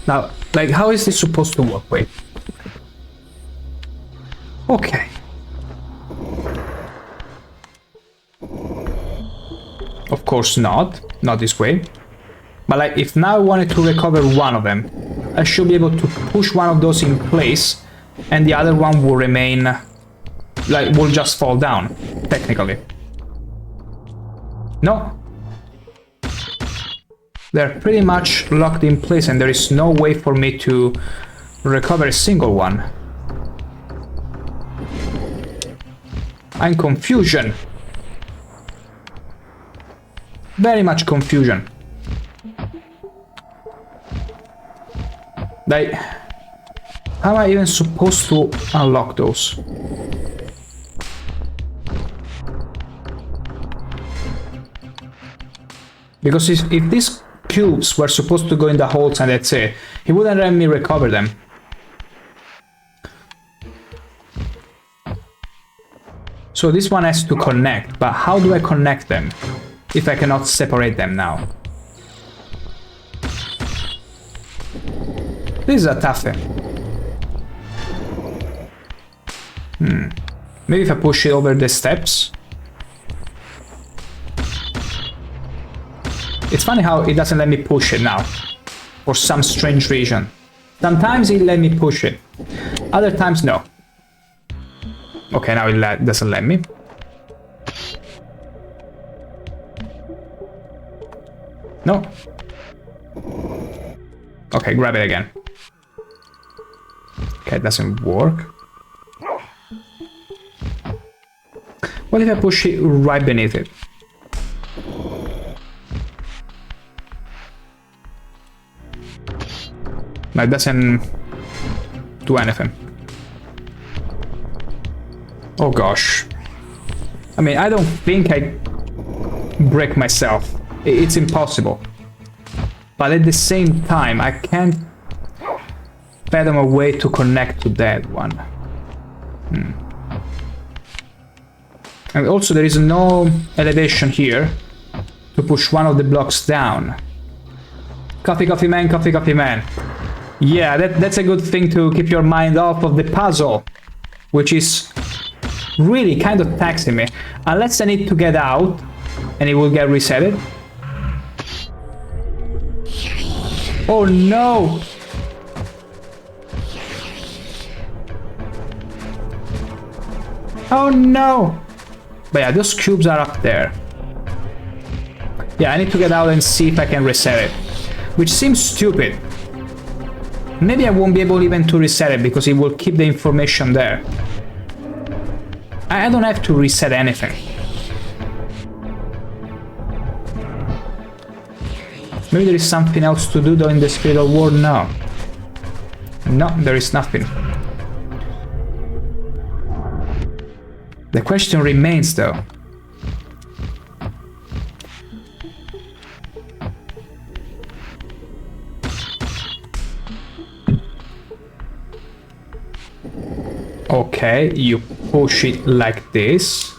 Now, like, how is this supposed to work? Wait. Okay. Of course not. Not this way. But like, if now I wanted to recover one of them, I should be able to push one of those in place, and the other one will remain, like, will just fall down, technically. No. They're pretty much locked in place, and there is no way for me to recover a single one. I'm confusion. Very much confusion. Like, how am I even supposed to unlock those? Because if these cubes were supposed to go in the holes and that's it, he wouldn't let me recover them. So this one has to connect, but how do I connect them if I cannot separate them now? This is a toughie. Maybe if I push it over the steps. It's funny how it doesn't let me push it now, for some strange reason. Sometimes it let me push it, other times no. Okay, now it doesn't let me. No. Okay, grab it again. Okay, it doesn't work. What if I push it right beneath it? No, it doesn't do anything. Oh gosh. I mean, I don't think I break myself. It's impossible. But at the same time, I can't fathom a way to connect to that one. And also there is no elevation here to push one of the blocks down. Coffee, coffee man, coffee, coffee man. Yeah, that's a good thing to keep your mind off of the puzzle, which is really kind of taxing me. Unless I need to get out and it will get resetted. Oh no! Oh no! But yeah, those cubes are up there. Yeah, I need to get out and see if I can reset it. Which seems stupid. Maybe I won't be able even to reset it because it will keep the information there. I don't have to reset anything. Maybe there is something else to do though in the spiritual world? No. No, there is nothing. The question remains though. Okay, you push it like this.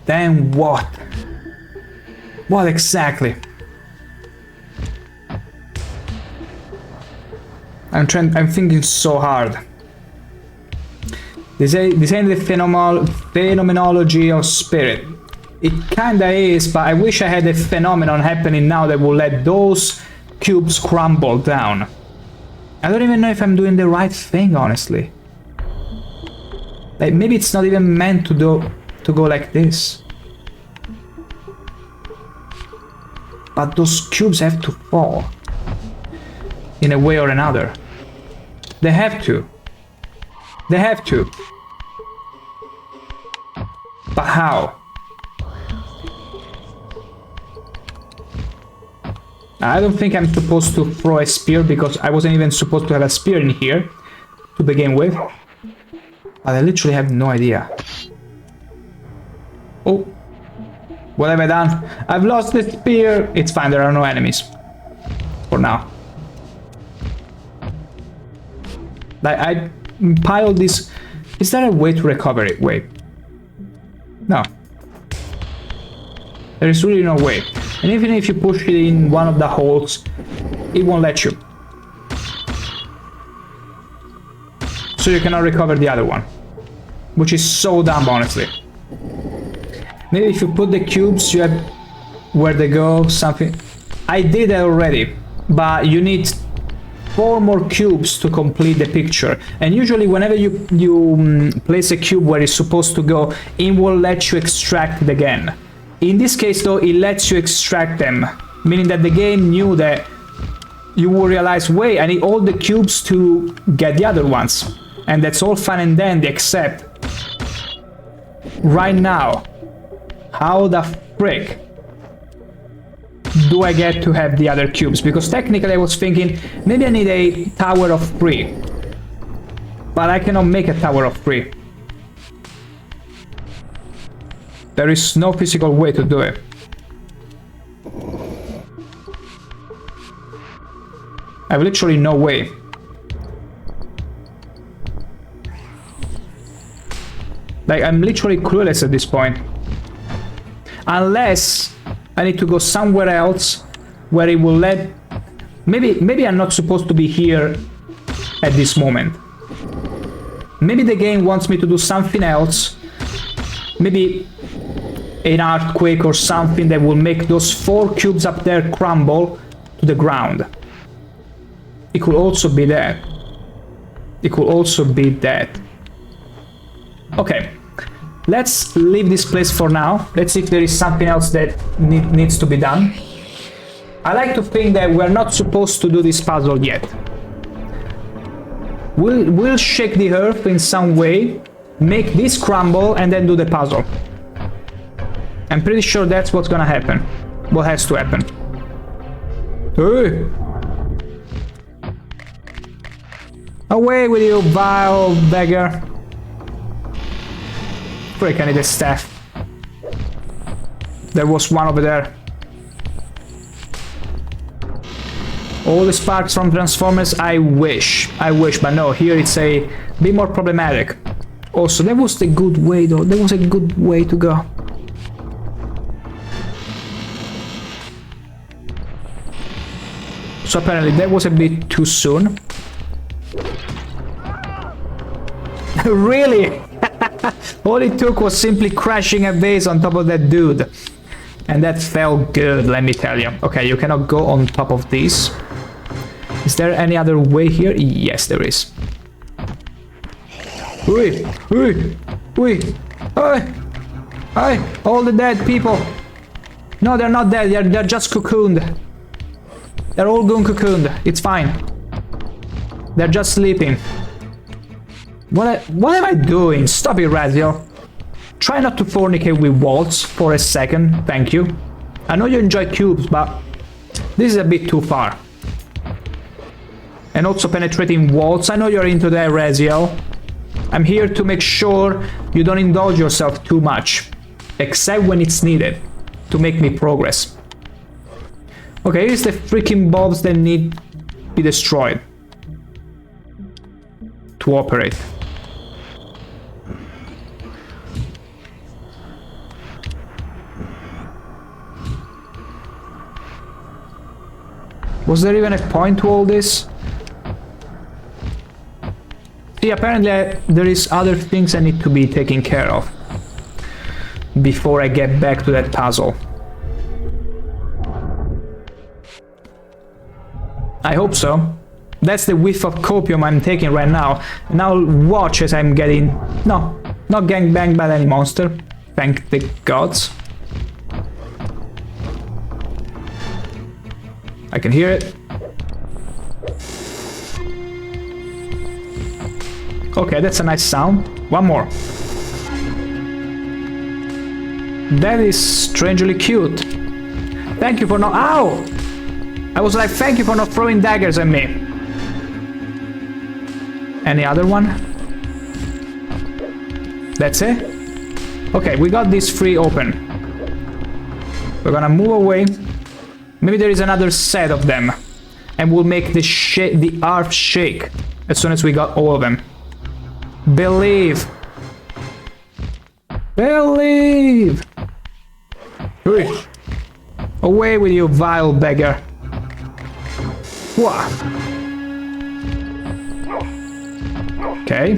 Then what? What exactly? I'm thinking so hard. This ain't the phenomenology of spirit. It kinda is, but I wish I had a phenomenon happening now that will let those cubes crumble down. I don't even know if I'm doing the right thing, honestly. Like, maybe it's not even meant to go like this. But those cubes have to fall. In a way or another. They have to. They have to. But how? I don't think I'm supposed to throw a spear because I wasn't even supposed to have a spear in here to begin with. But I literally have no idea. Oh. What have I done? I've lost the spear. It's fine, there are no enemies. For now. Like, I piled this... Is there a way to recover it? Wait. No. There is really no way. And even if you push it in one of the holes, it won't let you. So you cannot recover the other one. Which is so dumb, honestly. Maybe if you put the cubes, you have where they go, something... I did that already, but you need 4 more cubes to complete the picture. And usually whenever you place a cube where it's supposed to go, it will let you extract it again. In this case though, it lets you extract them, meaning that the game knew that you will realize, wait, I need all the cubes to get the other ones. And that's all fine and dandy, except right now, how the frick do I get to have the other cubes? Because technically I was thinking, maybe I need a tower of 3. But I cannot make a tower of 3. There is no physical way to do it. I have literally no way. Like, I'm literally clueless at this point. Unless I need to go somewhere else where it will let... Maybe I'm not supposed to be here at this moment. Maybe the game wants me to do something else. Maybe an earthquake or something that will make those 4 cubes up there crumble to the ground. It could also be that. It could also be that. Okay. Let's leave this place for now. Let's see if there is something else that needs to be done. I like to think that we're not supposed to do this puzzle yet. We'll shake the earth in some way, make this crumble, and then do the puzzle. I'm pretty sure that's what's gonna happen. What has to happen. Hey! Away with you, vile beggar! Frick, I need a staff. There was one over there. All the sparks from Transformers, I wish, but no, here it's a bit more problematic. Also, that was the good way though, that was a good way to go. So apparently that was a bit too soon. Really? All it took was simply crashing a base on top of that dude. And that felt good, let me tell you. Okay, you cannot go on top of this. Is there any other way here? Yes, there is. Oi! Oi! Oi! Oi! Oi! All the dead people! No, they're not dead, they're just cocooned. They're all gone cocooned, it's fine. They're just sleeping. What am I doing? Stop it, Raziel. Try not to fornicate with walls for a second, thank you. I know you enjoy cubes, but this is a bit too far. And also penetrating walls, I know you're into that, Raziel. I'm here to make sure you don't indulge yourself too much. Except when it's needed, to make me progress. Okay, here's the freaking bulbs that need to be destroyed. To operate. Was there even a point to all this? See, apparently there is other things I need to be taken care of before I get back to that puzzle. I hope so. That's the whiff of copium I'm taking right now. Now watch as I'm getting... No, not getting banged by any monster. Thank the gods. I can hear it. Okay, that's a nice sound. One more. That is strangely cute. Thank you for not... Ow! I was like, thank you for not throwing daggers at me. Any other one? That's it? Okay, we got these three open. We're gonna move away. Maybe there is another set of them. And we'll make the earth shake as soon as we got all of them. Believe. Believe. Hurry. Away with you, vile beggar. Wah. Okay.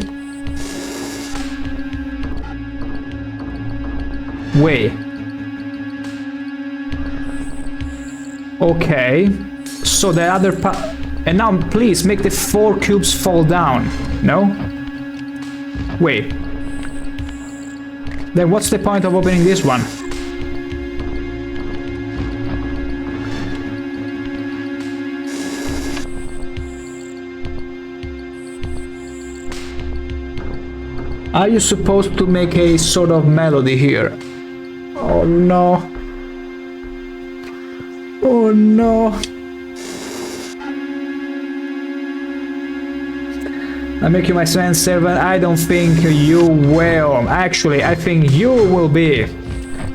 Way. Okay. So the other part... And now please make the 4 cubes fall down. No? Wait. Then what's the point of opening this one? Are you supposed to make a sort of melody here? Oh no. Oh no. I make you my son servant. I don't think you will. Actually, I think you will be.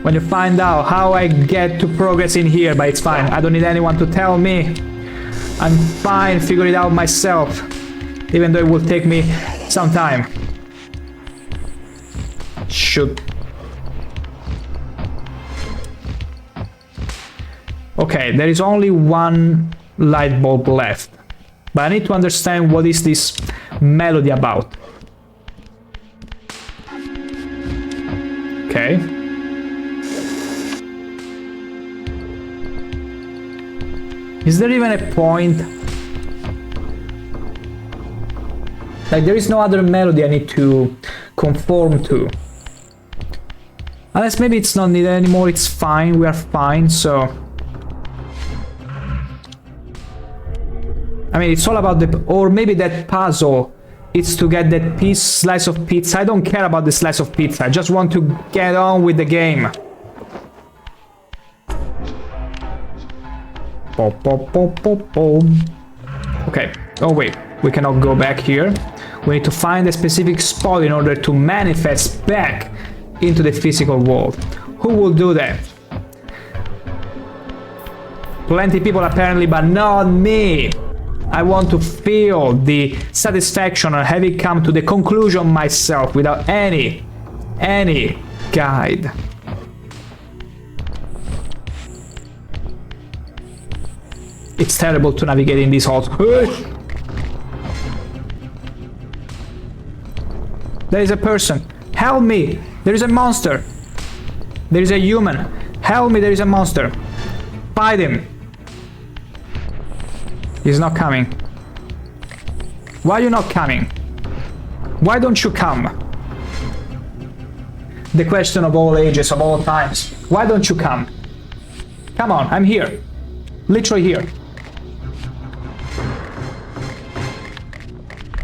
When you find out how I get to progress in here, but it's fine. I don't need anyone to tell me. I'm fine, figure it out myself. Even though it will take me some time. Shoot. Okay, there is only one light bulb left. But I need to understand what is this melody about. Okay. Is there even a point? Like, there is no other melody I need to conform to. Unless maybe it's not needed anymore, it's fine, we are fine, so... I mean, it's all about the... Or maybe that puzzle is to get that slice of pizza. I don't care about the slice of pizza, I just want to get on with the game. Pop, pop, pop, pop, pop. Okay, oh wait, we cannot go back here. We need to find a specific spot in order to manifest back into the physical world. Who will do that? Plenty people apparently, but not me. I want to feel the satisfaction of having come to the conclusion myself without any guide. It's terrible to navigate in these halls. There is a person. Help me! There is a monster. There is a human. Help me, there is a monster. Fight him. He's not coming. Why are you not coming? Why don't you come? The question of all ages, of all times. Why don't you come? Come on, I'm here. Literally here.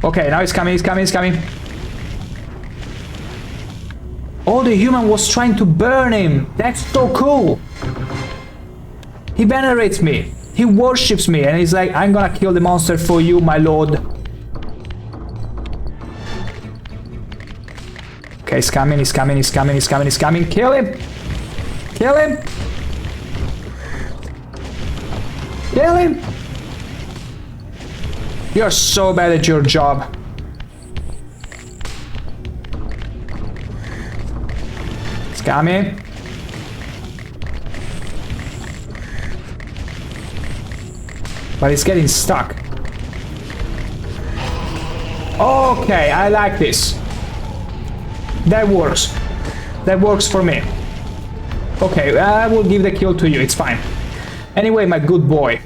Okay, now he's coming, he's coming, he's coming. Oh, the human was trying to burn him. That's so cool. He venerates me. He worships me. And he's like, I'm gonna kill the monster for you, my lord. Okay, he's coming, he's coming, he's coming, he's coming, he's coming. Kill him. Kill him. Kill him. You're so bad at your job. It's coming. But it's getting stuck. Okay, I like this. That works. That works for me. Okay, I will give the kill to you, it's fine. Anyway, my good boy,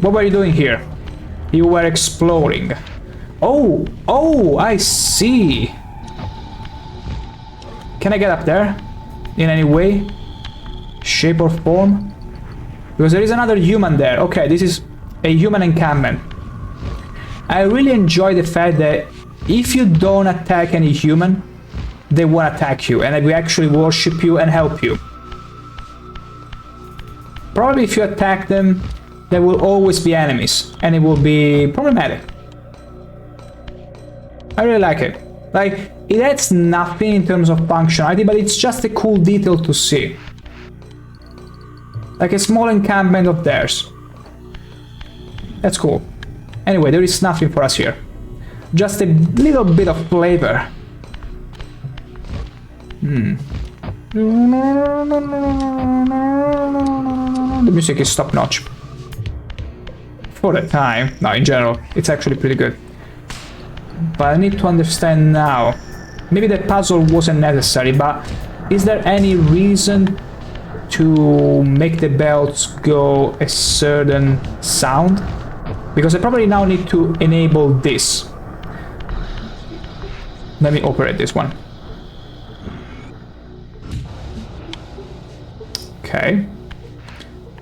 what were you doing here? You were exploring. Oh, oh, I see. Can I get up there? In any way? Shape or form? Because there is another human there. Okay, this is a human encampment. I really enjoy the fact that if you don't attack any human, they won't attack you, and they will actually worship you and help you. Probably if you attack them, there will always be enemies, and it will be problematic. I really like it. Like, it adds nothing in terms of functionality, but it's just a cool detail to see. Like a small encampment of theirs. That's cool. Anyway, there is nothing for us here. Just a little bit of flavor. The music is top-notch. For the time. No, in general, it's actually pretty good. But I need to understand now. Maybe the puzzle wasn't necessary, but is there any reason to make the bells go a certain sound? Because I probably now need to enable this. Let me operate this one. Okay.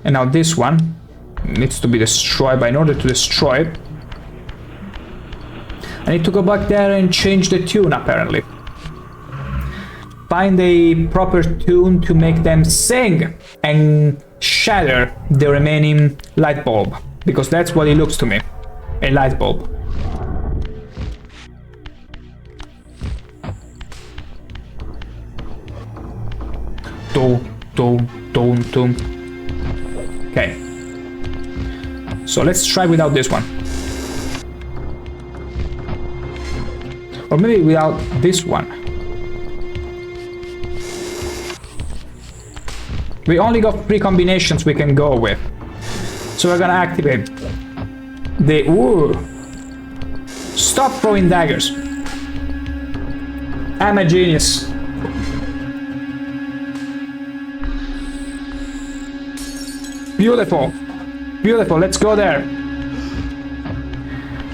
And now this one needs to be destroyed, but in order to destroy it, I need to go back there and change the tune, apparently. Find a proper tune to make them sing and shatter the remaining light bulb. Because that's what it looks to me. A light bulb. Dum. Okay. So let's try without this one. Or maybe without this one. We only got 3 combinations we can go with. So we're gonna activate the... Ooh! Stop throwing daggers. I'm a genius. Beautiful. Beautiful, let's go there.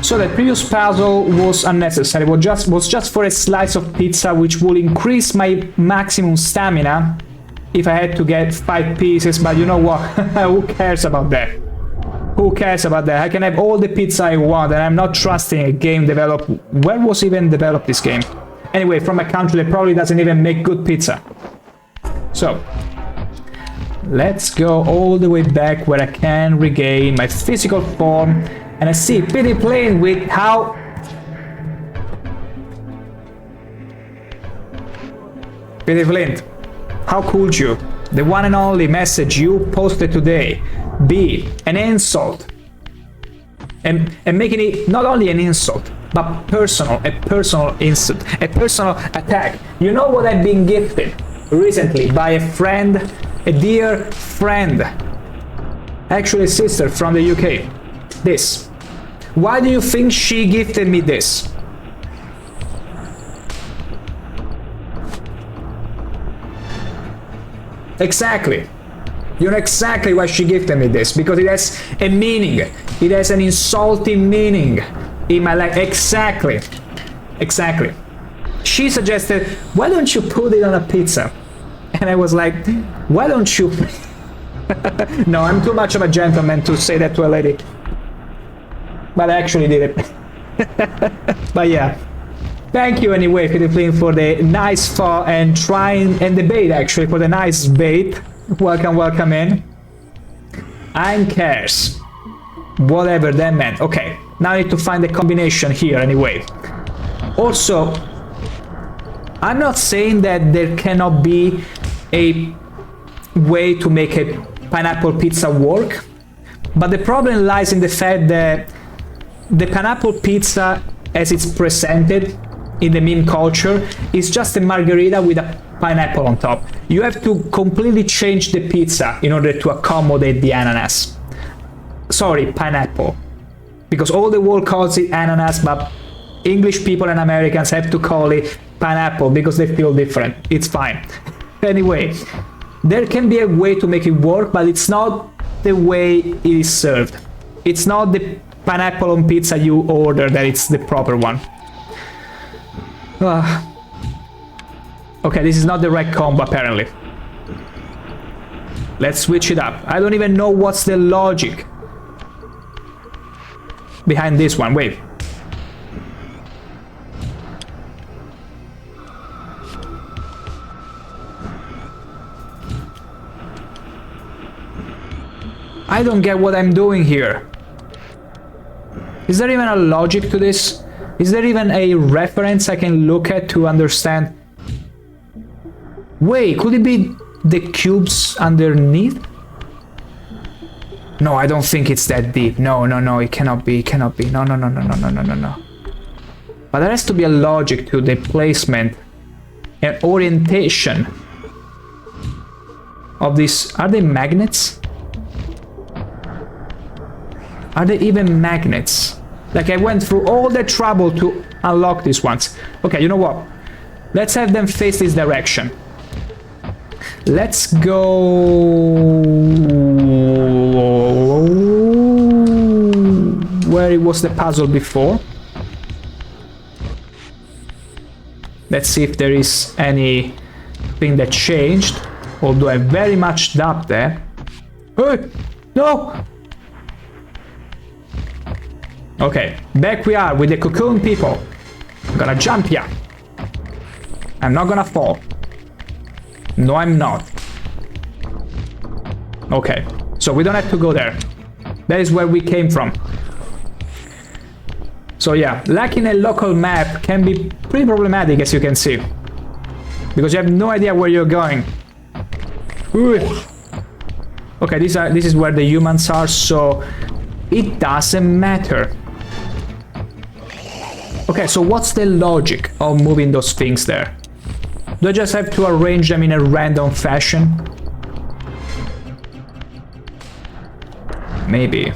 So the previous puzzle was unnecessary. It was just for a slice of pizza, which will increase my maximum stamina if I had to get 5 pieces, but you know what? Who cares about that? Who cares about that? I can have all the pizza I want, and I'm not trusting a game developed... Where was even developed this game? Anyway, from a country that probably doesn't even make good pizza. So, let's go all the way back where I can regain my physical form, and I see Pity playing with how... Pity Flint, how could you? The one and only message you posted today be an insult. And making it not only an insult, but personal, a personal insult, a personal attack. You know what I've been gifted recently by a friend, a dear friend, actually a sister from the UK. This. Why do you think she gifted me this? Exactly. You know exactly why she gifted me this, because it has a meaning. It has an insulting meaning in my life. Exactly. Exactly. She suggested, why don't you put it on a pizza? And I was like, why don't you... No, I'm too much of a gentleman to say that to a lady. But I actually did it. But yeah. Thank you anyway, Philippine, for the nice thought and trying, and the bait actually, for the nice bait. Welcome, welcome in. I'm cares. Whatever that meant. Okay, now I need to find the combination here anyway. Also, I'm not saying that there cannot be a way to make a pineapple pizza work, but the problem lies in the fact that the pineapple pizza, as it's presented in the meme culture, is just a margherita with a pineapple on top. You have to completely change the pizza in order to accommodate the ananas. Sorry, pineapple. Because all the world calls it ananas, but English people and Americans have to call it pineapple because they feel different. It's fine. Anyway, there can be a way to make it work, but it's not the way it is served. It's not the pineapple on pizza you order that it's the proper one. Okay, this is not the right combo apparently. Let's switch it up. I don't even know what's the logic behind this one. Wait. I don't get what I'm doing here. Is there even a logic to this? Is there even a reference I can look at to understand? Wait, could it be the cubes underneath? No, I don't think it's that deep. No, it cannot be, No. But there has to be a logic to the placement and orientation of these. Are they magnets? Are they even magnets? Like, I went through all the trouble to unlock these ones. Okay, you know what? Let's have them face this direction. Let's go... where it was the puzzle before. Let's see if there is anything that changed. Although I very much doubt that. Hey! No! Okay, back we are with the cocoon people. I'm gonna jump here. I'm not gonna fall. No, I'm not. Okay, so we don't have to go there. That is where we came from. So yeah, lacking a local map can be pretty problematic, as you can see. Because you have no idea where you're going. Ooh. Okay, this is where the humans are, so it doesn't matter. Okay, so what's the logic of moving those things there? Do I just have to arrange them in a random fashion? Maybe.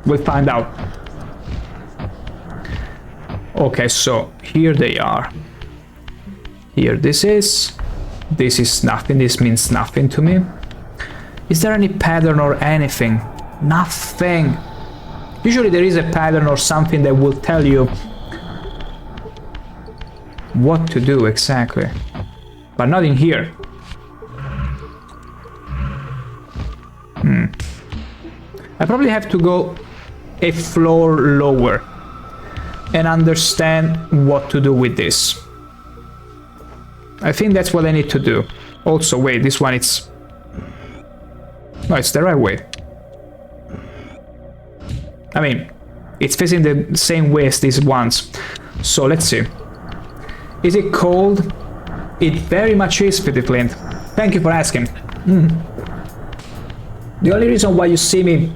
We'll find out. Okay, so here they are. Here this is. This is nothing. This means nothing to me. Is there any pattern or anything? Nothing. Usually there is a pattern or something that will tell you what to do exactly, but not in here. I probably have to go a floor lower and understand what to do with this. I think that's what I need to do. Also, wait, this one it's... no, it's the right way. I mean, it's facing the same way as these ones. So let's see. Is it cold? It very much is, Flint. Thank you for asking. The only reason why you see me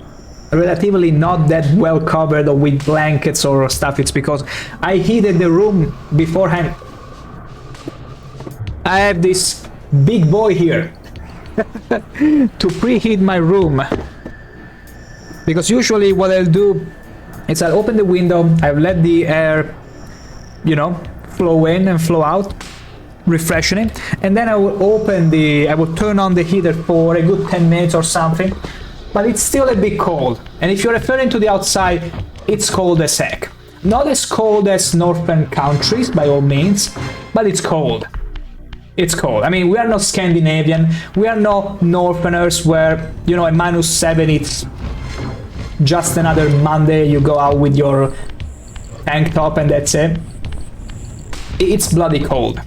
relatively not that well covered or with blankets or stuff, it's because I heated the room beforehand. I have this big boy here to preheat my room. Because usually what I'll do is I'll open the window, I'll let the air, you know, flow in and flow out, refreshing it, and then I will turn on the heater for a good 10 minutes or something, but it's still a bit cold. And if you're referring to the outside, it's cold as heck. Not as cold as northern countries by all means, but it's cold. It's cold. I mean, we are not Scandinavian, we are not northerners where, you know, at -7 it's just another Monday, you go out with your tank top and that's it. It's bloody cold.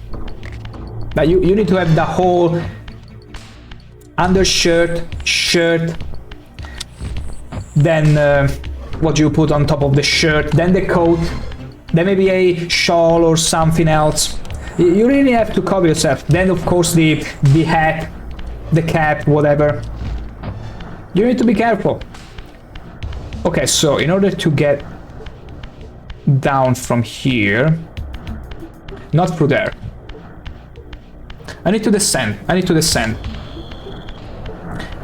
But you need to have the whole undershirt, shirt, then what you put on top of the shirt, then the coat, then maybe a shawl or something else. You really have to cover yourself. Then of course the hat, the cap, whatever. You need to be careful. Okay, so in order to get down from here, not through there. I need to descend.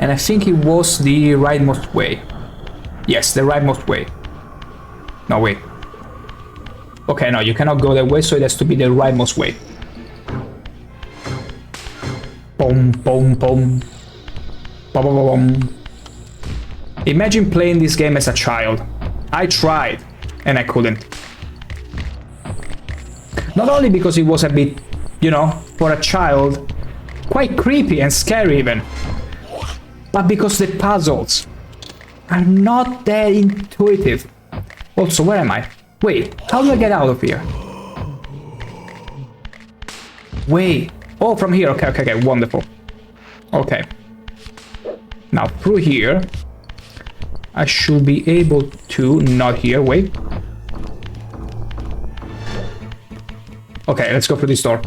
And I think it was the rightmost way. Yes, the rightmost way. No, wait. Okay, no, you cannot go that way, so it has to be the rightmost way. Boom, boom, boom. Boom, boom, boom. Imagine playing this game as a child. I tried, and I couldn't. Not only because it was a bit, you know, for a child, quite creepy and scary even, but because the puzzles are not that intuitive. Also, where am I? Wait, how do I get out of here? Wait. Oh, from here. Okay, okay, okay. Wonderful. Okay. Now, through here, I should be able to... Not here. Wait. Okay, let's go through this door.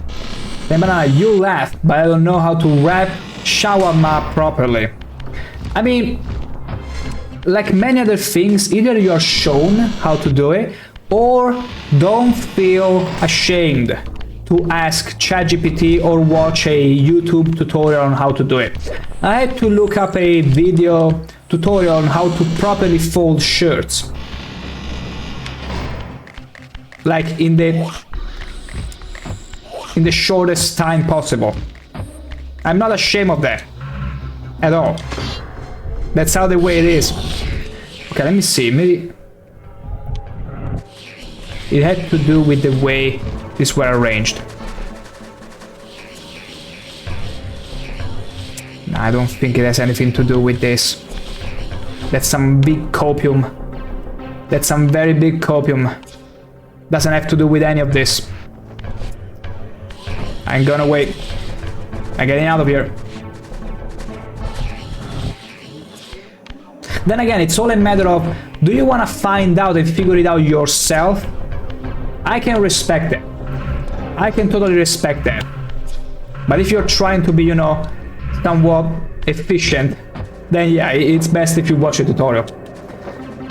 Banana, you laughed, but I don't know how to wrap shawarma properly. I mean, like many other things, either you're shown how to do it, or don't feel ashamed to ask ChatGPT or watch a YouTube tutorial on how to do it. I had to look up a video tutorial on how to properly fold shirts. Like in the shortest time possible. I'm not ashamed of that at all. That's how the way it is. Okay, let me see. Maybe it had to do with the way these were arranged. No, I don't think it has anything to do with this. That's some big copium. That's some very big copium. Doesn't have to do with any of this. I'm gonna wait. I'm getting out of here. Then again, it's all a matter of, do you want to find out and figure it out yourself? I can respect that. I can totally respect that. But if you're trying to be, you know, somewhat efficient, then yeah, it's best if you watch a tutorial.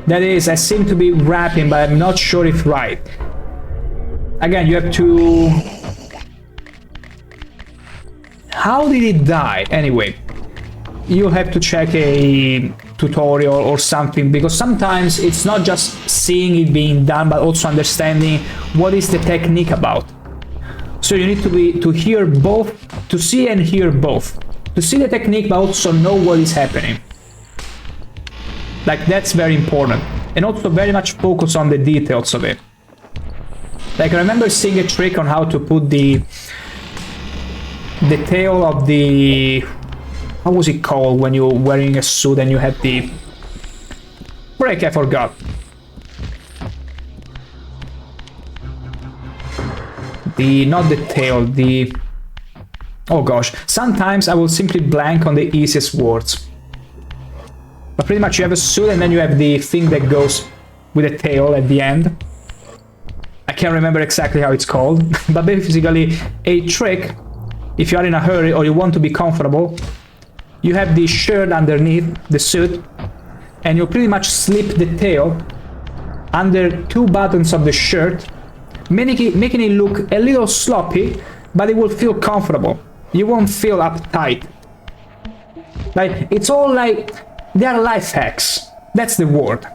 That is, I seem to be wrapping, but I'm not sure if right. Again, you have to... How did it die? Anyway, you have to check a tutorial or something, because sometimes it's not just seeing it being done, but also understanding what is the technique about. So you need to hear both, to see and hear both. To see the technique, but also know what is happening. Like, that's very important. And also very much focus on the details of it. Like, I remember seeing a trick on how to put the tail of the... What was it called when you're wearing a suit and you had the... Break, I forgot. Not the tail, the... Oh gosh, sometimes I will simply blank on the easiest words. But pretty much you have a suit and then you have the thing that goes with a tail at the end. I can't remember exactly how it's called, but basically a trick, if you are in a hurry or you want to be comfortable, you have the shirt underneath the suit and you pretty much slip the tail under two buttons of the shirt, making it look a little sloppy, but it will feel comfortable. You won't feel uptight. Like, it's all like, they are life hacks. That's the word.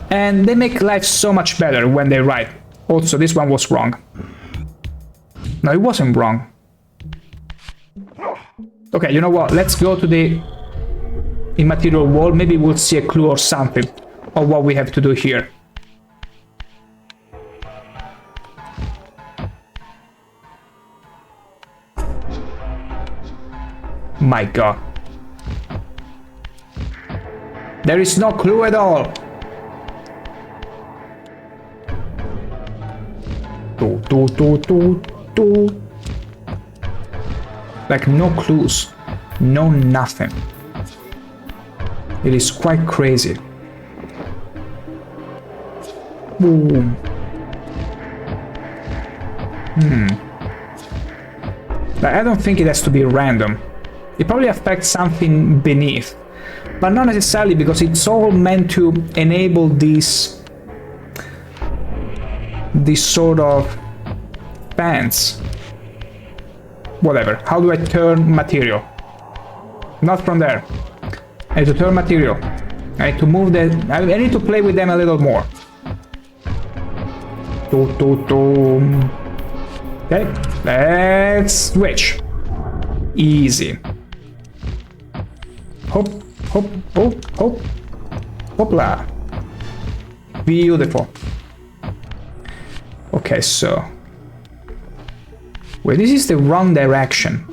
And they make life so much better when they write. Also, this one was wrong. No, it wasn't wrong. Okay, you know what? Let's go to the immaterial wall. Maybe we'll see a clue or something of what we have to do here. My god. There is no clue at all. Like, no clues. No nothing. It is quite crazy. Boom. But I don't think it has to be random. It probably affects something beneath, but not necessarily, because it's all meant to enable this sort of fans. Whatever. How do I turn material? Not from there. I need to turn material. I need to move the... I need to play with them a little more. Okay, let's switch. Easy. Hop, hop, hop, hop. Hopla. Beautiful. Okay, so... Wait, this is the wrong direction.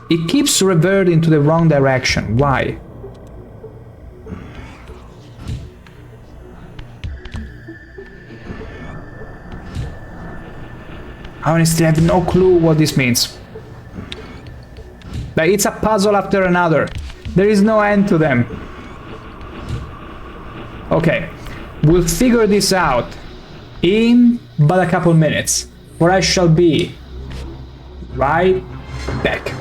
It keeps reverting to the wrong direction. Why? I honestly have no clue what this means. Like, it's a puzzle after another. There is no end to them. Okay, we'll figure this out in but a couple minutes, where I shall be right back.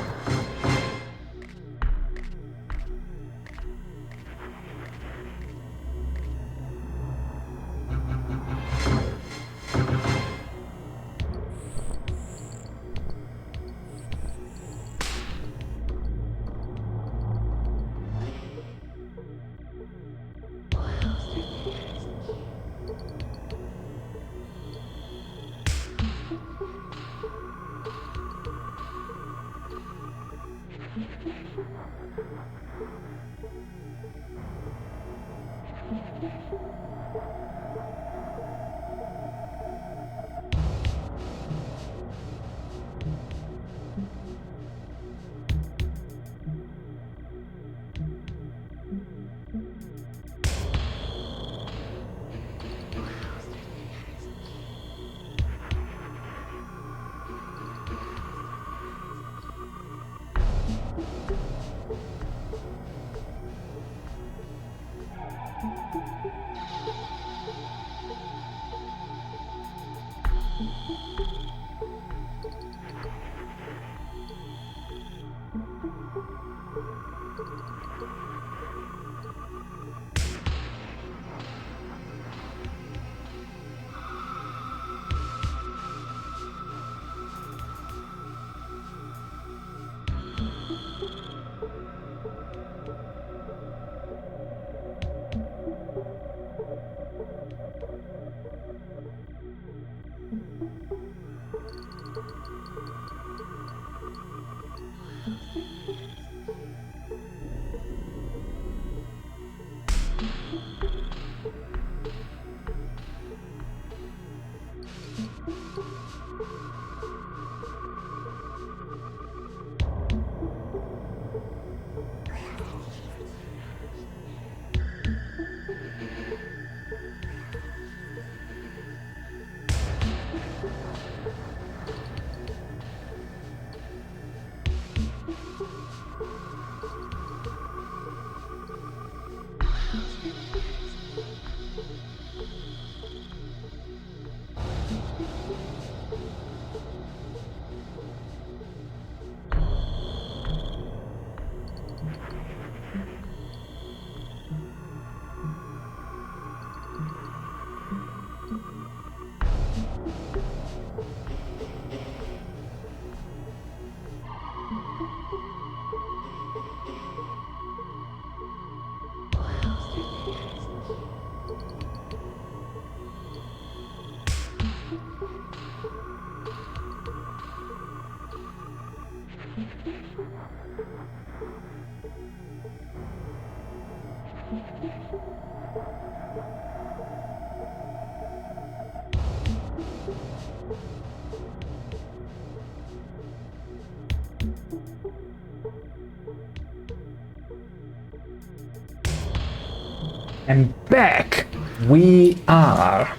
And back we are.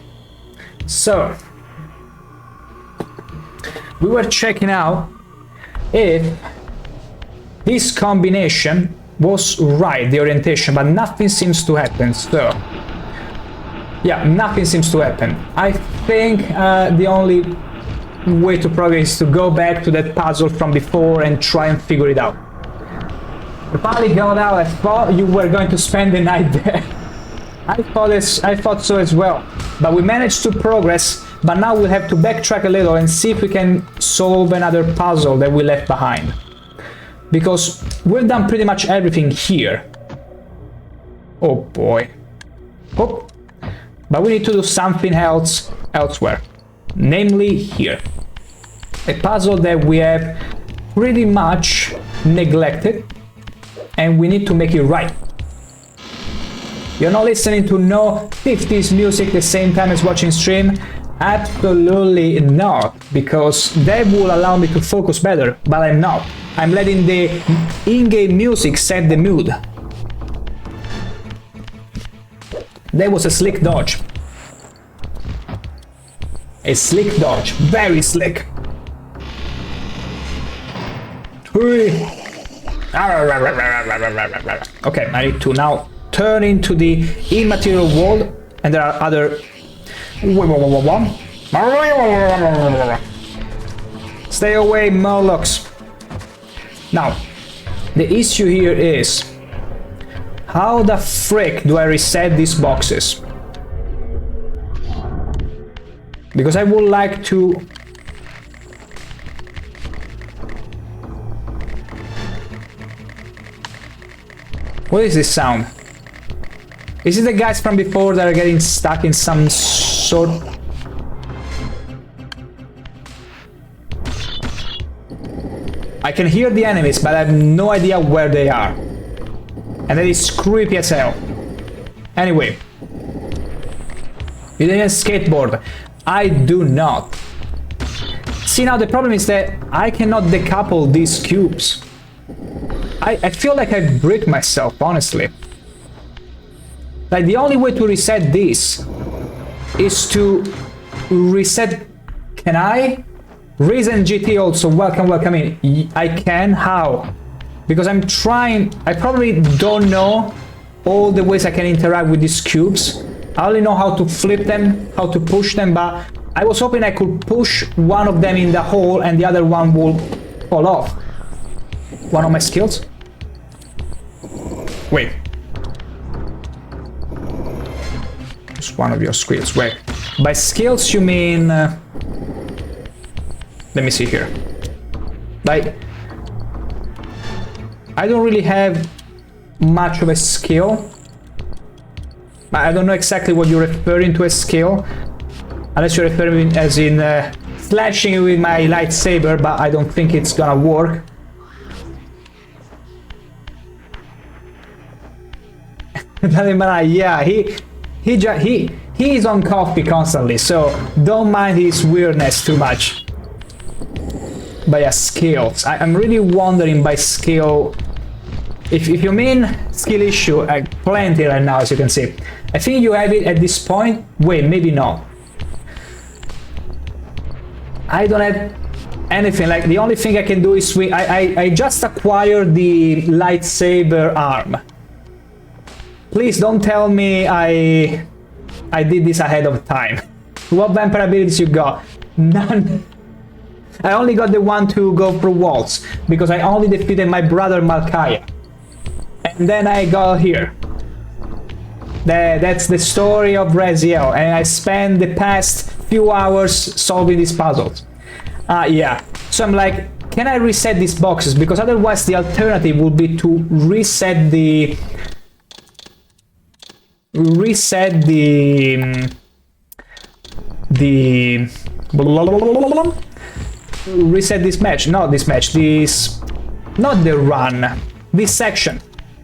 So we were checking out if this combination was right, the orientation, but nothing seems to happen. So yeah, nothing seems to happen. I think the only way to progress is to go back to that puzzle from before and try and figure it out. The party got out. I thought you were going to spend the night there. I thought so as well. But we managed to progress, but now we'll have to backtrack a little and see if we can solve another puzzle that we left behind. Because we've done pretty much everything here. Oh boy. Oh. But we need to do something else elsewhere. Namely here. A puzzle that we have pretty much neglected, and we need to make it right. You're not listening to no 50s music the same time as watching stream? Absolutely not, because that will allow me to focus better, but I'm not. I'm letting the in-game music set the mood. That was a slick dodge. A slick dodge, very slick. Okay, I need to now turn into the immaterial world, and there are other... Stay away, Murlocs. Now, the issue here is, how the frick do I reset these boxes? Because I would like to... What is this sound? Is it the guys from before that are getting stuck in some sort... I can hear the enemies, but I have no idea where they are. And that is creepy as hell. Anyway. You didn't skateboard. I do not. See, now the problem is that I cannot decouple these cubes. I feel like I bricked myself, honestly. Like, the only way to reset this is to reset... Can I? Reason GT also, welcome in. I can? How? Because I'm trying... I probably don't know all the ways I can interact with these cubes. I only know how to flip them, how to push them, but I was hoping I could push one of them in the hole and the other one will fall off. One of my skills? Wait. Just one of your skills. Wait. By skills you mean... let me see here. Like... I don't really have much of a skill. I don't know exactly what you're referring to as skill. Unless you're referring as in slashing with my lightsaber, but I don't think it's gonna work. Yeah, he is on coffee constantly, so don't mind his weirdness too much. But yeah, skills. I'm really wondering by skill. If you mean skill issue, plenty right now, as you can see. I think you have it at this point. Wait, maybe not. I don't have anything. Like, the only thing I can do is swing. I just acquired the lightsaber arm. Please don't tell me I did this ahead of time. What vampire abilities you got? None. I only got the one to go through walls, because I only defeated my brother Malkaya. And then I got here. That's the story of Raziel, and I spent the past few hours solving these puzzles. Yeah. So I'm like, can I reset these boxes? Because otherwise the alternative would be to reset the reset this match, not this match, not the run, this section,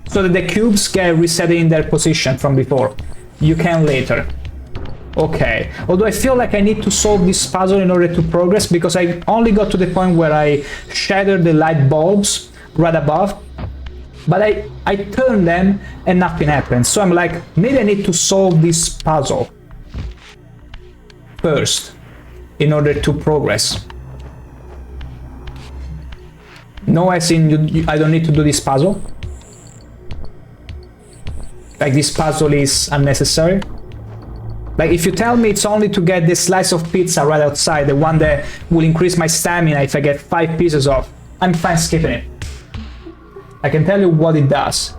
so that the cubes get reset in their position from before. You can later. Okay, although I feel like I need to solve this puzzle in order to progress, because I only got to the point where I shattered the light bulbs right above, but I turned them and nothing happened. So I'm like, maybe I need to solve this puzzle first in order to progress. No, as in I don't need to do this puzzle. Like, this puzzle is unnecessary. Like, if you tell me it's only to get this slice of pizza right outside, the one that will increase my stamina if I get 5 pieces of, I'm fine skipping it. I can tell you what it does.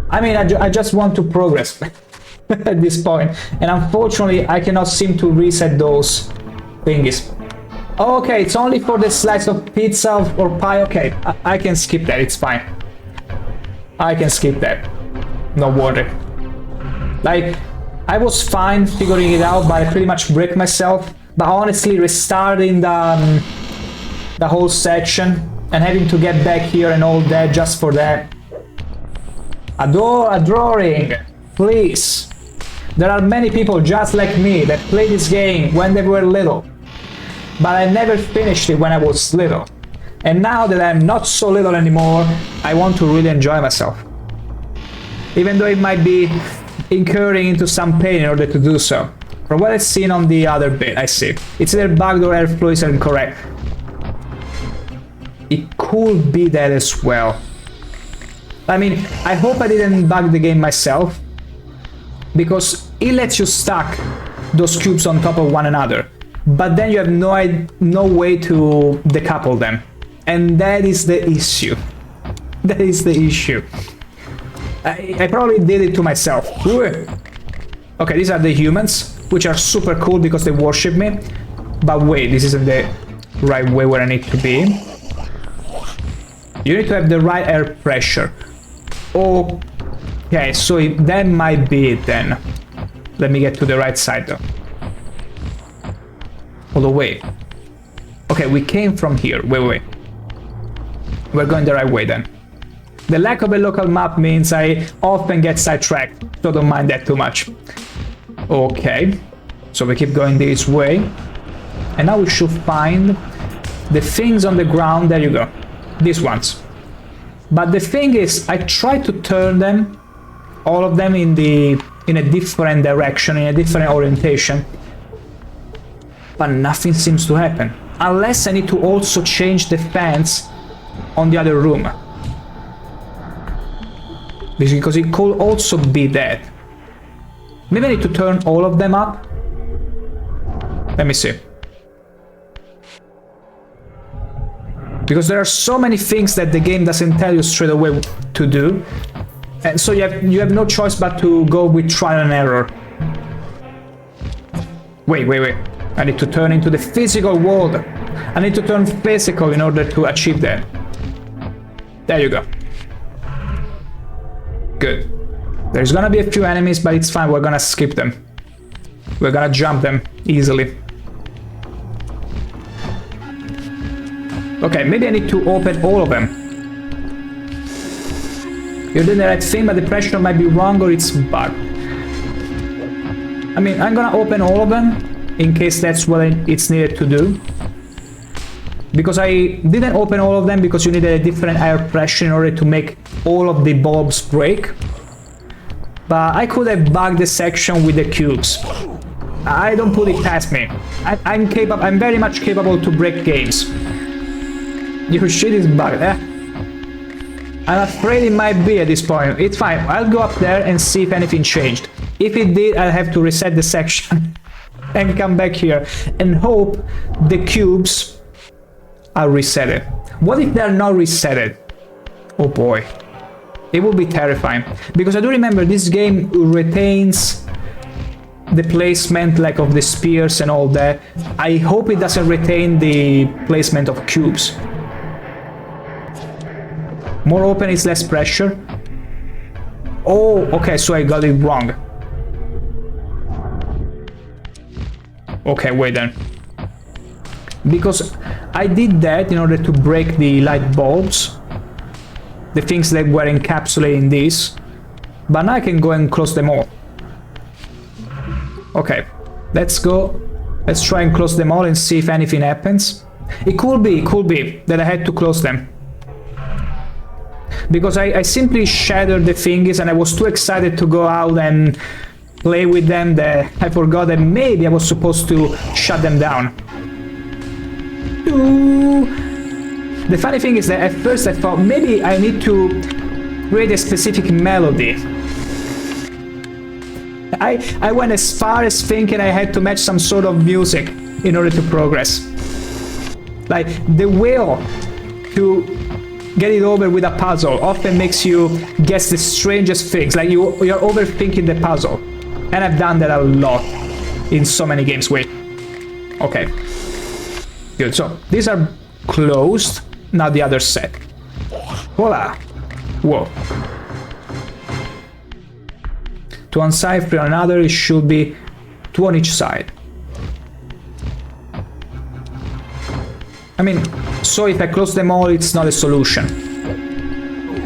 I mean, I just want to progress at this point, and unfortunately I cannot seem to reset those thingies. Okay, it's only for the slice of pizza or pie. Okay, I can skip that, it's fine. I can skip that. No worry. Like, I was fine figuring it out, but I pretty much bricked myself. But honestly, restarting the whole section and having to get back here and all that just for that. Adoring. please. There are many people just like me that play this game when they were little. But I never finished it when I was little. And now that I'm not so little anymore, I want to really enjoy myself. Even though it might be incurring into some pain in order to do so. From what I've seen on the other bit, I see. It's either bugged or airflow is incorrect. It could be that as well. I mean, I hope I didn't bug the game myself. Because it lets you stack those cubes on top of one another. But then you have no way to decouple them. And that is the issue. That is the issue. I probably did it to myself. Okay, these are the humans, which are super cool because they worship me. But wait, this isn't the right way where I need to be. You need to have the right air pressure. Okay, so that might be it then. Let me get to the right side though. Although wait. Okay, we came from here. Wait. We're going the right way then. The lack of a local map means I often get sidetracked, so don't mind that too much. Okay, so we keep going this way. And now we should find the things on the ground. There you go. These ones. But the thing is, I try to turn them, all of them, in a different direction, in a different orientation. But nothing seems to happen. Unless I need to also change the fence on the other room. Because it could also be that. Maybe I need to turn all of them up. Let me see. Because there are so many things that the game doesn't tell you straight away to do. And so you have no choice but to go with trial and error. Wait. I need to turn into the physical world. I need to turn physical in order to achieve that. There you go. Good. There's gonna be a few enemies, but it's fine. We're gonna skip them. We're gonna jump them easily. Okay, maybe I need to open all of them. You're doing the right thing, but the pressure might be wrong or it's bugged. I mean, I'm gonna open all of them in case that's what it's needed to do. Because I didn't open all of them because you needed a different air pressure in order to make all of the bulbs break. But I could have bugged the section with the cubes. I don't put it past me. I'm very much capable to break games. Your shit is bugged, eh? I'm afraid it might be at this point. It's fine, I'll go up there and see if anything changed. If it did, I'll have to reset the section and come back here and hope the cubes are resetted. What if they're not resetted? Oh boy. It will be terrifying. Because I do remember this game retains the placement like of the spears and all that. I hope it doesn't retain the placement of cubes. More open is less pressure. Oh, okay, so I got it wrong. Okay, wait then. Because I did that in order to break the light bulbs. The things that were encapsulated in this. But now I can go and close them all. Okay, let's go. Let's try and close them all and see if anything happens. It could be that I had to close them. Because I simply shattered the thingies and I was too excited to go out and play with them that I forgot that maybe I was supposed to shut them down. The funny thing is that at first I thought maybe I need to create a specific melody. I went as far as thinking I had to match some sort of music in order to progress. Like, the will to get it over with a puzzle often makes you guess the strangest things. Like, you're overthinking the puzzle. And I've done that a lot in so many games. Wait. Okay. Good. So, these are closed. Now the other set. Voila. Whoa. To one side, for another, it should be two on each side. I mean, so if I close them all, it's not a solution.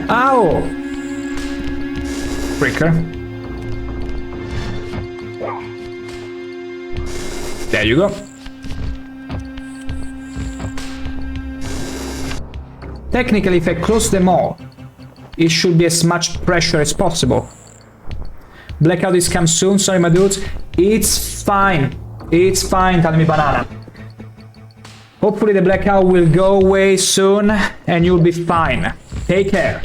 Ow! Breaker. There you go. Technically, if I close them all, it should be as much pressure as possible. Blackout is come soon, sorry my dudes. It's fine. It's fine, Tanami Banana. Hopefully the blackout will go away soon and you'll be fine. Take care.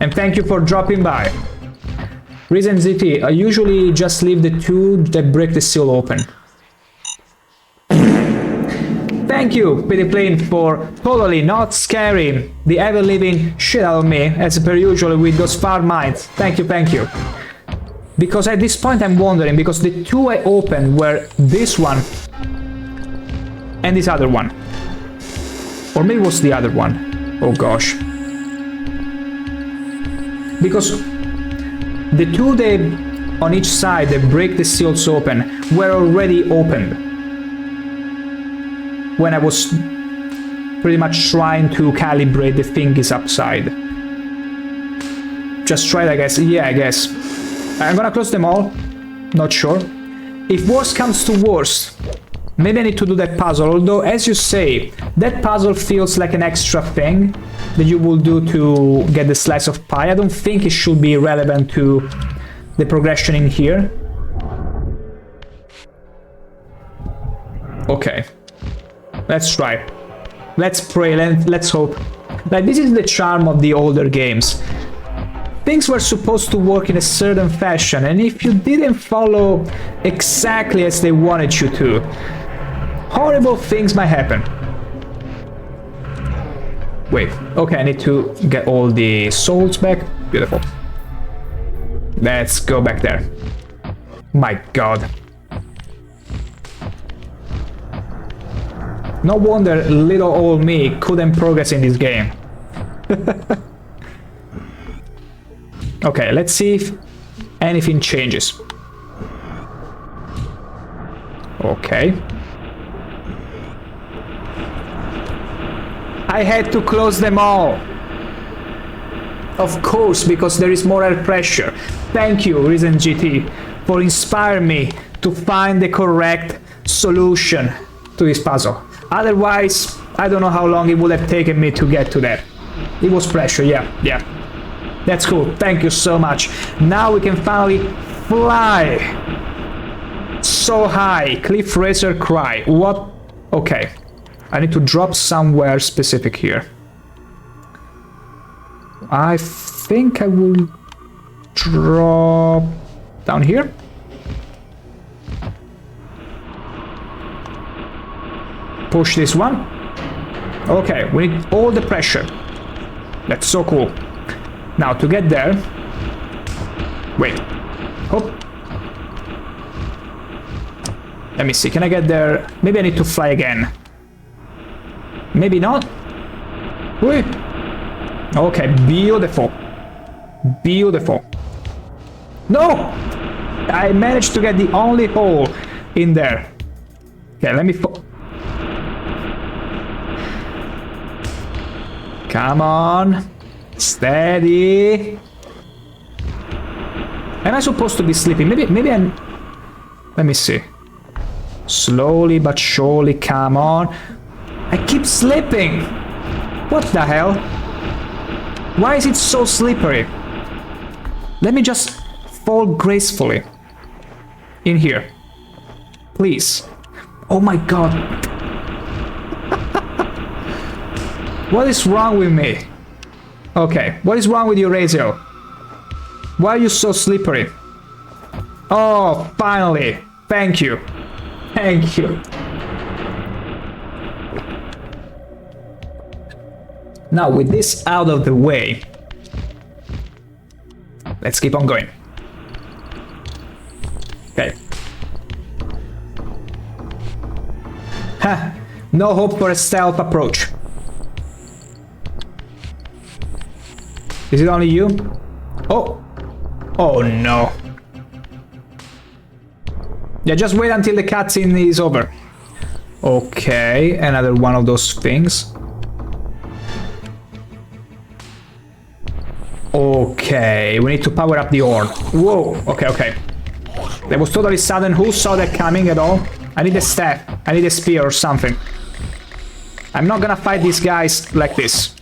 And thank you for dropping by. Reason ZT, I usually just leave the two that break the seal open. Thank you, Pity Plane, for totally not scaring the ever-living shit out of me, as per usual with those far minds. Thank you, thank you. Because at this point I'm wondering, because the two I opened were this one and this other one. Or maybe it was the other one. Oh gosh. Because the two on each side that break the seals open were already opened when I was pretty much trying to calibrate the thingies upside. Just try it, I guess. Yeah, I guess. I'm gonna close them all. Not sure. If worst comes to worst, maybe I need to do that puzzle. Although, as you say, that puzzle feels like an extra thing that you will do to get the slice of pie. I don't think it should be relevant to the progression in here. Okay. Let's try. Let's pray, let's hope. Like, this is the charm of the older games. Things were supposed to work in a certain fashion, and if you didn't follow exactly as they wanted you to, horrible things might happen. Wait, okay, I need to get all the souls back. Beautiful. Let's go back there. My god. No wonder little old me couldn't progress in this game. Okay, let's see if anything changes. Okay. I had to close them all. Of course, because there is more air pressure. Thank you, Reason GT, for inspiring me to find the correct solution to this puzzle. Otherwise, I don't know how long it would have taken me to get to that. It was pressure, yeah. That's cool, thank you so much. Now we can finally fly. So high, Cliff Racer cry. What? Okay. I need to drop somewhere specific here. I think I will drop down here. Push this one. Okay, we need all the pressure. That's so cool. Now to get there. Wait. Hop. Let me see, can I get there? Maybe I need to fly again. Maybe not. Wait. Okay, beautiful. Beautiful. No! I managed to get the only hole in there. Okay, let me come on. Steady. Am I supposed to be sleeping? Maybe I'm... Let me see. Slowly but surely, come on. I keep slipping. What the hell? Why is it so slippery? Let me just fall gracefully. In here. Please. Oh my god. What is wrong with me? Okay, what is wrong with you, Raziel? Why are you so slippery? Oh, finally. Thank you. Thank you. Now, with this out of the way, let's keep on going. Okay. Ha! No hope for a stealth approach. Is it only you? Oh! Oh no. Yeah, just wait until the cutscene is over. Okay, another one of those things. Okay, we need to power up the orb. Whoa, okay. That was totally sudden. Who saw that coming at all? I need a staff. I need a spear or something. I'm not gonna fight these guys like this.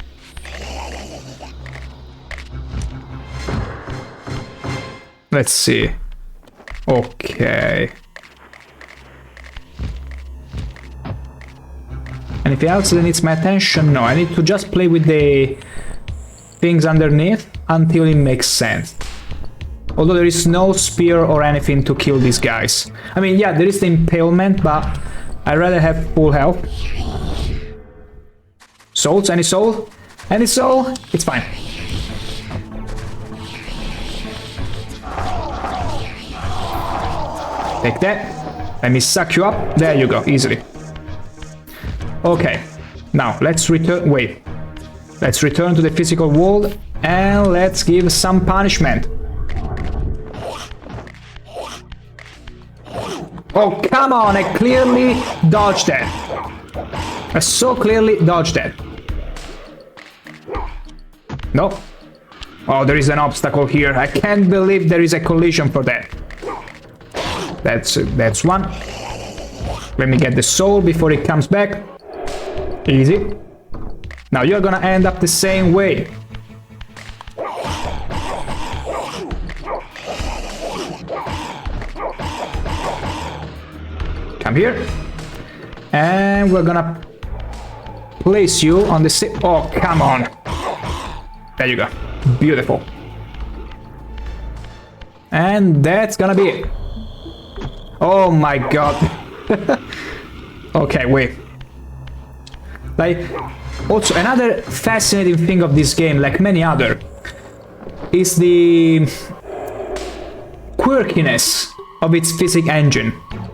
Let's see. Okay. Anything else that needs my attention? No, I need to just play with the things underneath until it makes sense. Although there is no spear or anything to kill these guys. I mean, yeah, there is the impalement, but I'd rather have full health. Souls? Any soul? Any soul? It's fine. Take that. Let me suck you up. There you go, easily. Okay. Now, let's return... Wait. Let's return to the physical world and let's give some punishment. Oh, come on! I clearly dodged that. I so clearly dodged that. No. Oh, there is an obstacle here. I can't believe there is a collision for that. That's one. Let me get the soul before it comes back. Easy. Now you're gonna end up the same way. Come here. And we're gonna place you on the same... Oh, come on. There you go. Beautiful. And that's gonna be it. Oh my god. Okay, wait. Like, also another fascinating thing of this game, like many other, is the quirkiness of its physics engine.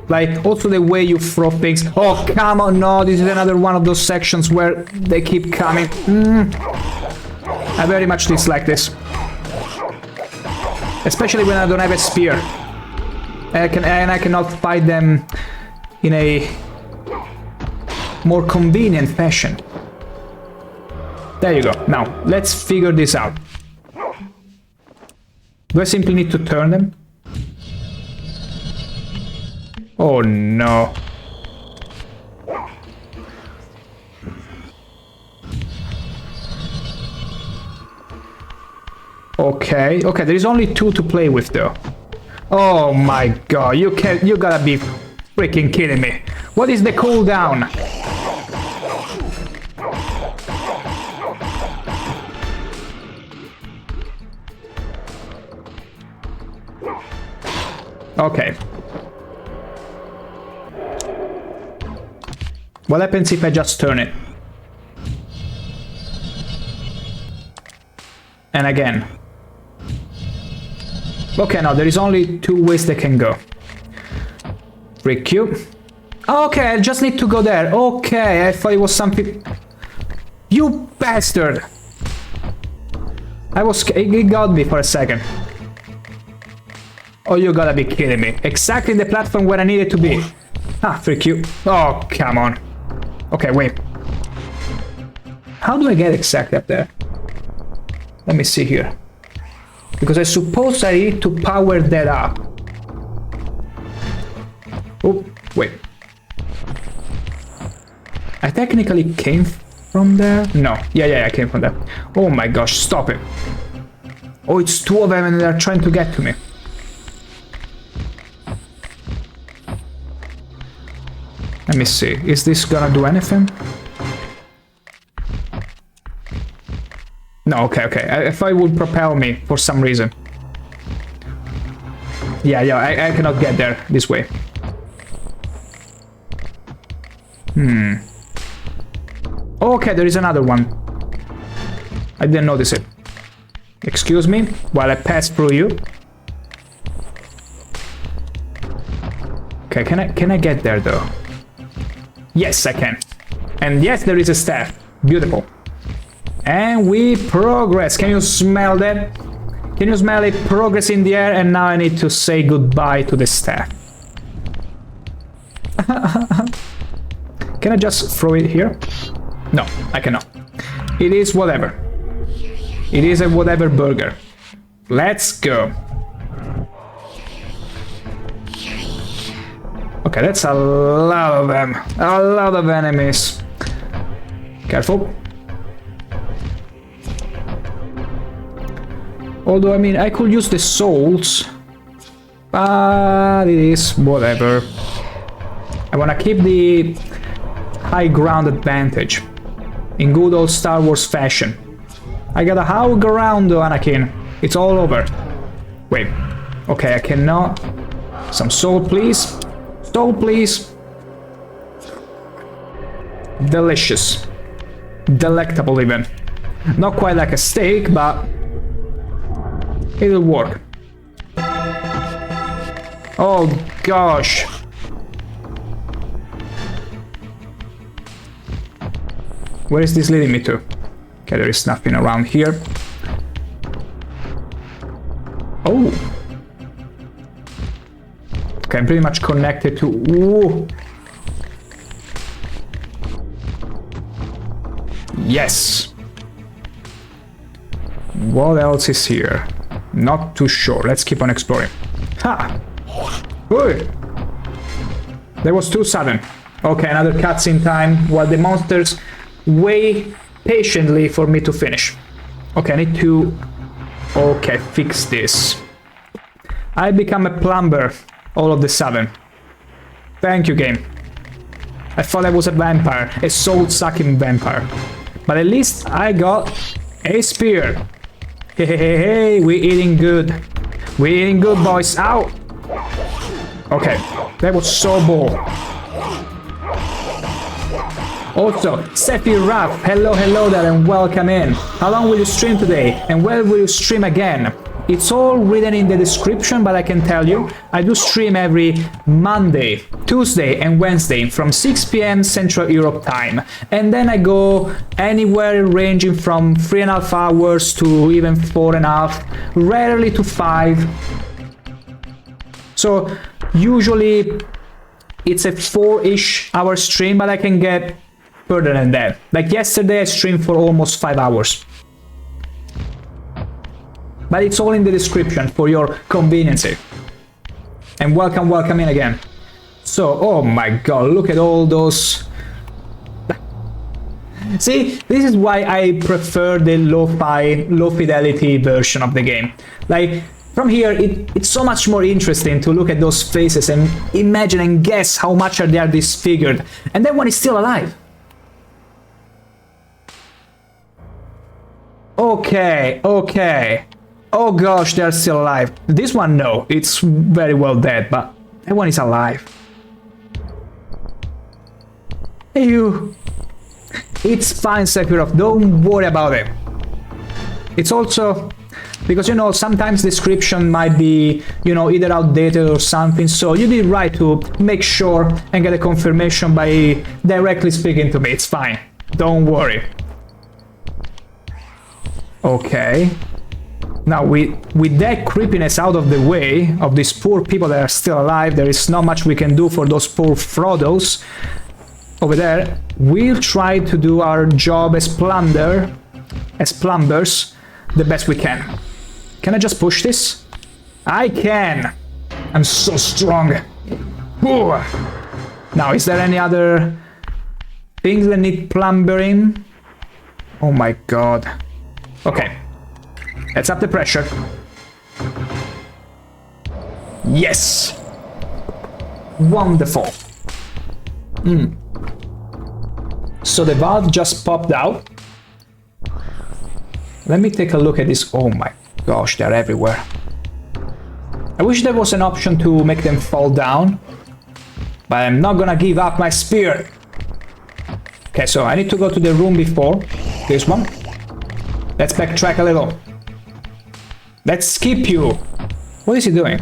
Like, also the way you throw things. Oh, come on, no, this is another one of those sections where they keep coming. I very much dislike this. Especially when I don't have a spear. And I cannot fight them in a more convenient fashion. There you go. Now, let's figure this out. Do I simply need to turn them? Oh no. Okay, there is only two to play with though. Oh my god, you gotta be freaking kidding me. What is the cooldown? Okay. What happens if I just turn it? And again. Okay, now there is only two ways they can go. Freak you. Okay, I just need to go there. Okay, I thought it was something... You bastard! It got me for a second. Oh, you gotta be kidding me. Exactly the platform where I needed to be. Ah, freak you. Oh, come on. Okay, wait. How do I get exactly up there? Let me see here. Because I suppose I need to power that up. Oh, wait. I technically came from there? No. Yeah, I came from there. Oh my gosh, stop it. Oh, it's two of them and they're trying to get to me. Let me see. Is this gonna do anything? No, okay. I thought it would propel me for some reason. Yeah, I cannot get there this way. Okay, there is another one. I didn't notice it. Excuse me while I pass through you. Okay, can I get there though? Yes, I can. And yes, there is a staff. Beautiful. And we progress. Can you smell that? Can you smell it? Progress in the air, and now I need to say goodbye to the staff. Can I just throw it here? No, I cannot. It is whatever. It is a whatever burger. Let's go. Okay, that's a lot of them. A lot of enemies. Careful. Although, I mean, I could use the souls. But it is whatever. I wanna keep the high ground advantage. In good old Star Wars fashion. I got a high ground, Anakin. It's all over. Wait. Okay, I cannot. Some soul, please. Soul, please. Delicious. Delectable, even. Not quite like a steak, but it'll work. Oh, gosh. Where is this leading me to? Okay, there is nothing around here. Oh. Okay, I'm pretty much connected to... Ooh. Yes. What else is here? Not too sure. Let's keep on exploring. Ha! Ooh. That was too sudden. Okay, another cutscene time while the monsters wait patiently for me to finish. Okay, I need to... Okay, fix this. I become a plumber all of a sudden. Thank you, game. I thought I was a vampire, a soul-sucking vampire. But at least I got a spear. Hey, hey, hey, hey, we're eating good. We're eating good, boys. Ow! Okay, that was so bold. Also, Sephi Raff, hello there and welcome in. How long will you stream today? And where will you stream again? It's all written in the description, but I can tell you, I do stream every Monday, Tuesday and Wednesday from 6 PM Central Europe time. And then I go anywhere ranging from 3.5 hours to even 4.5, rarely to 5. So usually it's a 4-ish hour stream, but I can get further than that. Like yesterday I streamed for almost 5 hours. But it's all in the description for your convenience. And welcome in again. So, oh my god, look at all those... See, this is why I prefer the lo-fi, low-fidelity version of the game. Like, from here, it's so much more interesting to look at those faces and imagine and guess how much they are disfigured. And that one is still alive. Okay, okay. Oh gosh, they're still alive. This one, no, it's very well dead, but that one is alive. Hey, you. It's fine, Sephiroth, don't worry about it. It's also because, you know, sometimes description might be, you know, either outdated or something, so you did right to make sure and get a confirmation by directly speaking to me. It's fine, don't worry. Okay. Now, with that creepiness out of the way of these poor people that are still alive, there is not much we can do for those poor Frodos over there. We'll try to do our job as plumbers, the best we can. Can I just push this? I can! I'm so strong. Ooh. Now, is there any other things that need plumbering? Oh my god. Okay. Let's up the pressure. Yes! Wonderful. So the valve just popped out. Let me take a look at this. Oh my gosh, they're everywhere. I wish there was an option to make them fall down. But I'm not gonna give up my spear. Okay, so I need to go to the room before. This one. Let's backtrack a little. Let's skip you. What is he doing?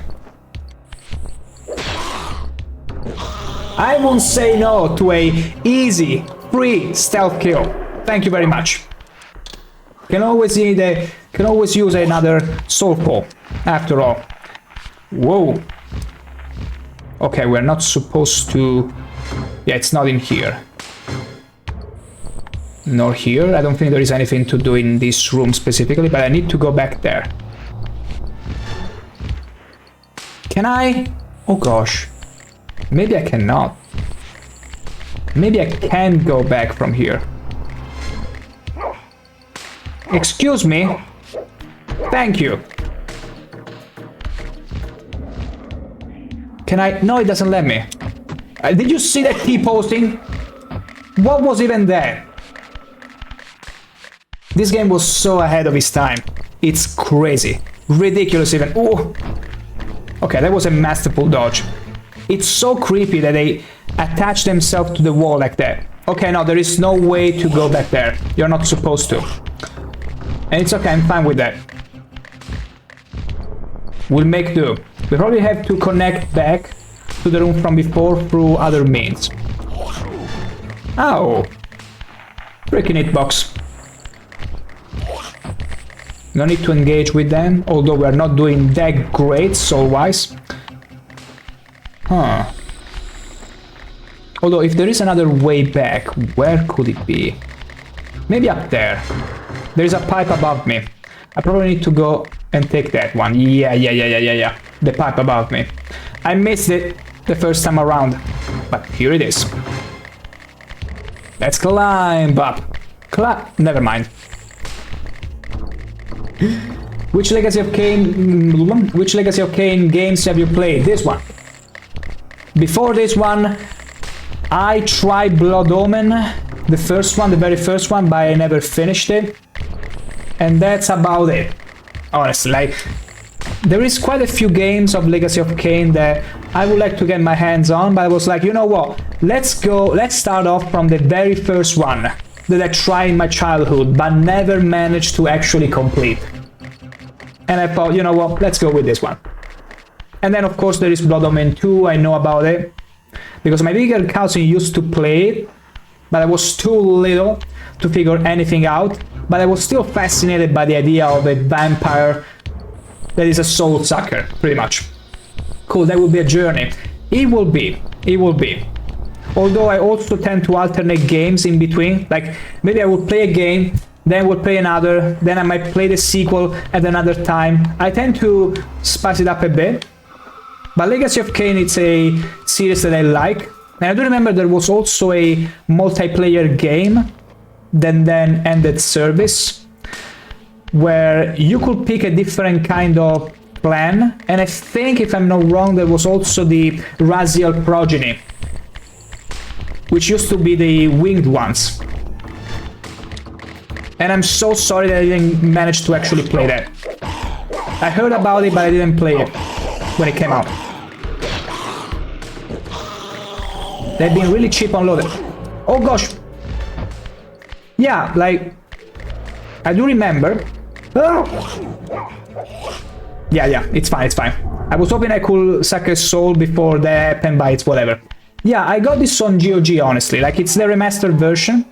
I won't say no to a easy, free stealth kill. Thank you very much. Can always use another soul call. After all. Whoa. Okay, we're not supposed to. Yeah, it's not in here. Nor here. I don't think there is anything to do in this room specifically, but I need to go back there. Can I? Oh gosh. Maybe I cannot. Maybe I can't go back from here. Excuse me. Thank you. Can I? No, it doesn't let me. Did you see that T-posting? What was even that? This game was so ahead of its time. It's crazy. Ridiculous even. Oh! Okay, that was a masterful dodge. It's so creepy that they attach themselves to the wall like that. Okay, no, there is no way to go back there. You're not supposed to. And it's okay, I'm fine with that. We'll make do. We probably have to connect back to the room from before through other means. Ow! Freaking hitbox. No need to engage with them, although we're not doing that great soul-wise. Huh. Although if there is another way back, where could it be? Maybe up there. There is a pipe above me. I probably need to go and take that one. Yeah. The pipe above me. I missed it the first time around, but here it is. Let's climb up. Never mind. Which Legacy of Kain games have you played? This one. Before this one, I tried Blood Omen, the first one, the very first one, but I never finished it. And that's about it. Honestly, like, there is quite a few games of Legacy of Kain that I would like to get my hands on, but I was like, you know what? Let's start off from the very first one that I tried in my childhood, but never managed to actually complete. And I thought, you know what? Let's go with this one. And then, of course, there is Blood Omen 2. I know about it because my bigger cousin used to play it, but I was too little to figure anything out. But I was still fascinated by the idea of a vampire that is a soul sucker, pretty much. Cool, that will be a journey. It will be. Although I also tend to alternate games in between. Like, maybe I will play a game, then we'll play another, then I might play the sequel at another time. I tend to spice it up a bit. But Legacy of Kain, it's a series that I like. And I do remember there was also a multiplayer game that then ended service, where you could pick a different kind of plan. And I think, if I'm not wrong, there was also the Raziel progeny, which used to be the winged ones. And I'm so sorry that I didn't manage to actually play that. I heard about it, but I didn't play it when it came out. They've been really cheap on loaded. Oh gosh! Yeah, like, I do remember. Oh! Yeah, it's fine. I was hoping I could suck a soul before that happened, but it's whatever. Yeah, I got this on GOG, honestly. Like, it's the remastered version,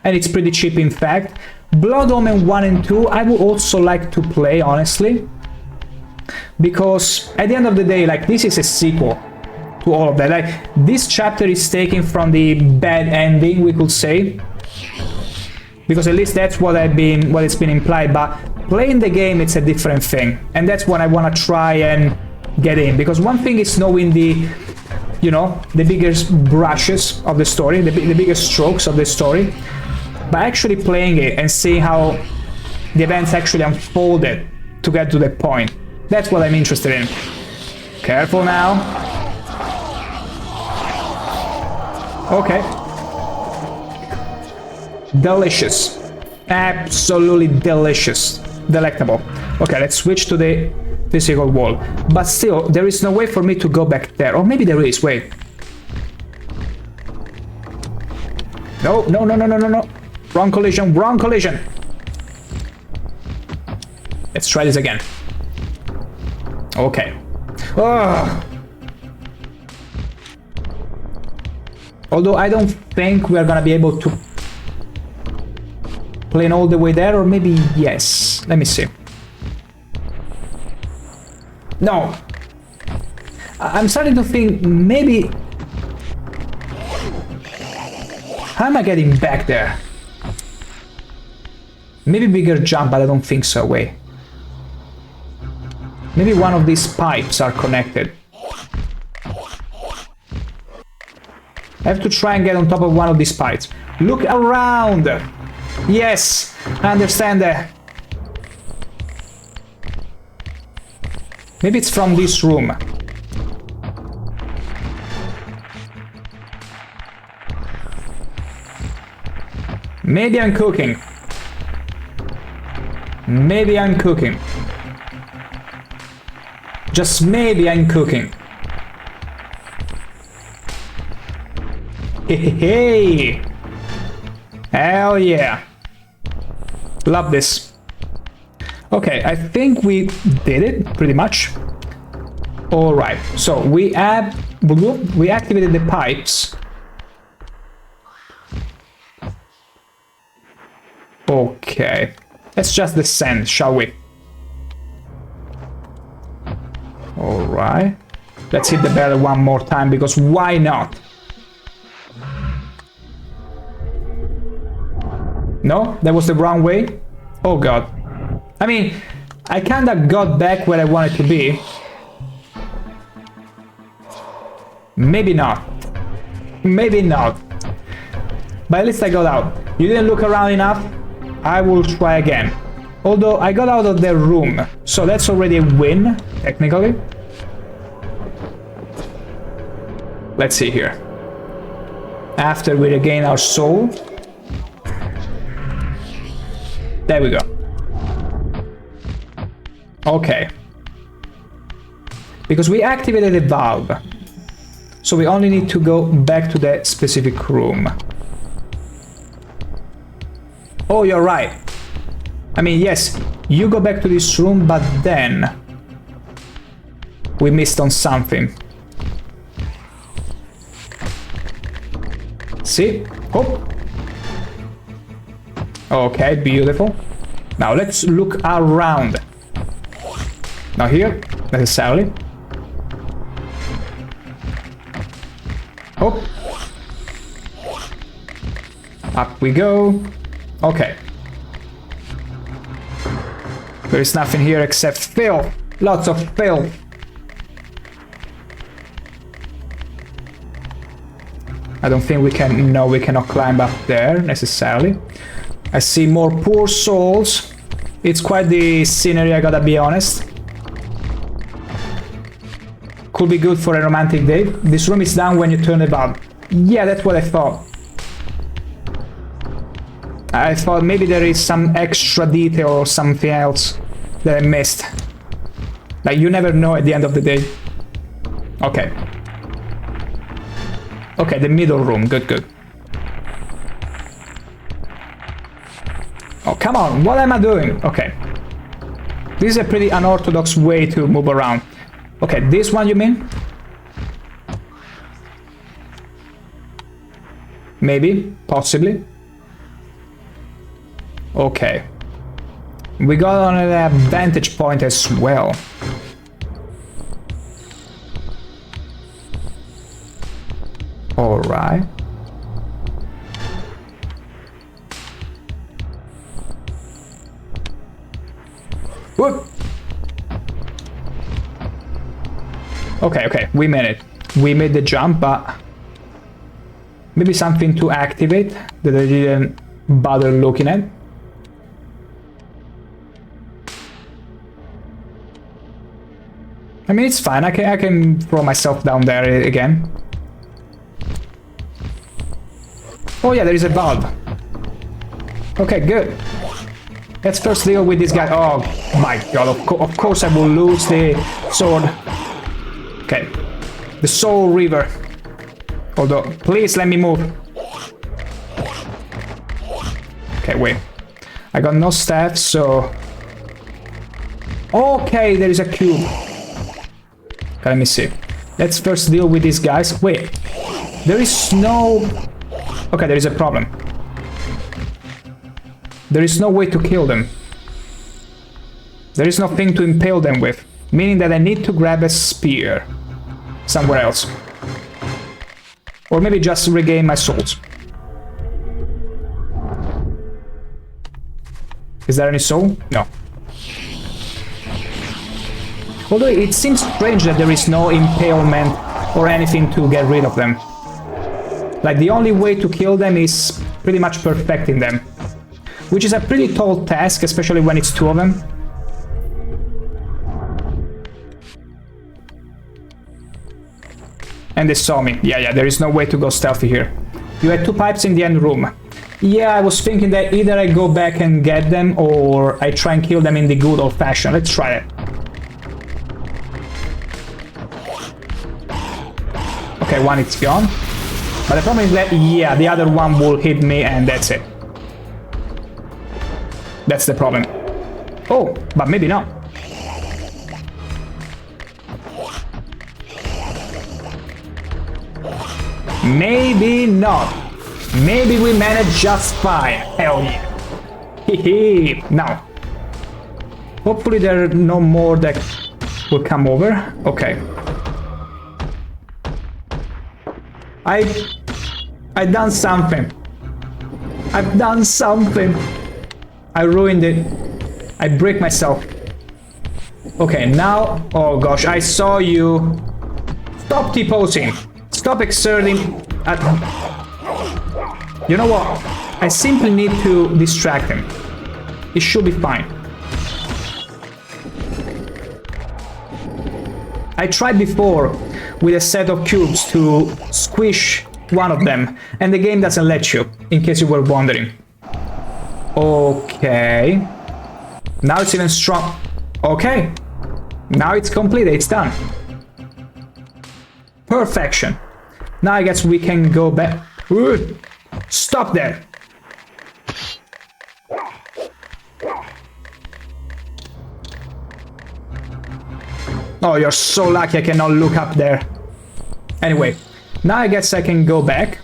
and it's pretty cheap, in fact. Blood Omen 1 and 2, I would also like to play, honestly. Because, at the end of the day, like, this is a sequel to all of that. Like, this chapter is taken from the bad ending, we could say. Because at least that's what it's been implied, but playing the game, it's a different thing. And that's what I want to try and get in. Because one thing is knowing the bigger brushes of the story, the bigger strokes of the story, but actually playing it and seeing how the events actually unfolded to get to that point. That's what I'm interested in. Careful now. Okay. Delicious. Absolutely delicious. Delectable. Okay, let's switch to the physical wall. But still, there is no way for me to go back there. Or maybe there is. Wait. No. Wrong collision. Let's try this again. Okay. Ugh. Although I don't think we're gonna be able to plane all the way there, or maybe yes. Let me see. No. I'm starting to think maybe... How am I getting back there? Maybe bigger jump, but I don't think so. Wait. Maybe one of these pipes are connected. I have to try and get on top of one of these pipes. Look around! Yes! I understand that. Maybe it's from this room. Maybe I'm cooking. Maybe I'm cooking. Just maybe I'm cooking. Hey! Hell yeah! Love this. Okay, I think we did it pretty much. All right. So we activated the pipes. Okay. Let's just descend, shall we? All right. Let's hit the bell one more time because why not? No, that was the wrong way. Oh god. I mean, I kinda got back where I wanted to be. Maybe not. Maybe not. But at least I got out. You didn't look around enough? I will try again. Although I got out of the room, so that's already a win, technically. Let's see here. After we regain our soul. There we go. Okay. Because we activated the valve. So we only need to go back to that specific room. Oh, you're right. I mean, yes, you go back to this room, but then we missed on something. See? Oh. Okay, beautiful. Now let's look around. Not here, necessarily. Oh. Up we go. Okay. There is nothing here except filth. Lots of filth. I don't think we can... No, we cannot climb up there, necessarily. I see more poor souls. It's quite the scenery, I gotta be honest. Could be good for a romantic date. This room is down when you turn the bulb. Yeah, that's what I thought. I thought maybe there is some extra detail or something else that I missed. Like, you never know at the end of the day. Okay. Okay, the middle room. Good, good. Oh, come on. What am I doing? Okay. This is a pretty unorthodox way to move around. Okay, this one you mean? Maybe. Possibly. Okay. We got on a vantage point as well. All right. Whoop. Okay, okay, we made it. We made the jump, but maybe something to activate that I didn't bother looking at. I mean, it's fine. I can throw myself down there again. Oh yeah, there is a valve. Okay, good. Let's first deal with this guy. Oh my god, of course I will lose the sword. Okay. The Soul River. Although, please let me move. Okay, wait. I got no staff, so... Okay, there is a cube. Okay, let me see. Let's first deal with these guys. Wait. There is no... Okay, there is a problem. There is no way to kill them. There is nothing to impale them with. Meaning that I need to grab a spear. Somewhere else. Or maybe just regain my souls. Is there any soul? No. Although it seems strange that there is no impalement or anything to get rid of them. Like, the only way to kill them is pretty much perfecting them. Which is a pretty tall task, especially when it's two of them. And they saw me. Yeah, there is no way to go stealthy here. You had two pipes in the end room. Yeah, I was thinking that either I go back and get them, or I try and kill them in the good old fashion. Let's try it. Okay, one is gone. But the problem is that, yeah, the other one will hit me and that's it. That's the problem. Oh, but maybe not. Maybe not. Maybe we managed just fine. Hell yeah. Hehe. Now, hopefully there are no more that will come over. Okay. I've done something. I've done something. I ruined it. I break myself. Okay, now... Oh gosh, I saw you. Stop T-posing. Stop exerting... You know what? I simply need to distract him. It should be fine. I tried before with a set of cubes to squish one of them, and the game doesn't let you, in case you were wondering. Okay. Now it's even strong. Okay. Now it's complete, it's done. Perfection. Now I guess we can go back. Ooh. Stop there. Oh, you're so lucky I cannot look up there. Anyway, now I guess I can go back.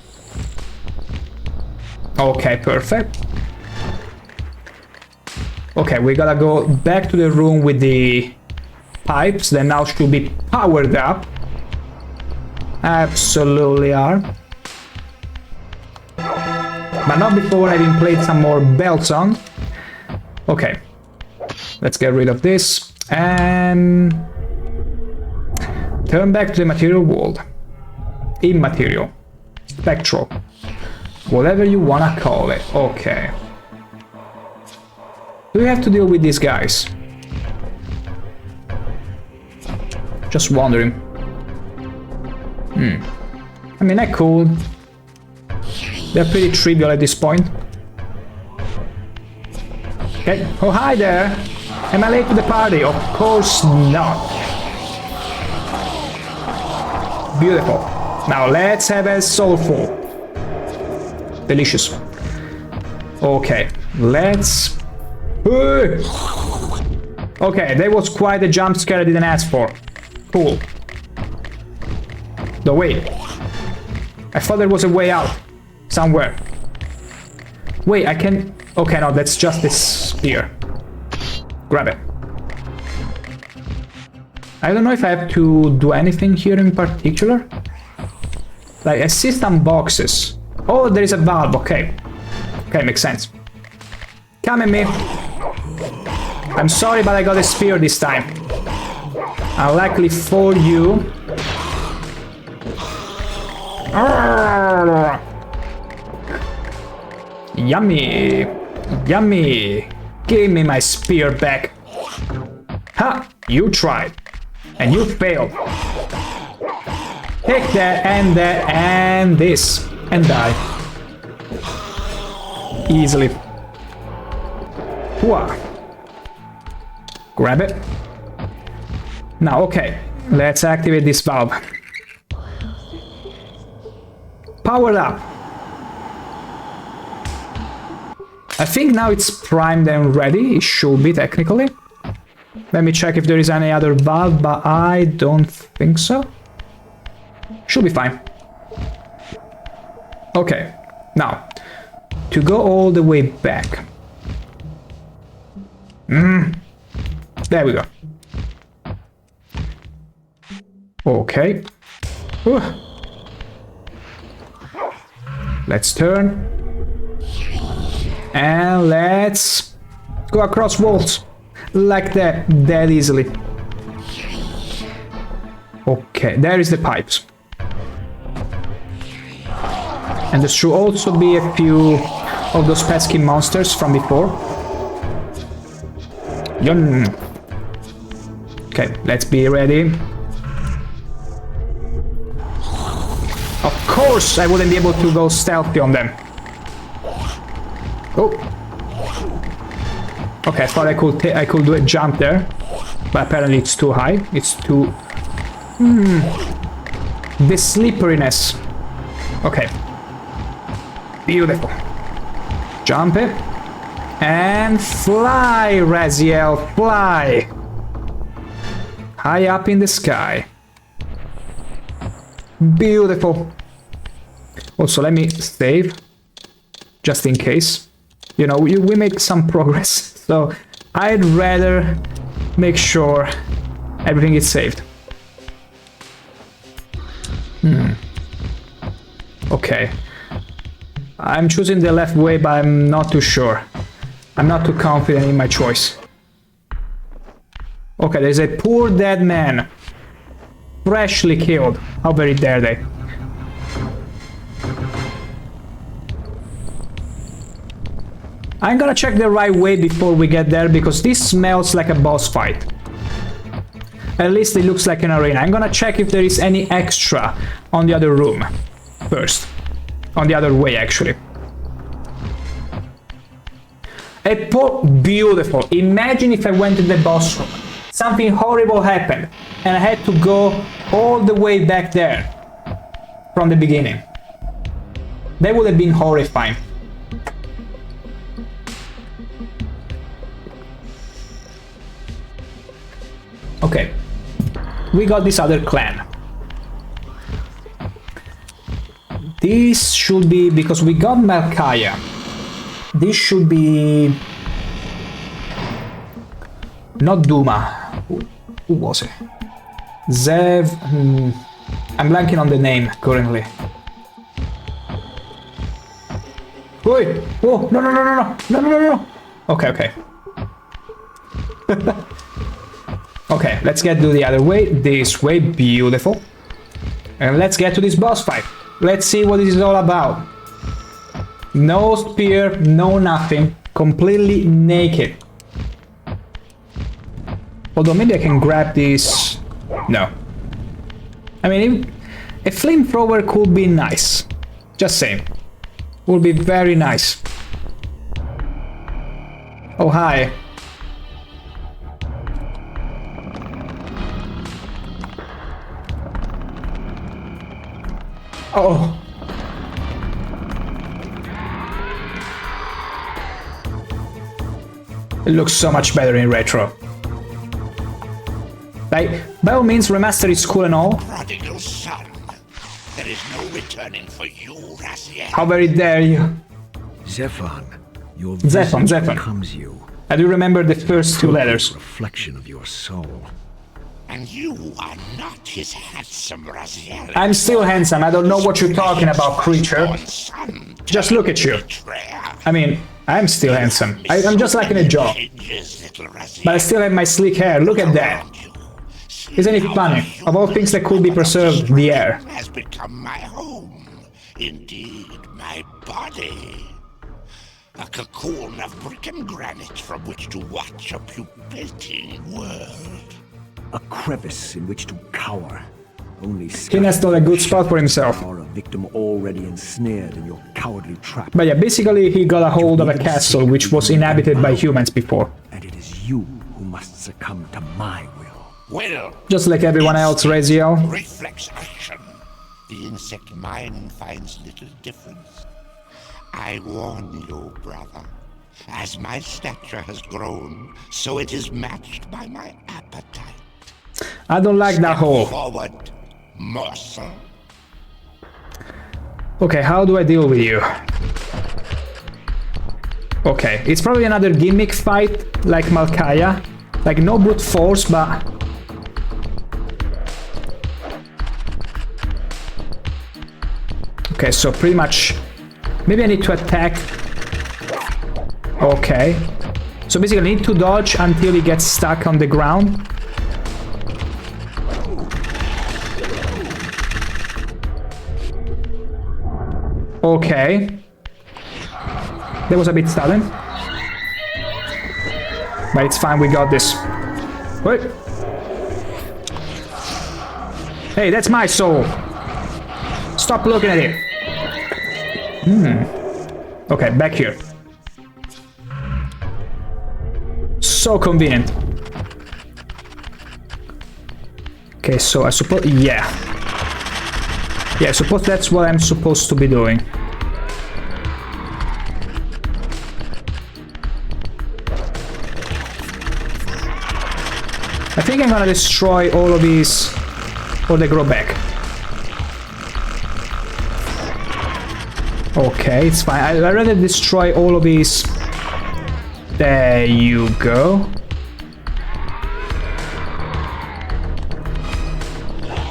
Okay, perfect. Okay, we gotta go back to the room with the pipes that now should be powered up. Absolutely are. But not before having played some more belts on. Okay, let's get rid of this and turn back to the material world. Immaterial, spectral, whatever you wanna call it. Okay. Do we have to deal with these guys? Just wondering. I mean, I could. They're pretty trivial at this point. Okay. Oh, hi there. Am I late to the party? Of course not. Beautiful. Now let's have a soulful. Delicious. Okay. Let's... Okay, that was quite a jump scare I didn't ask for. Cool. No, wait. I thought there was a way out. Somewhere. Wait, I can... Okay, no, that's just this spear. Grab it. I don't know if I have to do anything here in particular. Like, I see some boxes. Oh, there is a valve, okay. Okay, makes sense. Come at me. I'm sorry, but I got a spear this time. Unluckily for you. Yummy. Yummy. Give me my spear back. Ha! You tried. And you failed. Take that and this. And die. Easily. Hooah. Grab it. Now, okay. Let's activate this valve. Powered up. I think now it's primed and ready. It should be, technically. Let me check if there is any other valve, but I don't think so. Should be fine. Okay. Now, to go all the way back. There we go. Okay. Ooh. Let's turn. And let's go across walls. Like that easily. Okay, there is the pipes. And there should also be a few of those pesky monsters from before. Okay, let's be ready. Of course I wouldn't be able to go stealthy on them. Oh. Okay, I thought I could do a jump there. But apparently it's too high. It's too... The slipperiness. Okay. Beautiful. Jump it. And fly, Raziel, fly! High up in the sky. Beautiful. Also, let me save. Just in case. You know, we make some progress. So, I'd rather make sure everything is saved. Okay. I'm choosing the left way, but I'm not too sure. I'm not too confident in my choice. Okay, there's a poor dead man. Freshly killed. How very dare they? I'm gonna check the right way before we get there, because this smells like a boss fight. At least it looks like an arena. I'm gonna check if there is any extra on the other room first. On the other way, actually. Beautiful. Imagine if I went to the boss room. Something horrible happened, and I had to go all the way back there from the beginning. That would have been horrifying. Okay. We got this other clan. This should be, because we got Malkaya, this should be... Not Duma. Who was it? Zev... I'm blanking on the name currently. Wait! Oh, no, no, no, no, no, no, no, no, no! Okay, okay. Okay, let's get to the other way. This way, beautiful. And let's get to this boss fight. Let's see what this is all about. No spear, no nothing. Completely naked. Although maybe I can grab this... No. I mean, a flamethrower could be nice. Just saying. Would be very nice. Oh, hi. Oh. It looks so much better in retro. Like, by all means, remaster is cool and all. Prodigal son, there is no returning for you, Raziel. How very dare you. Zephon, your Zephon. comes you. I do remember the first two letters. Reflection of your soul. And you are not his handsome Raziel. I'm still handsome. I don't know what you're talking about, creature. Just look at you. I mean, I'm still handsome. I'm just like in a job. But I still have my sleek hair. Look at that. Isn't it funny? Of all things that could be preserved, the air has become my home. Indeed, my body. A cocoon of brick and granite from which to watch a pupating world. A crevice in which to cower. Only Kina's not a good spot for himself. Or a victim already ensnared in your cowardly trap. But yeah, basically he got a hold of a castle which was inhabited by humans before. And it is you who must succumb to my will. Will. Just like everyone else, Raziel. Reflex action. The insect mind finds little difference. I warn you, brother. As my stature has grown, so it is matched by my appetite. I don't like that hole. Forward, morsel. Okay, how do I deal with you? Okay, it's probably another gimmick fight, like Malkaya. Like, no brute force, but... Okay, so pretty much... Maybe I need to attack... Okay. So basically I need to dodge until he gets stuck on the ground. Okay. That was a bit sudden. But it's fine, we got this. Wait. Hey, that's my soul. Stop looking at it. Okay, back here. So convenient. Okay, so I suppose... Yeah. Yeah, I suppose that's what I'm supposed to be doing. I think I'm gonna destroy all of these, or they grow back. Okay, it's fine. I'd rather destroy all of these. There you go.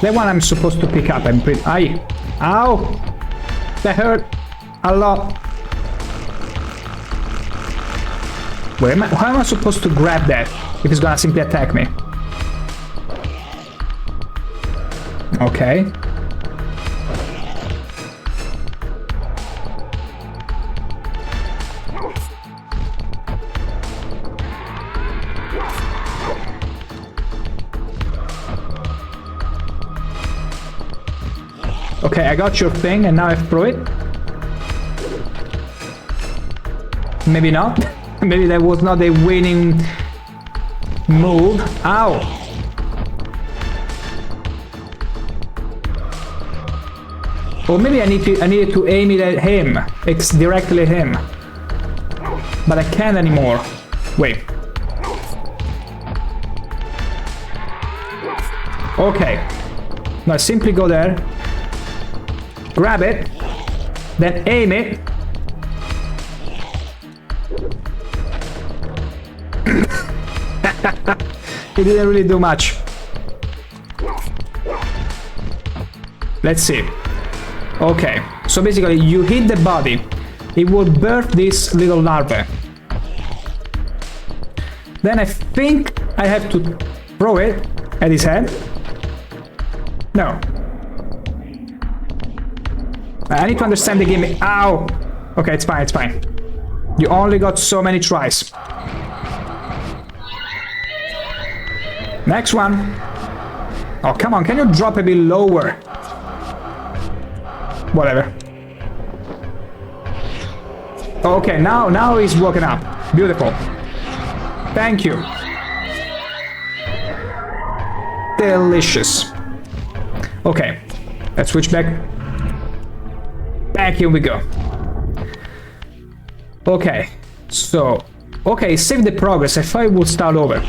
That one I'm supposed to pick up. I'm pretty... Aye. Ow! That hurt a lot. Where am I? How am I supposed to grab that if it's gonna simply attack me? Okay. Okay, I got your thing and now I throw it. Maybe not. Maybe that was not a winning move. Ow! Or maybe I needed to aim it at him. It's directly at him. But I can't anymore. Wait. Okay. Now simply go there. Grab it. Then aim it. It didn't really do much. Let's see. Okay, so basically you hit the body, it will birth this little larvae. Then I think I have to throw it at his head. No. I need to understand the game. Ow! Okay, it's fine, it's fine. You only got so many tries. Next one. Oh, come on, can you drop a bit lower? Whatever. Okay, now he's woken up. Beautiful. Thank you. Delicious. Okay, let's switch back. Back, here we go. Okay, so... Okay, save the progress. I thought it would start over.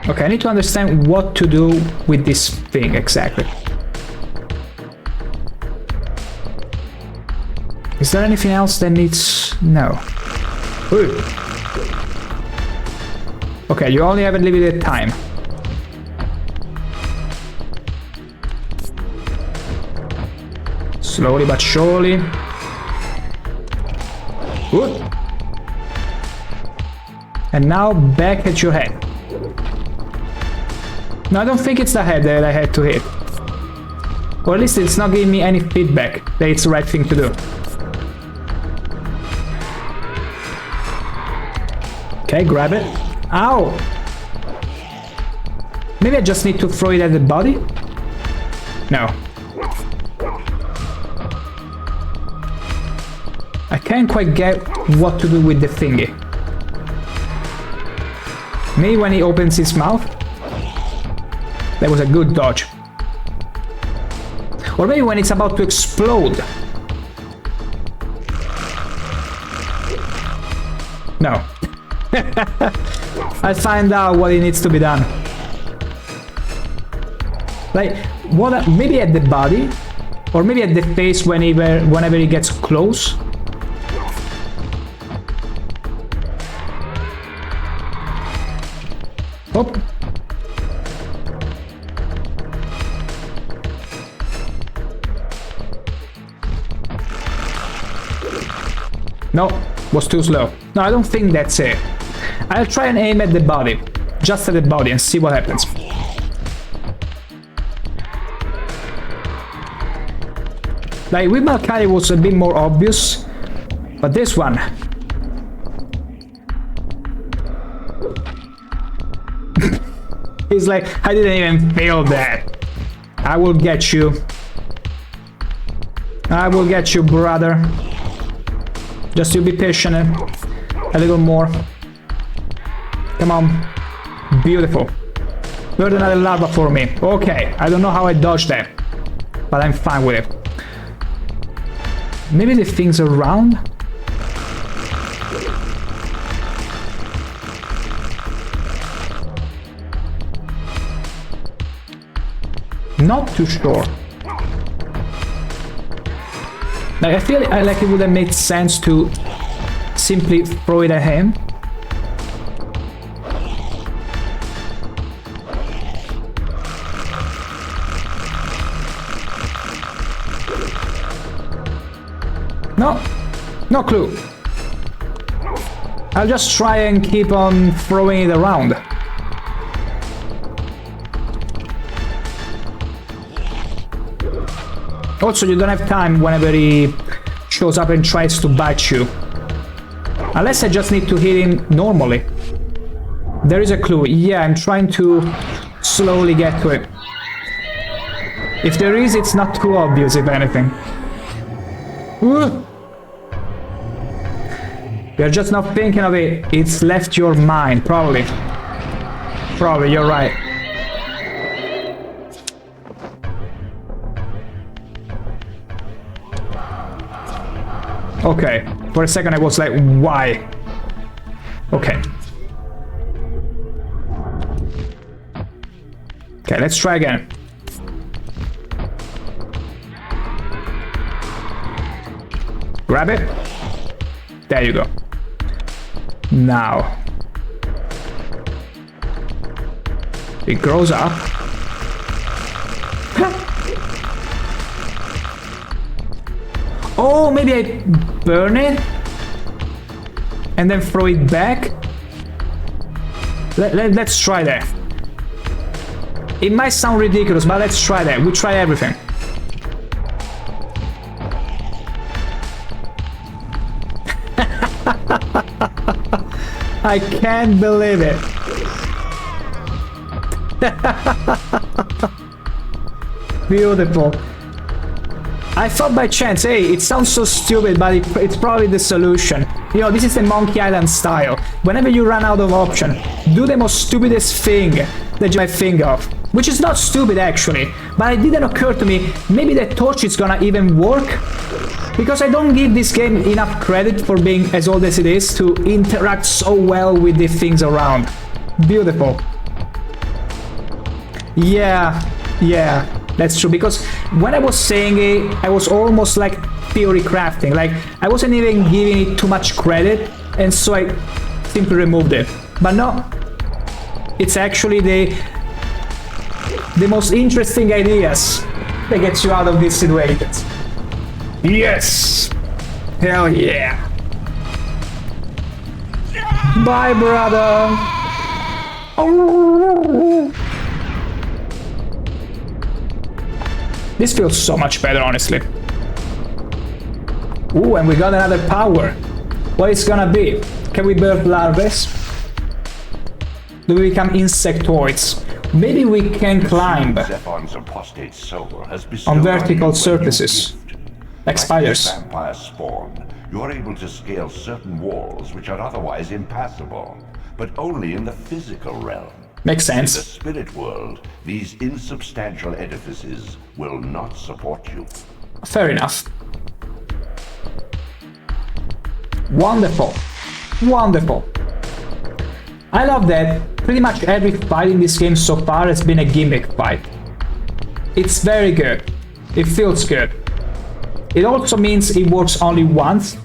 Okay, I need to understand what to do with this thing exactly. Is there anything else that needs... No. Ooh. Okay, you only have a limited time. Slowly but surely. Ooh. And now back at your head. No, I don't think it's the head that I had to hit. Or at least it's not giving me any feedback that it's the right thing to do. Okay, grab it. Ow! Maybe I just need to throw it at the body? No. I can't quite get what to do with the thingy. Maybe when he opens his mouth? That was a good dodge. Or maybe when it's about to explode. No. I'll find out what it needs to be done. Like, what? Maybe at the body? Or maybe at the face whenever he gets close? Oh. No, was too slow. No, I don't think that's it. I'll try and aim at the body. Just at the body and see what happens. Like, with Malkali was a bit more obvious, but this one... He's like, I didn't even feel that. I will get you. I will get you, brother. Just you be patient a little more. Come on. Beautiful. Burn another lava for me. Okay, I don't know how I dodged that, but I'm fine with it. Maybe the things around? Not too sure. Like, I feel like it would have made sense to simply throw it at him. No, no clue. I'll just try and keep on throwing it around. Also, you don't have time whenever he shows up and tries to bite you. Unless I just need to hit him normally. There is a clue. Yeah, I'm trying to slowly get to it. If there is, it's not too obvious, if anything. You're just not thinking of it. It's left your mind, probably. Probably, you're right. Okay, for a second I was like, why? Okay. Okay, let's try again. Grab it. There you go. Now. It grows up. Oh, maybe I burn it and then throw it back. Let's try that. It might sound ridiculous, but let's try that. We try everything. I can't believe it. Beautiful. I thought by chance, hey, it sounds so stupid, but it's probably the solution. You know, this is the Monkey Island style. Whenever you run out of option, do the most stupidest thing that you might think of. Which is not stupid, actually. But it didn't occur to me, maybe the torch is gonna even work? Because I don't give this game enough credit for being as old as it is to interact so well with the things around. Beautiful. Yeah. That's true, because when I was saying it, I was almost like theory crafting. Like, I wasn't even giving it too much credit, and so I simply removed it. But no, it's actually the most interesting ideas that gets you out of these situations. Yes! Hell yeah! Bye, brother! Oh. This feels so much better, honestly. Ooh, and we got another power. What is gonna be? Can we birth larvae? Do we become insectoids? Maybe we can climb on vertical surfaces, like spiders. Vampire spawn, you are able to scale certain walls which are otherwise impassable, but only in the physical realm. Makes In the sense. spirit world, these insubstantial edifices will not support you. Fair enough. Wonderful. Wonderful. I love that pretty much every fight in this game so far has been a gimmick fight. It's very good. It feels good. It also means it works only once.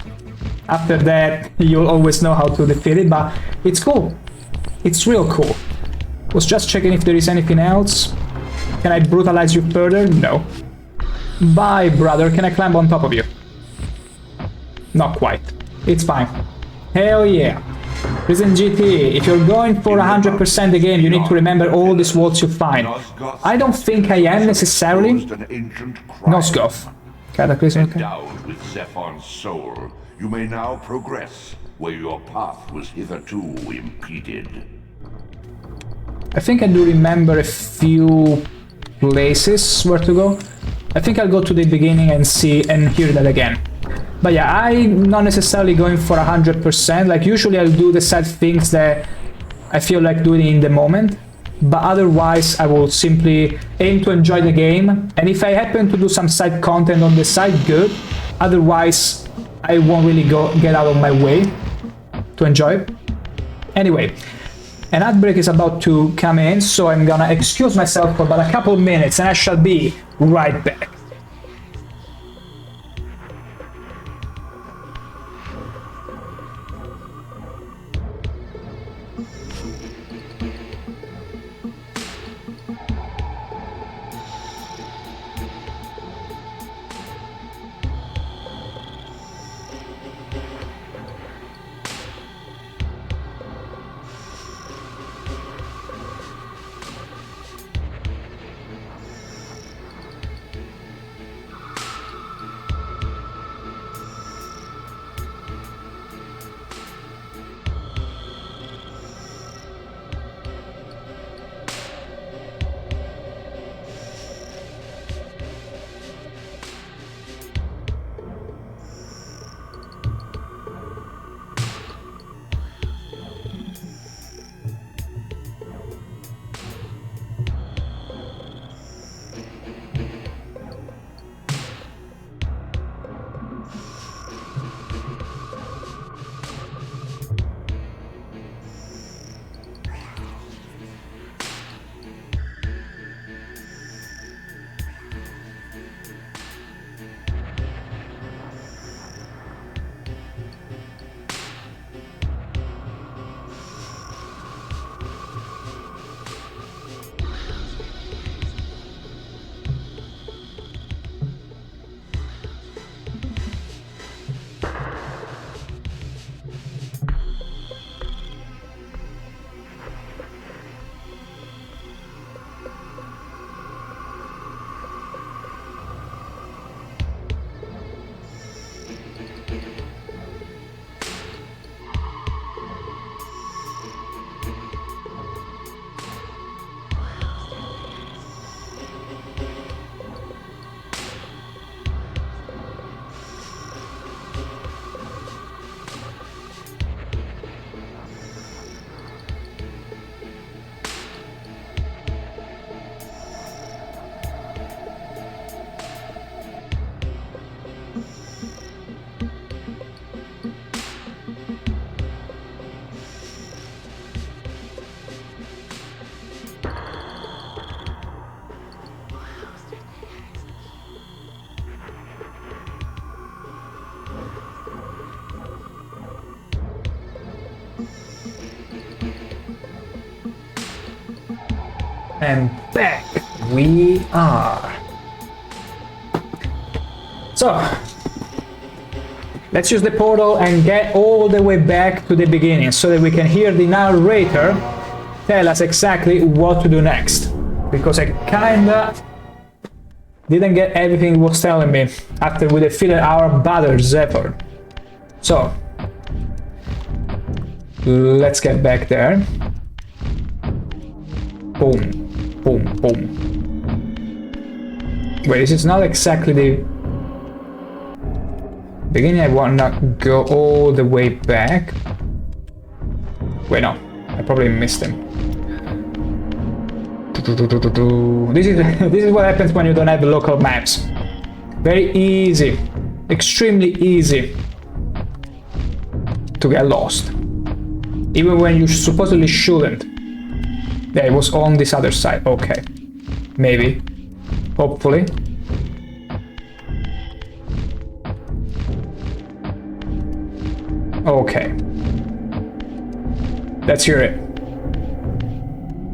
After that, you'll always know how to defeat it, but it's cool. It's real cool. Was just checking if there is anything else. Can I brutalize you further? No. Bye, brother. Can I climb on top of you? Not quite. It's fine. Hell yeah. Prison GT, if you're going for 100% the game, you need to remember all these walls you find. I don't think I am necessarily. Nosgoth. Cataclysm, okay. Endowed with Zephyr's soul, you may now progress where your path was hitherto impeded. I think I do remember a few places where to go. I think I'll go to the beginning and see and hear that again. But yeah, I'm not necessarily going for 100%. Like usually I'll do the side things that I feel like doing in the moment. But otherwise I will simply aim to enjoy the game. And if I happen to do some side content on the side, good. Otherwise I won't really get out of my way to enjoy it. Anyway, an ad break is about to come in, so I'm gonna excuse myself for about a couple minutes and I shall be right back. And back we are. So, let's use the portal and get all the way back to the beginning so that we can hear the narrator tell us exactly what to do next. Because I kinda didn't get everything he was telling me after we defeated our brother Zephyr. So, let's get back there. Boom, boom, boom. Wait, this is not exactly the beginning. I wanna go all the way back. Wait, no, I probably missed him. This is what happens when you don't have local maps. Very easy, extremely easy to get lost, even when you supposedly shouldn't. Yeah, it was on this other side. Okay, maybe, hopefully. Okay, let's hear it.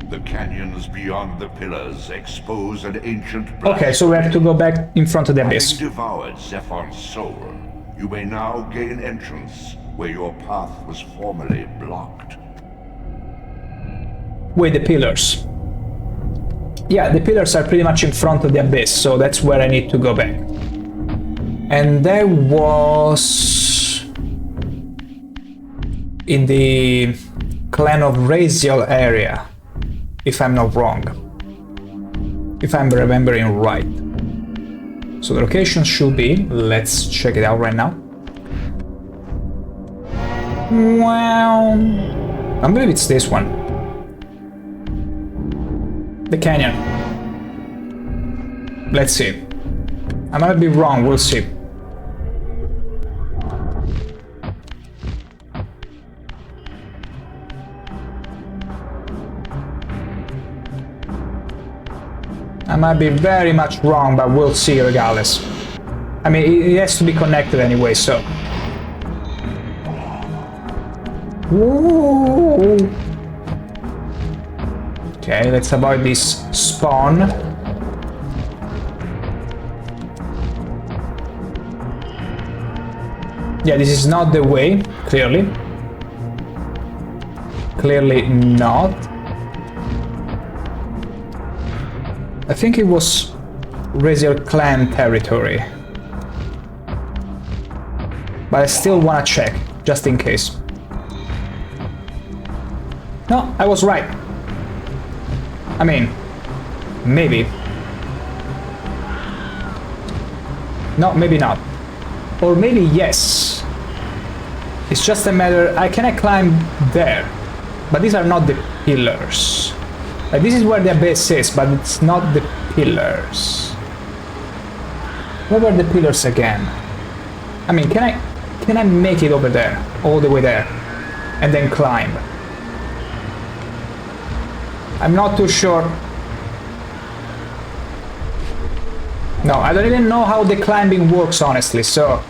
The canyons beyond the pillars expose an ancient Okay, so we have to go back in front of the abyss. Having devoured Zephyr's soul, you may now gain entrance where your path was formerly blocked. Wait, the pillars. Yeah, the pillars are pretty much in front of the abyss, so that's where I need to go back. And that was in the clan of Raziel area, if I'm not wrong. If I'm remembering right. So the location should be, let's check it out right now. Well, I believe it's this one. The canyon. Let's see. I might be wrong, we'll see. I might be very much wrong, but we'll see regardless. I mean, it has to be connected anyway, so... Whoa. Okay, let's avoid this spawn. Yeah, this is not the way, clearly. Clearly not. I think it was Raziel clan territory. But I still wanna check, just in case. No, I was right. I mean, maybe. No, maybe not. Or maybe yes. It's just a matter... Can I climb there? But these are not the pillars. Like, this is where the base is, but it's not the pillars. Where were the pillars again? I mean, can I make it over there? All the way there? And then climb? I'm not too sure. No, I don't even know how the climbing works, honestly, so...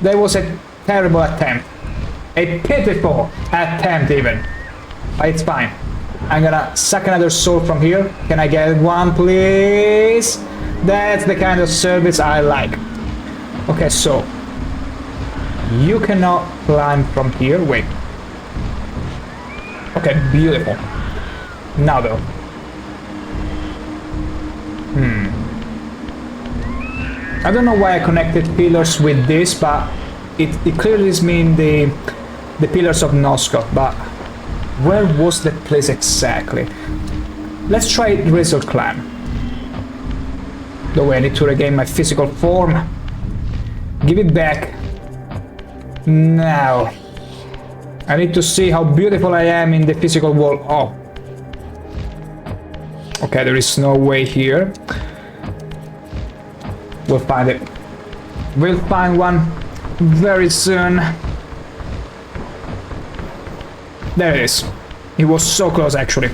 That was a terrible attempt. A pitiful attempt, even. But it's fine. I'm gonna suck another soul from here. Can I get one, please? That's the kind of service I like. Okay, so... You cannot climb from here. Wait. Okay, beautiful. Now though. I don't know why I connected pillars with this, but it clearly means the pillars of Noscott, but where was that place exactly? Let's try Raziel Clan. Though I need to regain my physical form. Give it back. Now. I need to see how beautiful I am in the physical world. Oh. Okay, there is no way here. We'll find it. We'll find one very soon. There it is. It was so close, actually.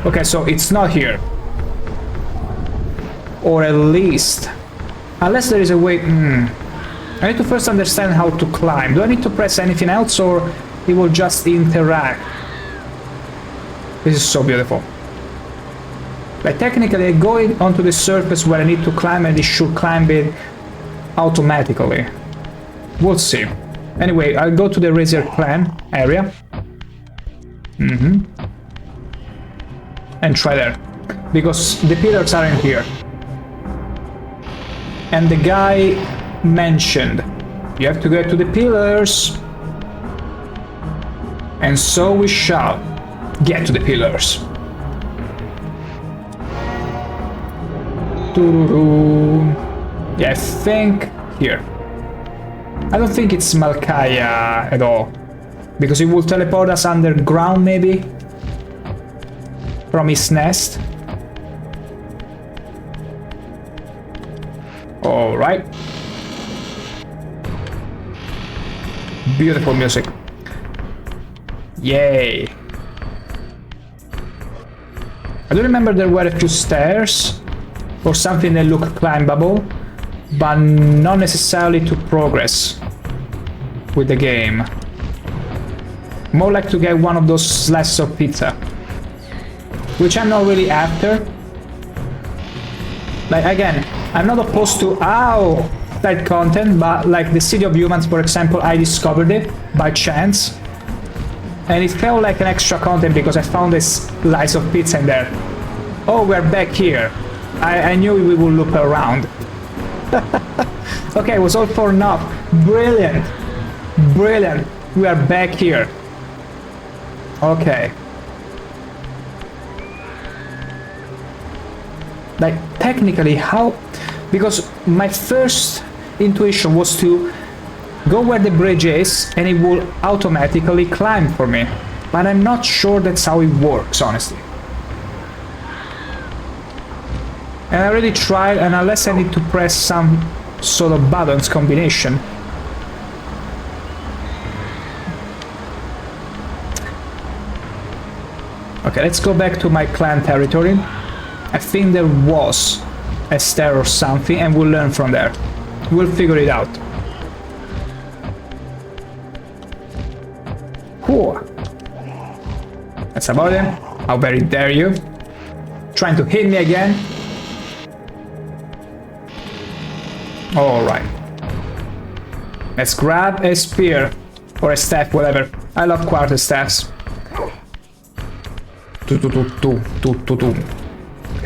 Okay, so it's not here. Or at least... Unless there is a way... I need to first understand how to climb. Do I need to press anything else, or it will just interact? This is so beautiful. Like, technically, I go onto the surface where I need to climb, and it should climb it automatically. We'll see. Anyway, I'll go to the Raziel clan area. And try there. Because the pillars aren't here. And the guy mentioned, you have to get to the pillars. And so we shall get to the pillars. Yeah, I think here. I don't think it's Malkaya at all, because it will teleport us underground, maybe, from his nest. All right. Beautiful music. Yay. I do remember there were a few stairs or something that looked climbable, but not necessarily to progress with the game. More like to get one of those slices of pizza, which I'm not really after. Like, again, I'm not opposed to side content, but like the City of Humans, for example, I discovered it by chance, and it felt like an extra content because I found a slice of pizza in there. Oh, we're back here. I knew we would loop around. Okay, it was all for naught. Brilliant. Brilliant. We are back here. Okay. Like, technically, how... Because my first intuition was to go where the bridge is and it will automatically climb for me. But I'm not sure that's how it works, honestly. And I already tried, and unless I need to press some sort of buttons combination. Okay, let's go back to my clan territory. I think there was a stair or something, and we'll learn from there. We'll figure it out. Cool. That's about him. How very dare you. Trying to hit me again. Alright. Let's grab a spear. Or a staff, whatever. I love quarter staffs. Okay,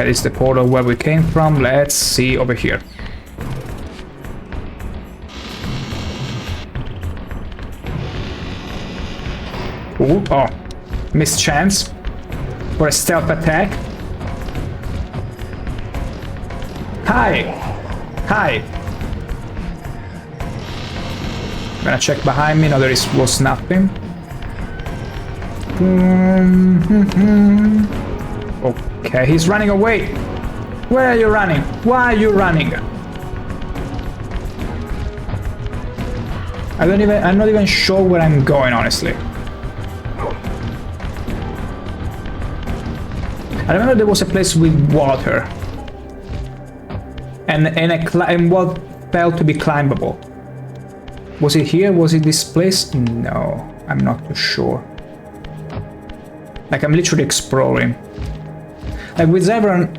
it's the portal where we came from. Let's see over here. Ooh, oh. Missed chance for a stealth attack. Hi! Hi! I'm gonna check behind me. No, there was nothing. Okay, he's running away. Where are you running? Why are you running? I'm not even sure where I'm going, honestly. I remember there was a place with water. And what felt to be climbable. Was it here? Was it this place? No, I'm not too sure. Like, I'm literally exploring. Like, with Zevran,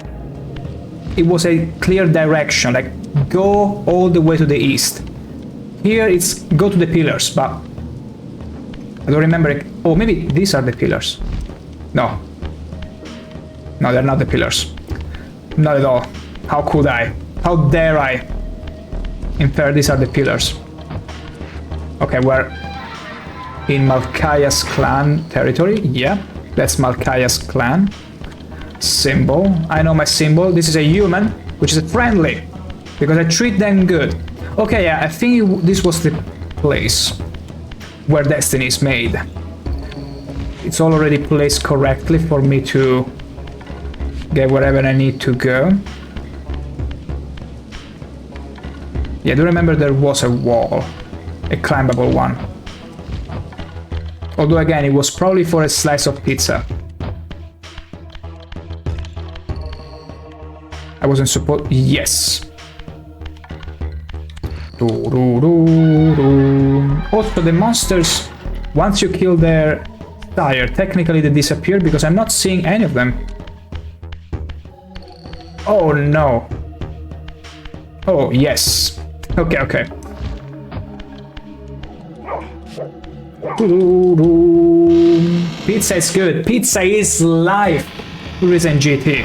it was a clear direction, like, go all the way to the east. Here, it's go to the pillars, but I don't remember it. Oh, maybe these are the pillars. No. No, they're not the pillars. Not at all. How could I? How dare I infer these are the pillars? Okay, we're in Malkaya's clan territory. Yeah, that's Malkaya's clan. Symbol. I know my symbol. This is a human, which is friendly, because I treat them good. Okay, yeah, I think this was the place where destiny is made. It's already placed correctly for me to get wherever I need to go. Yeah, I do remember there was a wall, a climbable one. Although again, it was probably for a slice of pizza. I wasn't supposed... Yes. Also, the monsters, once you kill their sire, technically they disappear because I'm not seeing any of them. Oh no. Oh, yes. Okay, okay. Pizza is good. Pizza is life. Reason GT.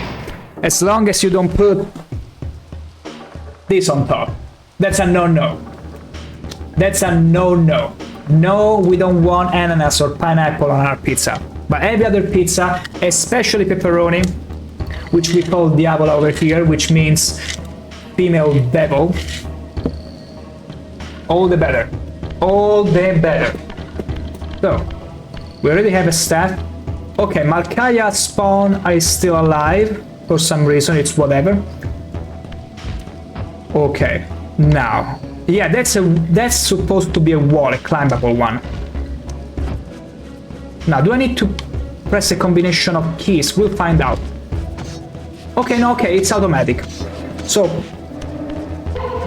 As long as you don't put this on top. That's a no-no. That's a no-no. No, we don't want ananas or pineapple on our pizza. But every other pizza, especially pepperoni, which we call Diavola over here, which means female devil, all the better. All the better. So, we already have a staff. Okay, Malkaya spawn is still alive. For some reason, it's whatever. Okay, now. Yeah, that's supposed to be a wall, a climbable one. Now, do I need to press a combination of keys? We'll find out. Okay, no, okay, it's automatic. So,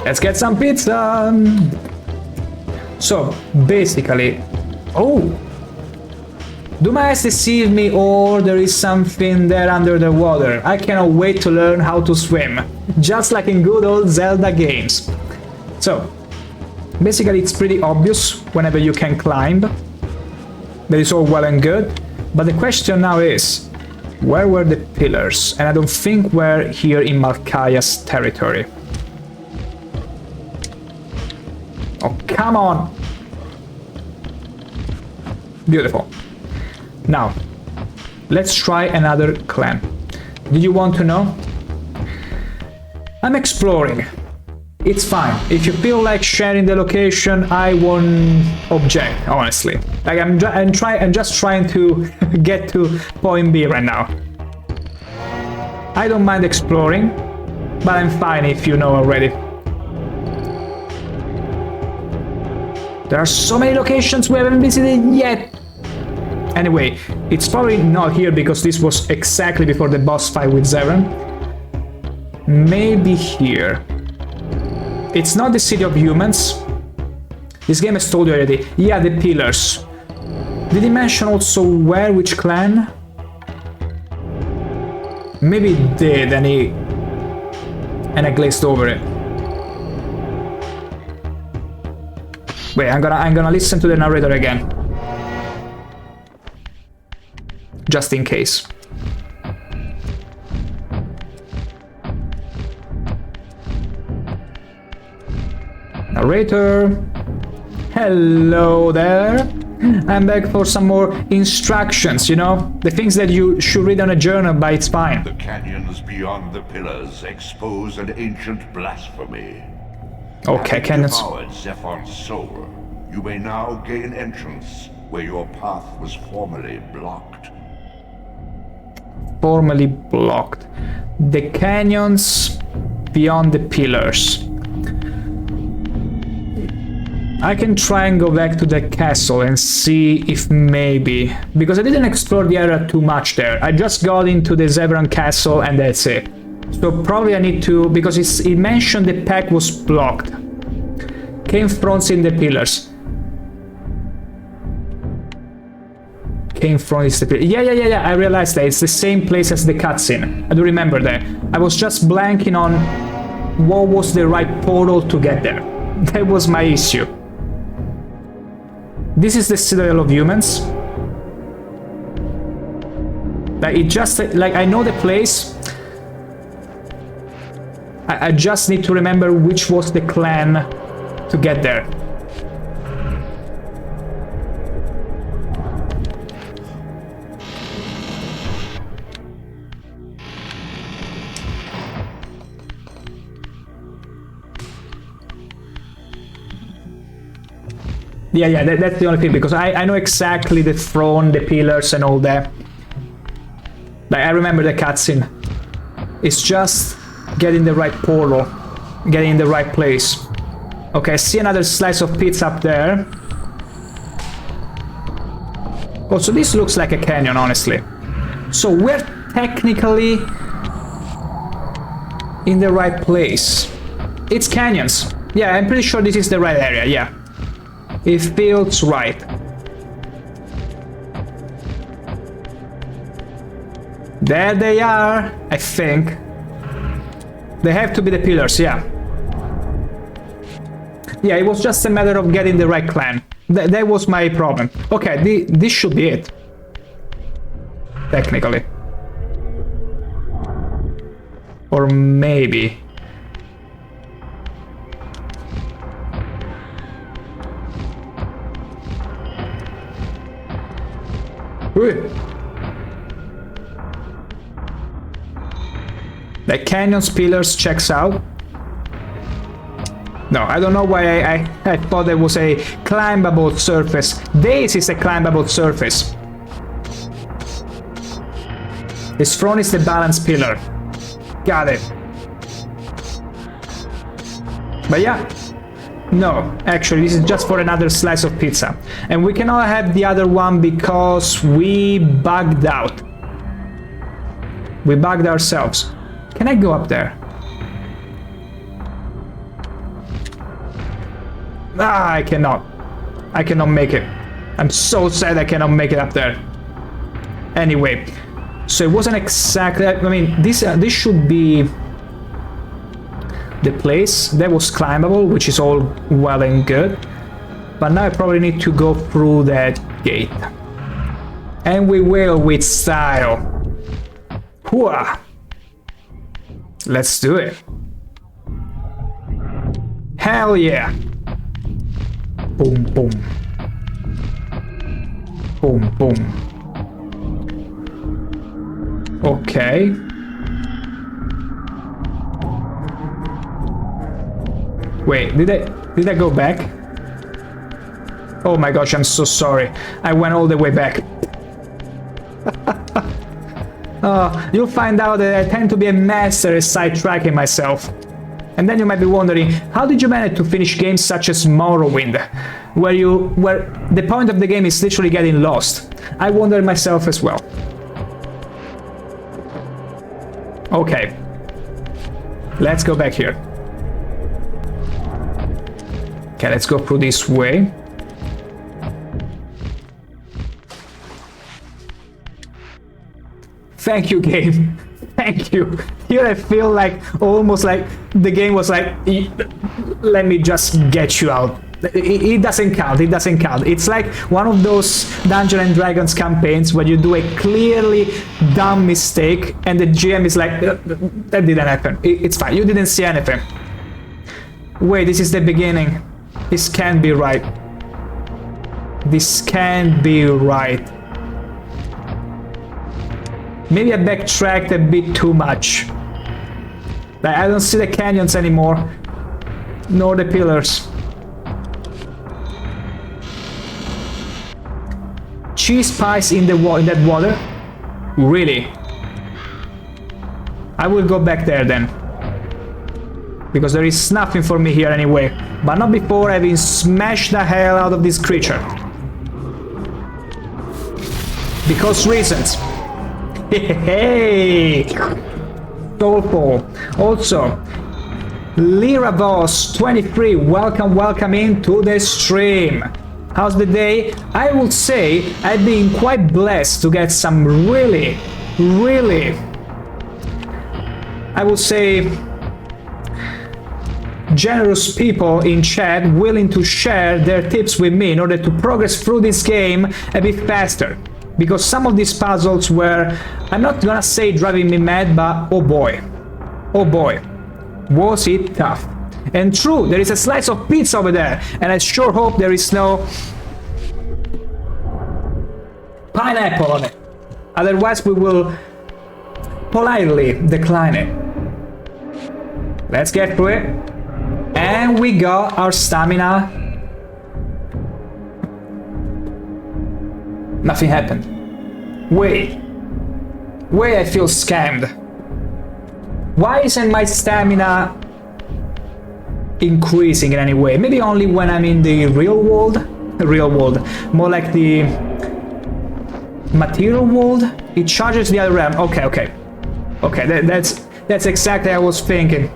let's get some pizza. So, basically... Oh! Do my eyes deceive me, or there is something there under the water? I cannot wait to learn how to swim. Just like in good old Zelda games. So, basically it's pretty obvious whenever you can climb. That is all well and good. But the question now is, where were the pillars? And I don't think we're here in Malkaya's territory. Oh, come on. Beautiful. Now, let's try another clan. Do you want to know? I'm exploring. It's fine. If you feel like sharing the location, I won't object, honestly. Like I'm just trying to get to point B right now. I don't mind exploring, but I'm fine if you know already. There are so many locations we haven't visited yet. Anyway, it's probably not here because this was exactly before the boss fight with Zevran. Maybe here. It's not the City of Humans. This game has told you already. Yeah, the pillars. Did he mention also where, which clan? Maybe it did, and I glazed over it. Wait, I'm gonna listen to the narrator again. Just in case. Narrator. Hello there. I'm back for some more instructions, you know? The things that you should read on a journal, but it's fine. The canyons beyond the pillars expose an ancient blasphemy. Okay, canyons. Devoured Zephyr's soul, you may now gain entrance where your path was formerly blocked. Formerly blocked. The canyons beyond the pillars. I can try and go back to the castle and see if maybe... Because I didn't explore the area too much there. I just got into the Zevran castle and that's it. So probably I need to... Because it mentioned the pack was blocked. Cave fronts in the pillars. Cave front is the pillars. Yeah. I realized that. It's the same place as the cutscene. I do remember that. I was just blanking on what was the right portal to get there. That was my issue. This is the Citadel of Humans. Like, it just... Like, I know the place. I just need to remember which was the clan to get there. Yeah, that's the only thing, because I know exactly the throne, the pillars and all that. Like, I remember the cutscene. It's just getting the right portal, getting in the right place. Okay, I see another slice of pizza up there. Oh, so this looks like a canyon, honestly. So we're technically in the right place. It's canyons. Yeah, I'm pretty sure this is the right area, yeah. It feels right. There they are, I think. They have to be the pillars, yeah. Yeah, it was just a matter of getting the right clan. That was my problem. Okay, this should be it. Technically. Or maybe... The canyon's pillars checks out. No, I don't know why I thought there was a climbable surface. This is a climbable surface. This front is the balance pillar. Got it. But yeah. No, actually, this is just for another slice of pizza. And we cannot have the other one because we bugged out. We bugged ourselves. Can I go up there? Ah, I cannot. I cannot make it. I'm so sad I cannot make it up there. Anyway, so it wasn't exactly... I mean, this should be... the place that was climbable, which is all well and good, but now I probably need to go through that gate, and we will with style. Hooah! Let's do it. Hell yeah! Boom, boom. Boom, boom. Okay. Wait, did I go back? Oh my gosh, I'm so sorry. I went all the way back. Oh, you'll find out that I tend to be a master at sidetracking myself. And then you might be wondering, how did you manage to finish games such as Morrowind, where the point of the game is literally getting lost? I wondered myself as well. Okay. Let's go back here. Okay, let's go through this way. Thank you, game. Thank you. Here I feel like almost like the game was like, let me just get you out. It doesn't count. It doesn't count. It's like one of those Dungeons and Dragons campaigns where you do a clearly dumb mistake and the GM is like, that didn't happen. It's fine. You didn't see anything. Wait, this is the beginning. This can't be right. This can't be right. Maybe I backtracked a bit too much. Like, I don't see the canyons anymore, nor the pillars. Cheese pies in that water? Really? I will go back there then. Because there is nothing for me here anyway. But not before having smashed the hell out of this creature. Because reasons. Hey! Soulful. Also, Liravos23, welcome into the stream. How's the day? I would say I've been quite blessed to get some really, I would say, generous people in chat willing to share their tips with me in order to progress through this game a bit faster. Because some of these puzzles were, I'm not gonna say driving me mad, but oh boy, was it tough. And true, there is a slice of pizza over there, and I sure hope there is no pineapple on it. Otherwise we will politely decline it. Let's get through it. And we got our stamina. Nothing happened. Wait, I feel scammed. Why isn't my stamina increasing in any way? Maybe only when I'm in the real world? More like the material world? It charges the other realm. Okay, that's exactly what I was thinking.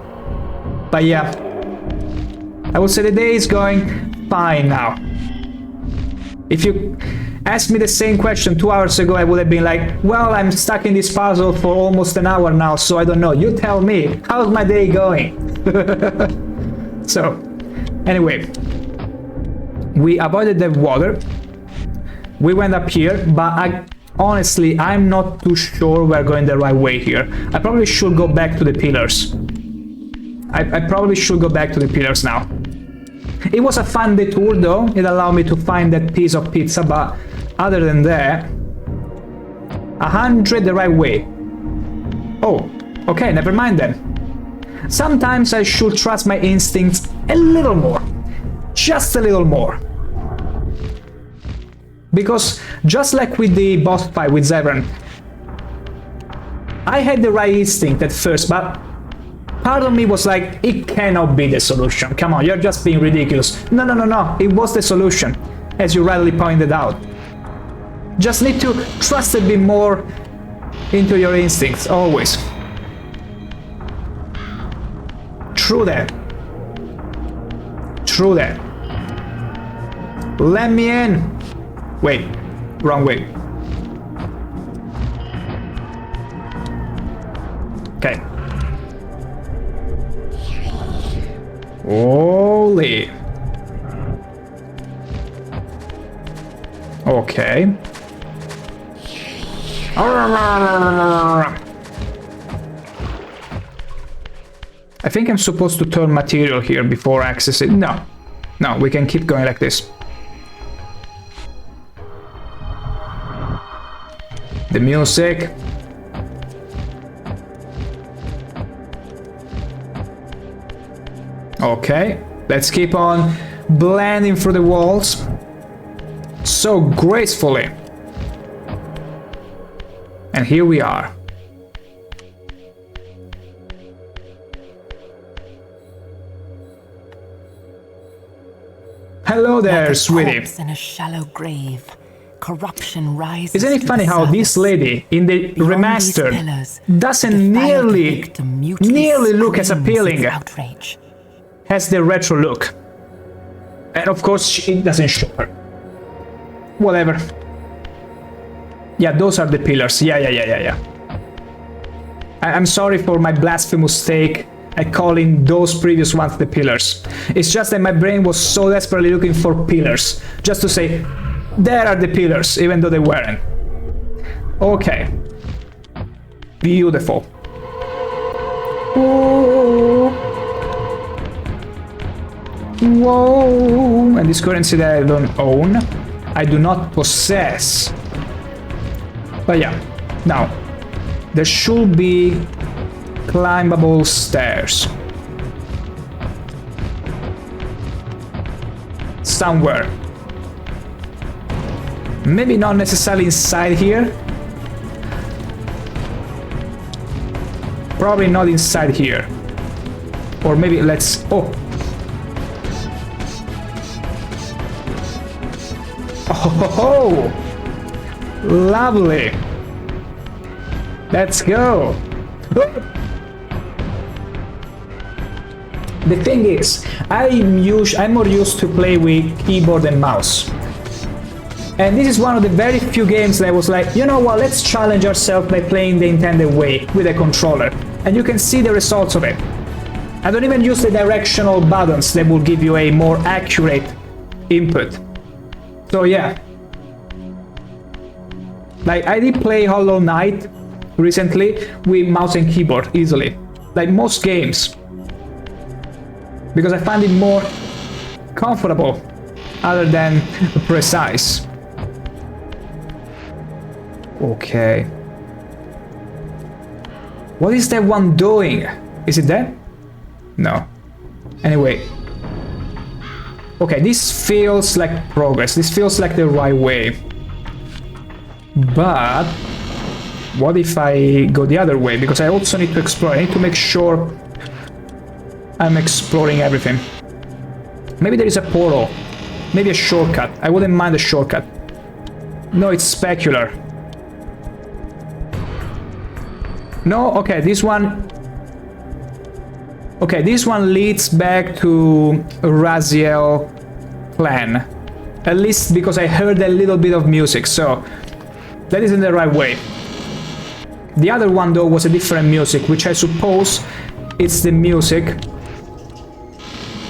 But yeah, I would say the day is going fine now. If you asked me the same question 2 hours ago, I would have been like, well, I'm stuck in this puzzle for almost an hour now, so I don't know. You tell me, how's my day going? So, anyway, we avoided the water. We went up here, but honestly, I'm not too sure we're going the right way here. I probably should go back to the pillars. I probably should go back to the pillars now. It was a fun detour though, it allowed me to find that piece of pizza, but other than that, 100 the right way. Oh, okay, never mind then. Sometimes I should trust my instincts a little more. Just a little more. Because just like with the boss fight with Zevran, I had the right instinct at first, but part of me was like, it cannot be the solution. Come on, you're just being ridiculous. No, it was the solution, as you rightly pointed out. Just need to trust a bit more into your instincts, always. True that. Let me in. Wait, wrong way. Okay. Holy. Okay. I think I'm supposed to turn material here before accessing. No. No, we can keep going like this. The music. Okay, let's keep on blending through the walls so gracefully. And here we are. Hello there, like a sweetie. corpse in a shallow grave. Corruption rises. Isn't it to funny the how this surface. lady in the Beyond these remastered pillars, doesn't the nearly victim mutely look as screams appealing its outrage. as the retro look? And of course, it doesn't show her. Whatever. Yeah, those are the pillars. Yeah. I'm sorry for my blasphemous take at calling those previous ones the pillars. It's just that my brain was so desperately looking for pillars, just to say, there are the pillars, even though they weren't. Okay. Beautiful. Whoa. Whoa. And this currency that I don't own, I do not possess. But yeah, now, there should be climbable stairs. Somewhere. Maybe not necessarily inside here. Probably not inside here. Or maybe let's... Oh! Oh! Lovely! Let's go! The thing is, I'm more used to play with keyboard and mouse. And this is one of the very few games that I was like, you know what, let's challenge ourselves by playing the intended way, with a controller. And you can see the results of it. I don't even use the directional buttons that will give you a more accurate input. So yeah. Like, I did play Hollow Knight recently with mouse and keyboard easily. Like most games. Because I find it more comfortable, other than precise. Okay. What is that one doing? Is it that? No. Anyway. Okay, this feels like progress. This feels like the right way. But what if I go the other way? Because I also need to explore. I need to make sure I'm exploring everything. Maybe there is a portal. Maybe a shortcut. I wouldn't mind a shortcut. No, it's specular. No, okay, this one... Okay, this one leads back to Raziel clan. At least because I heard a little bit of music, so... That isn't the right way. The other one, though, was a different music, which I suppose it's the music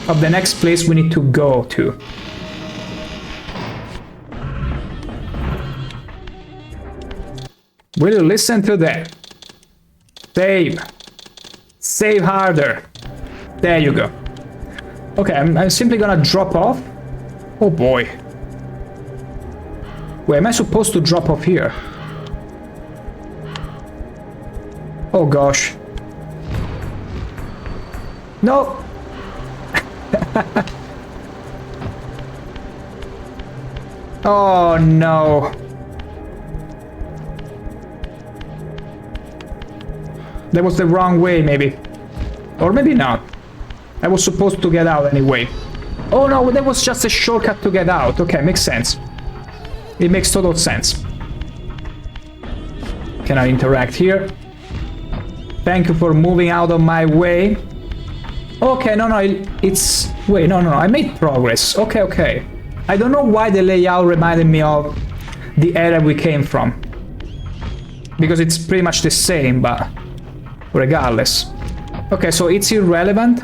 of the next place we need to go to. Will you listen to that? Save. Save harder. There you go. Okay, I'm simply gonna drop off. Oh boy. Wait, am I supposed to drop off here? Oh gosh. No! Oh no. That was the wrong way, maybe. Or maybe not. I was supposed to get out anyway. Oh no, that was just a shortcut to get out. Okay, makes sense. It makes total sense. Can I interact here? Thank you for moving out of my way. Okay, no, it's... Wait, no, I made progress. Okay. I don't know why the layout reminded me of the area we came from. Because it's pretty much the same, but... regardless. Okay, so it's irrelevant.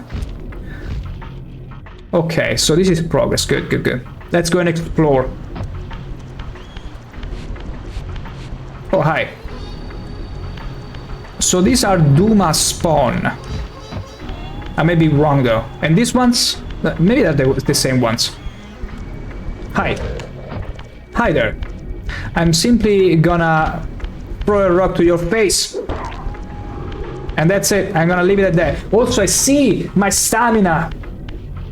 Okay, so this is progress. Good. Let's go and explore. Oh, hi. So these are Duma spawn. I may be wrong though. And these ones? Maybe they're the same ones. Hi. Hi there. I'm simply gonna throw a rock to your face. And that's it. I'm gonna leave it at that. Also, I see my stamina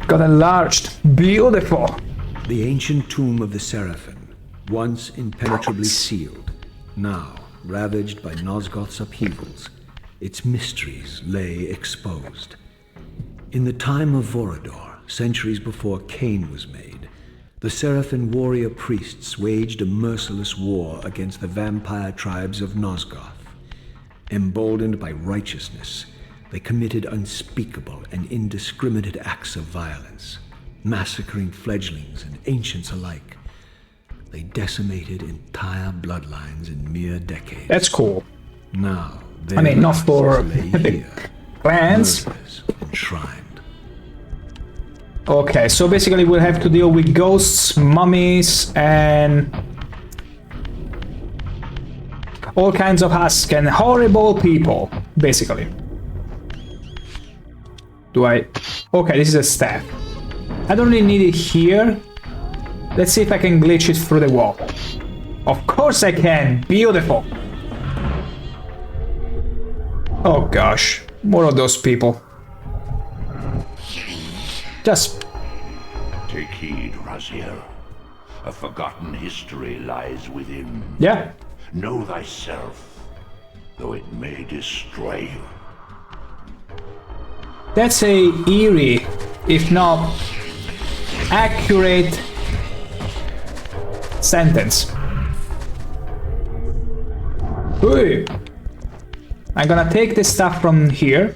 got enlarged. Beautiful. The ancient tomb of the Seraphim, once impenetrably sealed, now ravaged by Nosgoth's upheavals, its mysteries lay exposed. In the time of Vorador, centuries before Cain was made, the Seraphim warrior priests waged a merciless war against the vampire tribes of Nosgoth. Emboldened by righteousness, they committed unspeakable and indiscriminate acts of violence, massacring fledglings and ancients alike. They decimated entire bloodlines in mere decades. That's cool. Now, I mean, not for the clans. Enshrined. Okay, so basically we'll have to deal with ghosts, mummies, and all kinds of husks and horrible people, basically. Okay, this is a staff. I don't really need it here. Let's see if I can glitch it through the wall. Of course I can! Beautiful! Oh gosh, more of those people. Just... Take heed, Raziel. A forgotten history lies within. yeah. Know thyself, though it may destroy you. That's a eerie, if not accurate sentence. Hey. I'm gonna take this stuff from here,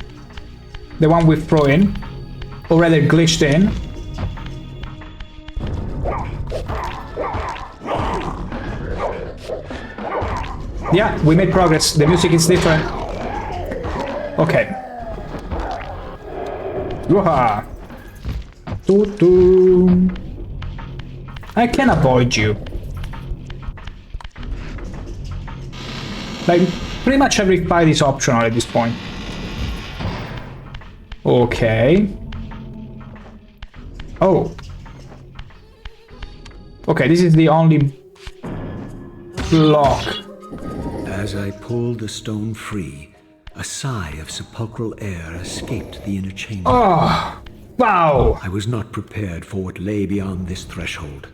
the one we throw in, or rather glitched in. Yeah, we made progress. The music is different. Okay. Wooha! Doo-doo. I can avoid you. Like, pretty much every fight is optional at this point. Okay. Oh. Okay, this is the only block. As I pulled the stone free, a sigh of sepulchral air escaped the inner chamber. Oh, wow! I was not prepared for what lay beyond this threshold.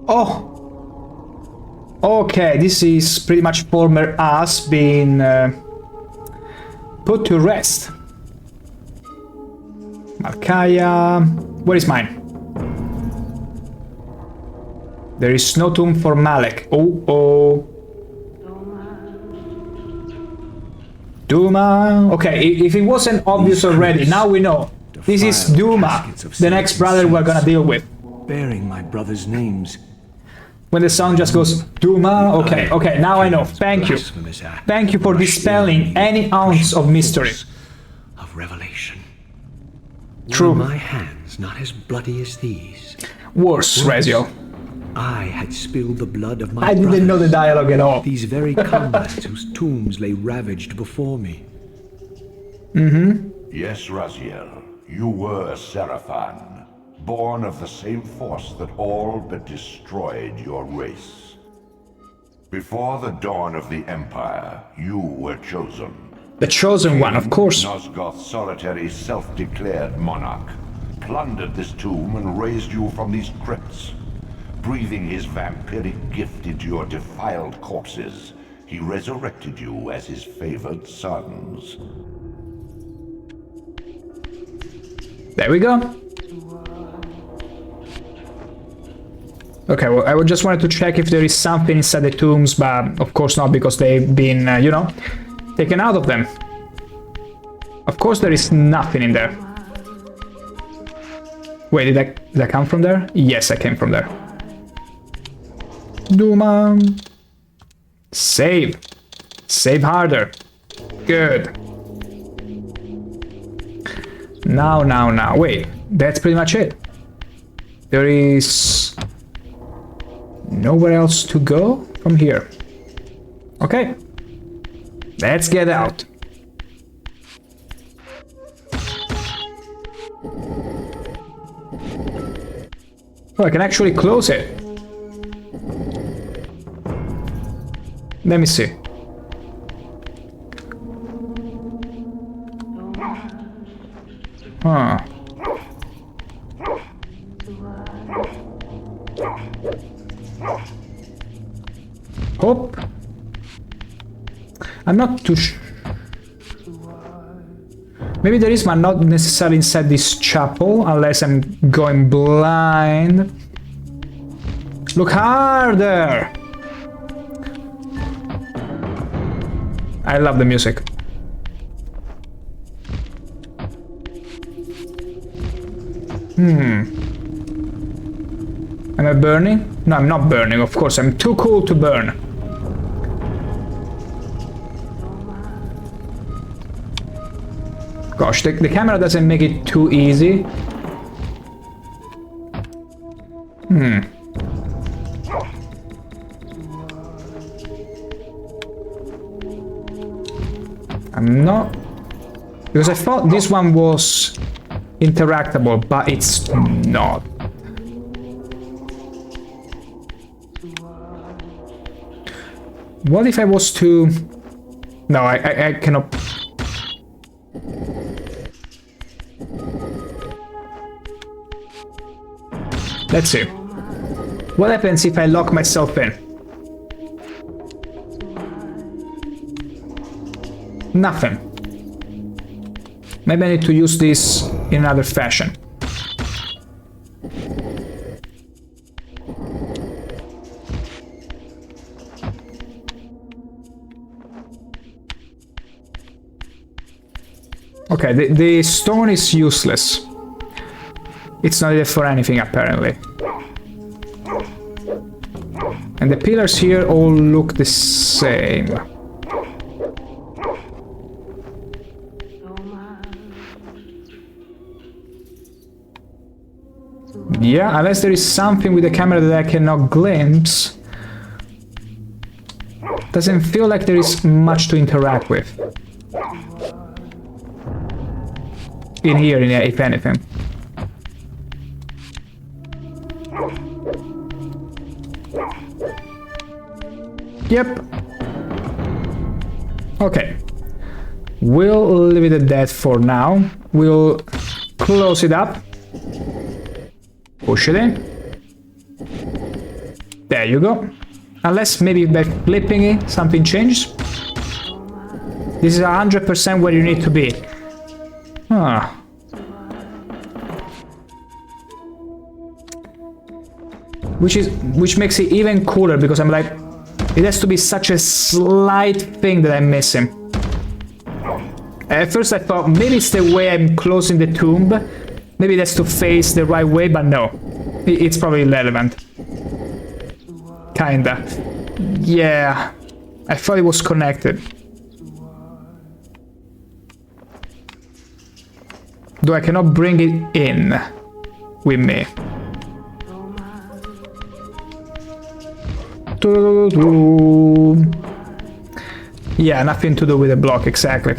Oh! Okay, this is pretty much former us being put to rest. Malkaya... Where is mine? There is no tomb for Malek. Oh. Duma... Okay, if it wasn't obvious already, now we know. This is Duma, the next brother we're gonna deal with. Bearing my brother's names. When the sound just goes, Duma... Okay, now I know. Thank you. Thank you for dispelling any ounce of mystery. Of revelation. True. Were my hands not as bloody as these? Worse, Raziel. I had spilled the blood of my I didn't know the brothers. dialogue at all. These very comrades whose tombs lay ravaged before me. Yes, Raziel, you were a Seraphan, born of the same force that all but destroyed your race. Before the dawn of the Empire, you were chosen. The chosen one, of course. Nosgoth's solitary self-declared monarch plundered this tomb and raised you from these crypts. Breathing his vampiric gift into your defiled corpses, he resurrected you as his favored sons. There we go. Okay, well, I just wanted to check if there is something inside the tombs, but of course not, because they've been, taken out of them. Of course there is nothing in there. Wait, did I come from there? Yes, I came from there. Duma. Save. Save harder. Good. Now. Wait, that's pretty much it. There is nowhere else to go from here. Okay. Let's get out. Oh, I can actually close it. Let me see. Huh. Hope. I'm not too sure. Maybe there is, but not necessarily inside this chapel, unless I'm going blind. Look harder! I love the music. Am I burning? No, I'm not burning, of course. I'm too cool to burn. Gosh, the camera doesn't make it too easy. I'm not... Because I thought this one was interactable, but it's not. What if I was to... No, I cannot... Let's see. What happens if I lock myself in? Nothing. Maybe I need to use this in another fashion. Okay, the stone is useless. It's not needed for anything, apparently. And the pillars here all look the same. Yeah, unless there is something with the camera that I cannot glimpse. Doesn't feel like there is much to interact with. In here, if anything. Yep. Okay. We'll leave it at that for now. We'll close it up. Push it in. There you go. Unless maybe by flipping it, something changes. This is 100% where you need to be. Ah. Which makes it even cooler, because I'm like, it has to be such a slight thing that I'm missing. At first I thought maybe it's the way I'm closing the tomb. Maybe that's to face the right way, but no. It's probably irrelevant. Kinda. Yeah. I thought it was connected. Though I cannot bring it in with me. Yeah, nothing to do with the block, exactly.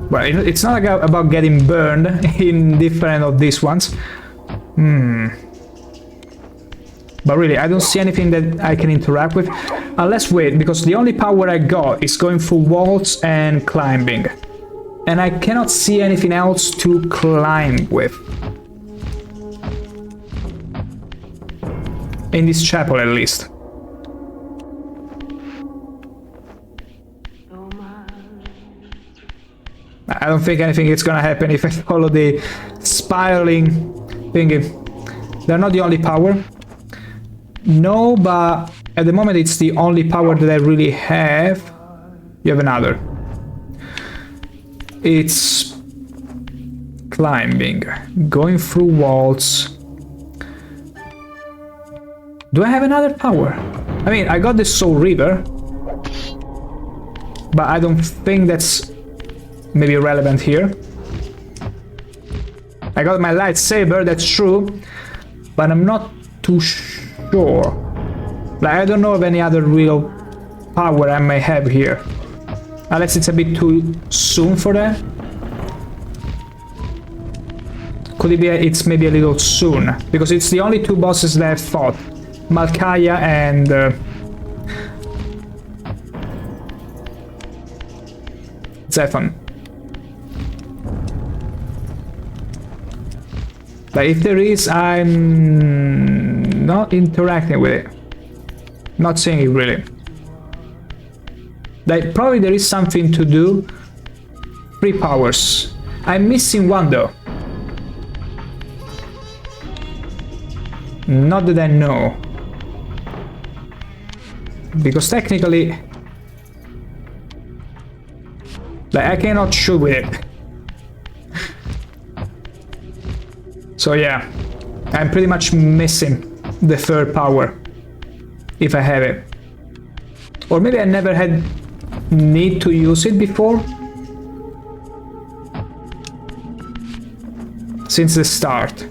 Well, it's not about getting burned in different of these ones. But really, I don't see anything that I can interact with. Unless, wait, because the only power I got is going through walls and climbing. And I cannot see anything else to climb with. In this chapel, at least. I don't think anything is gonna happen if I follow the spiraling thingy. They're not the only power. No, but at the moment it's the only power that I really have. You have another. It's climbing, going through walls. Do I have another power? I mean, I got the Soul River, but I don't think that's maybe relevant here. I got my lightsaber, that's true, but I'm not too sure. Like, I don't know of any other real power I may have here. Unless it's a bit too soon for that. Could it be it's maybe a little soon? Because it's the only two bosses that I've fought. Malkaya and... Zephon. But if there is, I'm not interacting with it. Not seeing it really. Like, probably there is something to do. 3 powers. I'm missing one though. Not that I know. Because technically... like, I cannot shoot with it. So yeah, I'm pretty much missing the 3rd power. If I have it. Or maybe I never had need to use it before. Since the start.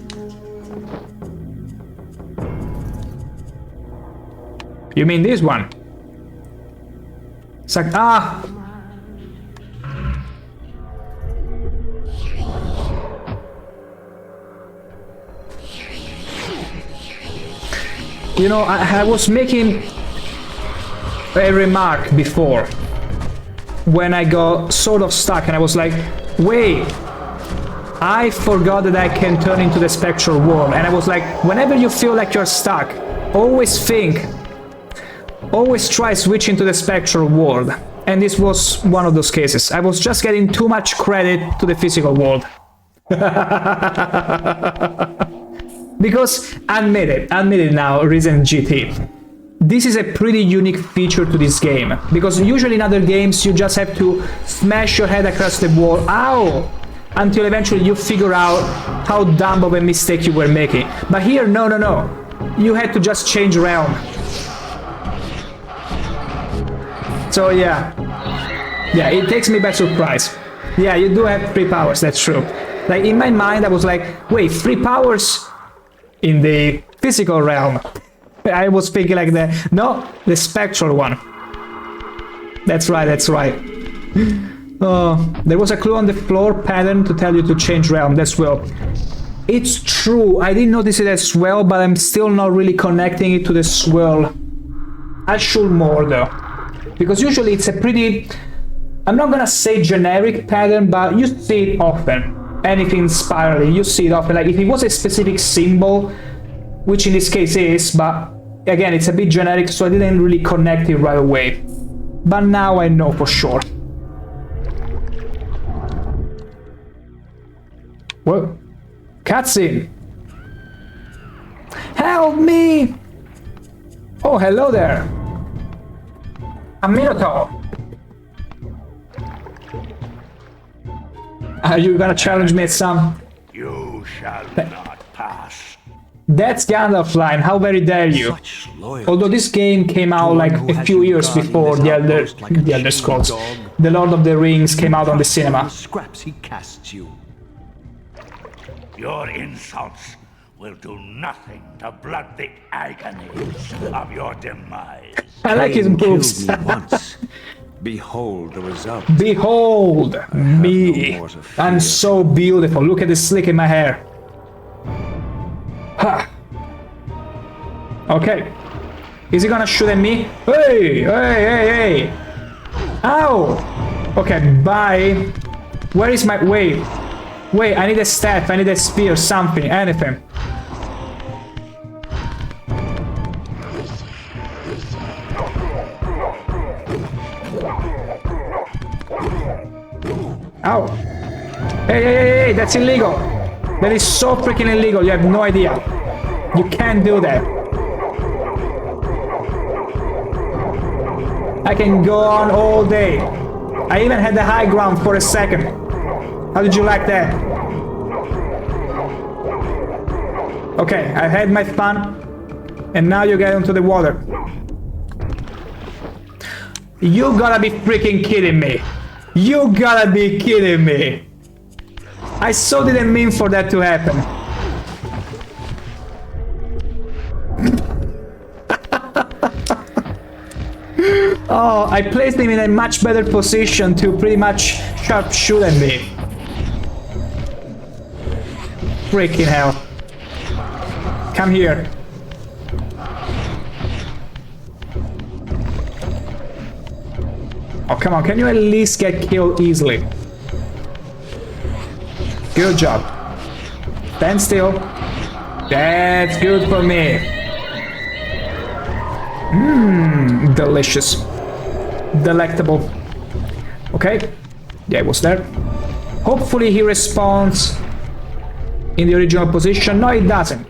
You mean this one? It's like, ah! You know, I was making a remark before when I got sort of stuck and I was like, wait, I forgot that I can turn into the spectral world. And I was like, whenever you feel like you're stuck, always try switching to the spectral world. And this was one of those cases. I was just getting too much credit to the physical world. Because, admit it now, Resident GT. This is a pretty unique feature to this game. Because usually in other games you just have to smash your head across the wall, ow! Until eventually you figure out how dumb of a mistake you were making. But here, no. You had to just change realm. So yeah. Yeah, it takes me by surprise. Yeah, you do have 3 powers, that's true. Like, in my mind I was like, wait, 3 powers? In the physical realm. I was thinking like the spectral one. That's right. Oh, there was a clue on the floor pattern to tell you to change realm as well. It's true, I didn't notice it as well, but I'm still not really connecting it to the swirl. I should more though. Because usually it's a pretty, I'm not gonna say generic pattern, but you see it often. Anything spiraling, you see it often. Like, if it was a specific symbol, which in this case is, but again, it's a bit generic, so I didn't really connect it right away. But now I know for sure. Whoa. Cutscene! Help me! Oh, hello there! A Minotaur! Are you gonna challenge me at some? You shall not pass. That's Gandalf line, how very dare you. Although this game came out like a few years before the Elder Scrolls. The Lord of the Rings came out on the cinema. Scraps he casts you. Your insults will do nothing to blunt the agonies of your demise. I like his moves. Killed me once. Behold the result. Behold me. no more to fear. I'm so beautiful. Look at the slick in my hair. Ha. Okay. Is he gonna shoot at me? Hey! Ow! Okay, bye. Where is my... Wait, I need a staff, I need a spear, something, anything. Ow! Hey, that's illegal! That is so freaking illegal, you have no idea. You can't do that. I can go on all day. I even had the high ground for a second. How did you like that? Okay, I had my fun. And now you get into the water. You gotta be freaking kidding me. You gotta be kidding me. I so didn't mean for that to happen. Oh, I placed him in a much better position to pretty much sharpshoot at me. Freaking hell. Come here. Oh, come on, can you at least get killed easily? Good job. Stand still. That's good for me. Mmm, delicious. Delectable. Okay. Yeah, it was there. Hopefully he respawns in the original position. No, it doesn't.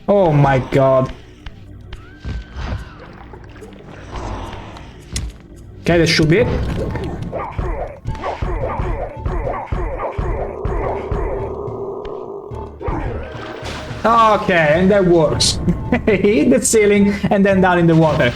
Oh my god. Okay, that should be it. Okay, and that works. Hit the ceiling and then down in the water.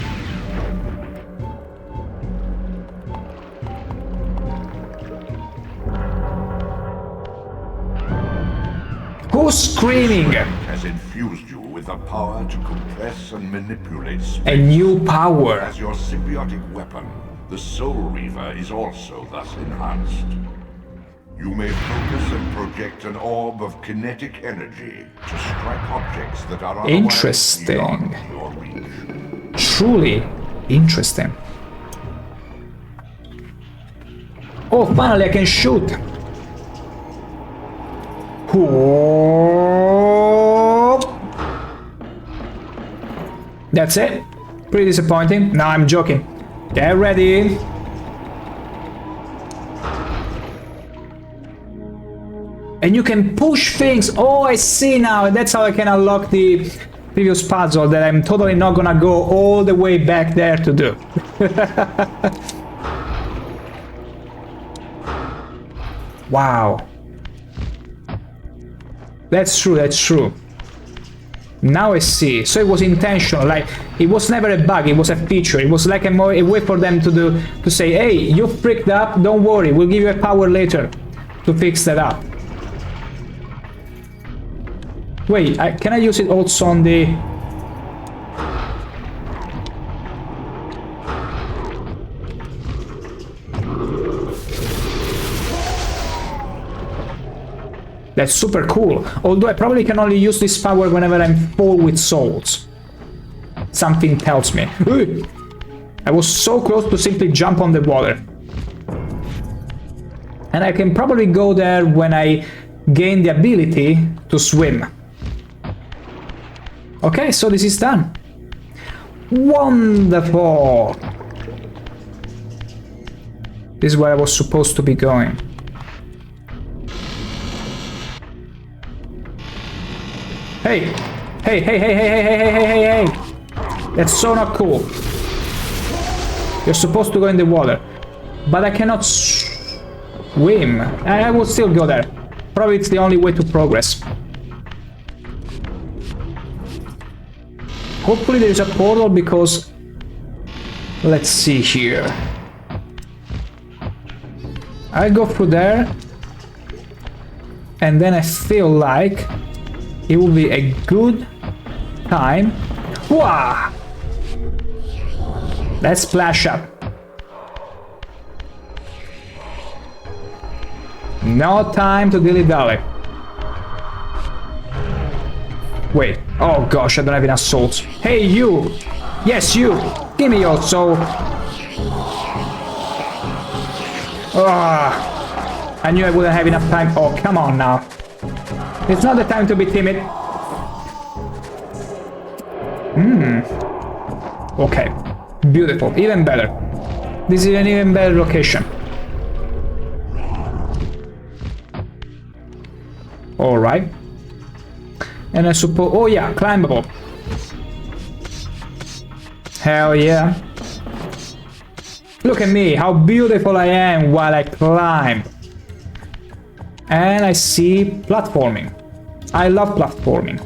Who's screaming? Has infused you with the power to compress and manipulate space. A new power. As your symbiotic weapon, the Soul Reaver is also thus enhanced. You may focus and project an orb of kinetic energy to strike objects that are otherwise Interesting. beyond your reach. Truly interesting. Oh, finally I can shoot. Whoa. That's it. Pretty disappointing. No, I'm joking. Get ready. And you can push things. Oh, I see now. That's how I can unlock the previous puzzle that I'm totally not gonna go all the way back there to do. Wow. That's true, that's true. Now I see. So it was intentional, like it was never a bug, it was a feature. It was like a way for them to say, hey, you freaked up, don't worry, we'll give you a power later to fix that up. Wait, can I use it also on the... That's super cool, although I probably can only use this power whenever I'm full with souls. Something tells me. Ooh, I was so close to simply jump on the water. And I can probably go there when I gain the ability to swim. Okay, so this is done. Wonderful! This is where I was supposed to be going. Hey! Hey, hey, hey, hey, hey, hey, hey, hey, hey, hey! That's so not cool. You're supposed to go in the water. But I cannot swim. I will still go there. Probably it's the only way to progress. Hopefully there is a portal because... Let's see here. I go through there. And then I feel like it will be a good time. Wah! Let's splash up. No time to dilly-dally. Wait. Oh gosh, I don't have enough souls. Hey, you! Yes, you! Give me your soul! Ah! I knew I wouldn't have enough time. Oh, come on now. It's not the time to be timid. Okay. Beautiful. Even better. This is an even better location. Alright. And I suppose... Oh yeah, climbable. Hell yeah. Look at me, how beautiful I am while I climb. And I see platforming. I love platforming.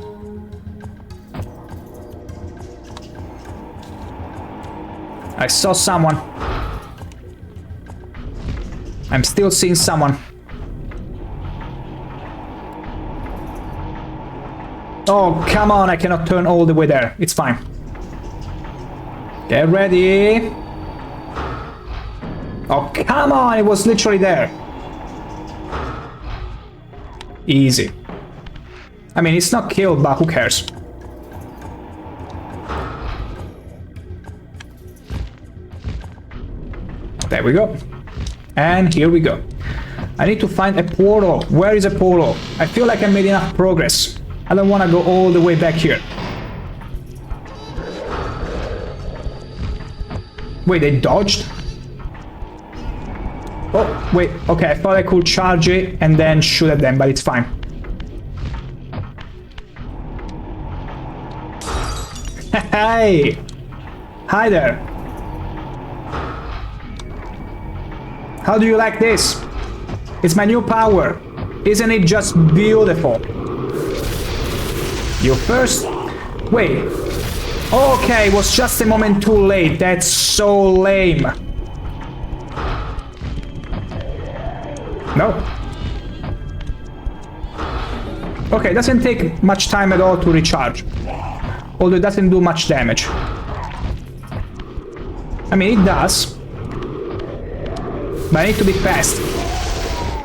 I saw someone. I'm still seeing someone. Oh, come on, I cannot turn all the way there. It's fine. Get ready. Oh, come on, it was literally there. Easy. I mean, it's not killed, but who cares? There we go. And here we go. I need to find a portal. Where is a portal? I feel like I made enough progress. I don't want to go all the way back here. Wait, they dodged? Oh, wait. Okay, I thought I could charge it and then shoot at them, but it's fine. Hey! Hi there. How do you like this? It's my new power. Isn't it just beautiful? You first? Wait. Okay, it was just a moment too late. That's so lame. No. Okay, it doesn't take much time at all to recharge. Although it doesn't do much damage. I mean, it does. But I need to be fast.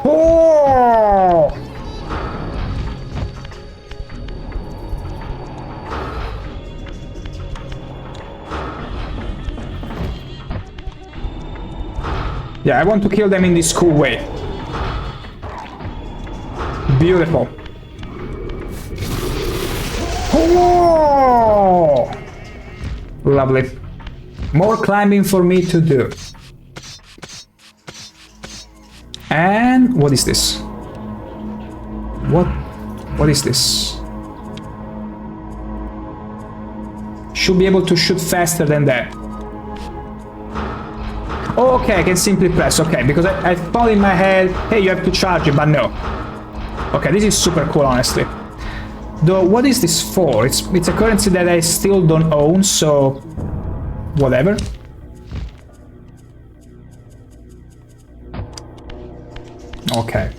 Oh! Yeah, I want to kill them in this cool way. Beautiful. Oh! Lovely. More climbing for me to do. And what is this? What is this? Should be able to shoot faster than that. Oh, okay, I can simply press. Okay, because I thought in my head, hey, you have to charge it, but no. Okay, this is super cool, honestly. Though, what is this for? It's a currency that I still don't own, so whatever. Okay.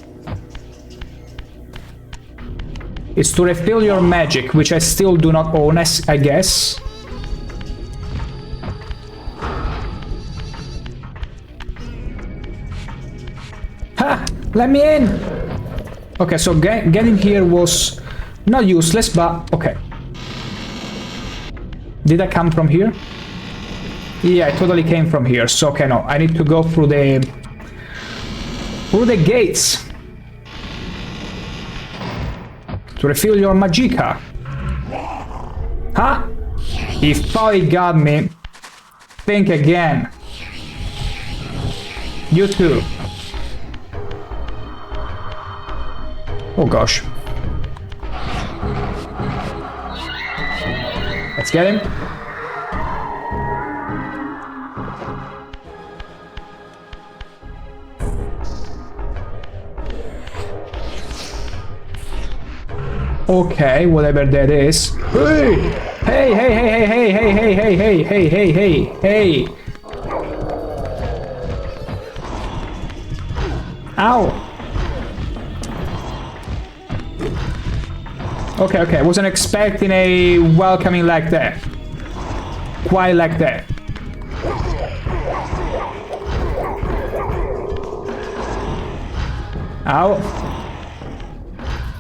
It's to refill your magic, which I still do not own, I guess. Ha! Let me in! Okay, so getting here was not useless, but okay. Did I come from here? Yeah, I totally came from here, so okay, no. I need to go through the gates to refill your magicka. Huh? He thought he got me. Think again. You too. Oh gosh. Let's get him. Okay, whatever that is. Hey! Hey, hey, hey, hey, hey, hey, hey, hey, hey, hey, hey, hey. Ow! Okay, okay, I wasn't expecting a welcoming like that. Quite like that. Ow.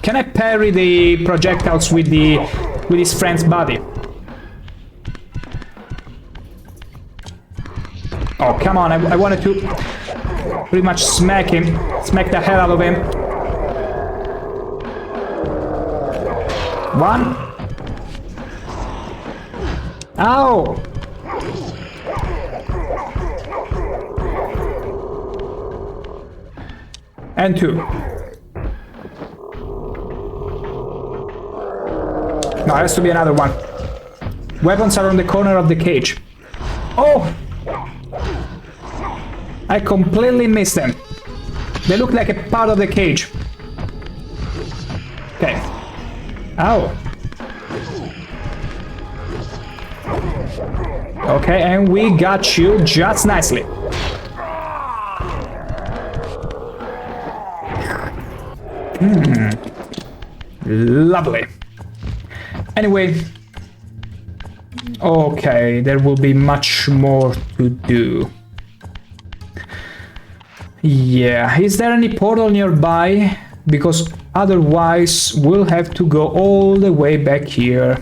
Can I parry the projectiles with his friend's body? Oh, come on, I wanted to pretty much smack the hell out of him. One. Ow! And two. No, it has to be another one. Weapons are on the corner of the cage. Oh! I completely missed them. They look like a part of the cage. Okay. Ow. Okay, and we got you just nicely. Lovely. Anyway, Okay, there will be much more to do. Yeah, is there any portal nearby? Because otherwise we'll have to go all the way back here.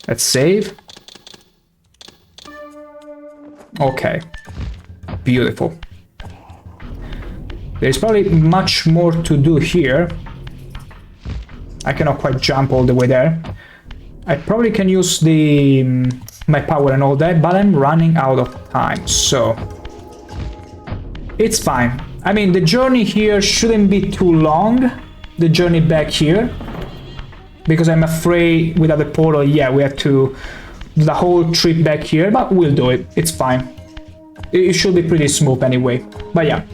Let's save. Okay, beautiful. There's probably much more to do here. I cannot quite jump all the way there. I probably can use my power and all that, but I'm running out of time, so it's fine. I mean, the journey here shouldn't be too long, the journey back here, because I'm afraid without the portal, yeah, we have to do the whole trip back here, but we'll do it. It's fine. It should be pretty smooth anyway. But yeah,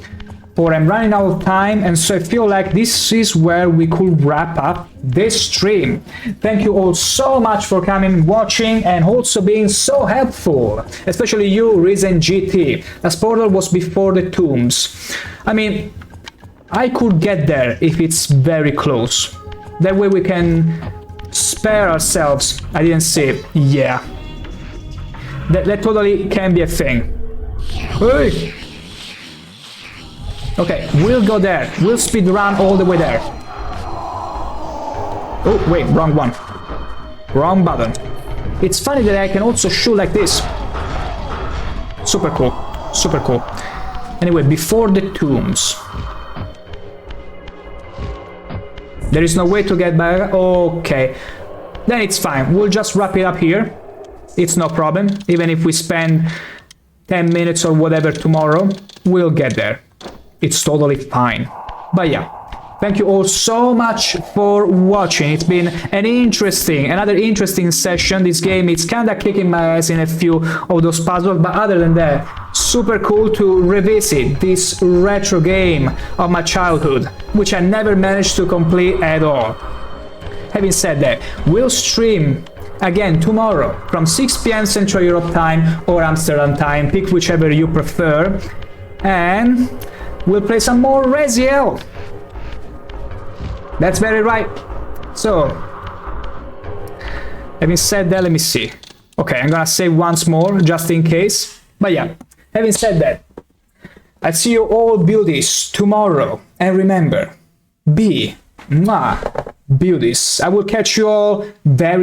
but I'm running out of time, and so I feel like this is where we could wrap up this stream. Thank you all so much for coming, watching, and also being so helpful, especially you, Raziel GT. As portal was before the tombs. I mean, I could get there if it's very close. That way we can spare ourselves. I didn't see it. Yeah, that totally can be a thing. Hey! Okay, we'll go there. We'll speed run all the way there. Oh, wait, wrong one. Wrong button. It's funny that I can also shoot like this. Super cool. Super cool. Anyway, before the tombs. There is no way to get back. Okay. Then it's fine. We'll just wrap it up here. It's no problem. Even if we spend 10 minutes or whatever tomorrow, we'll get there. It's totally fine. But yeah, thank you all so much for watching. It's been another interesting session. This game, it's kinda kicking my ass in a few of those puzzles, but other than that, super cool to revisit this retro game of my childhood, which I never managed to complete at all. Having said that, we'll stream again tomorrow from 6 p.m. Central Europe time or Amsterdam time, pick whichever you prefer, and we'll play some more Raziel. That's very right. So, having said that, let me see. Okay, I'm gonna save once more, just in case. But yeah, having said that, I'll see you all beauties tomorrow. And remember, be beauties. I will catch you all very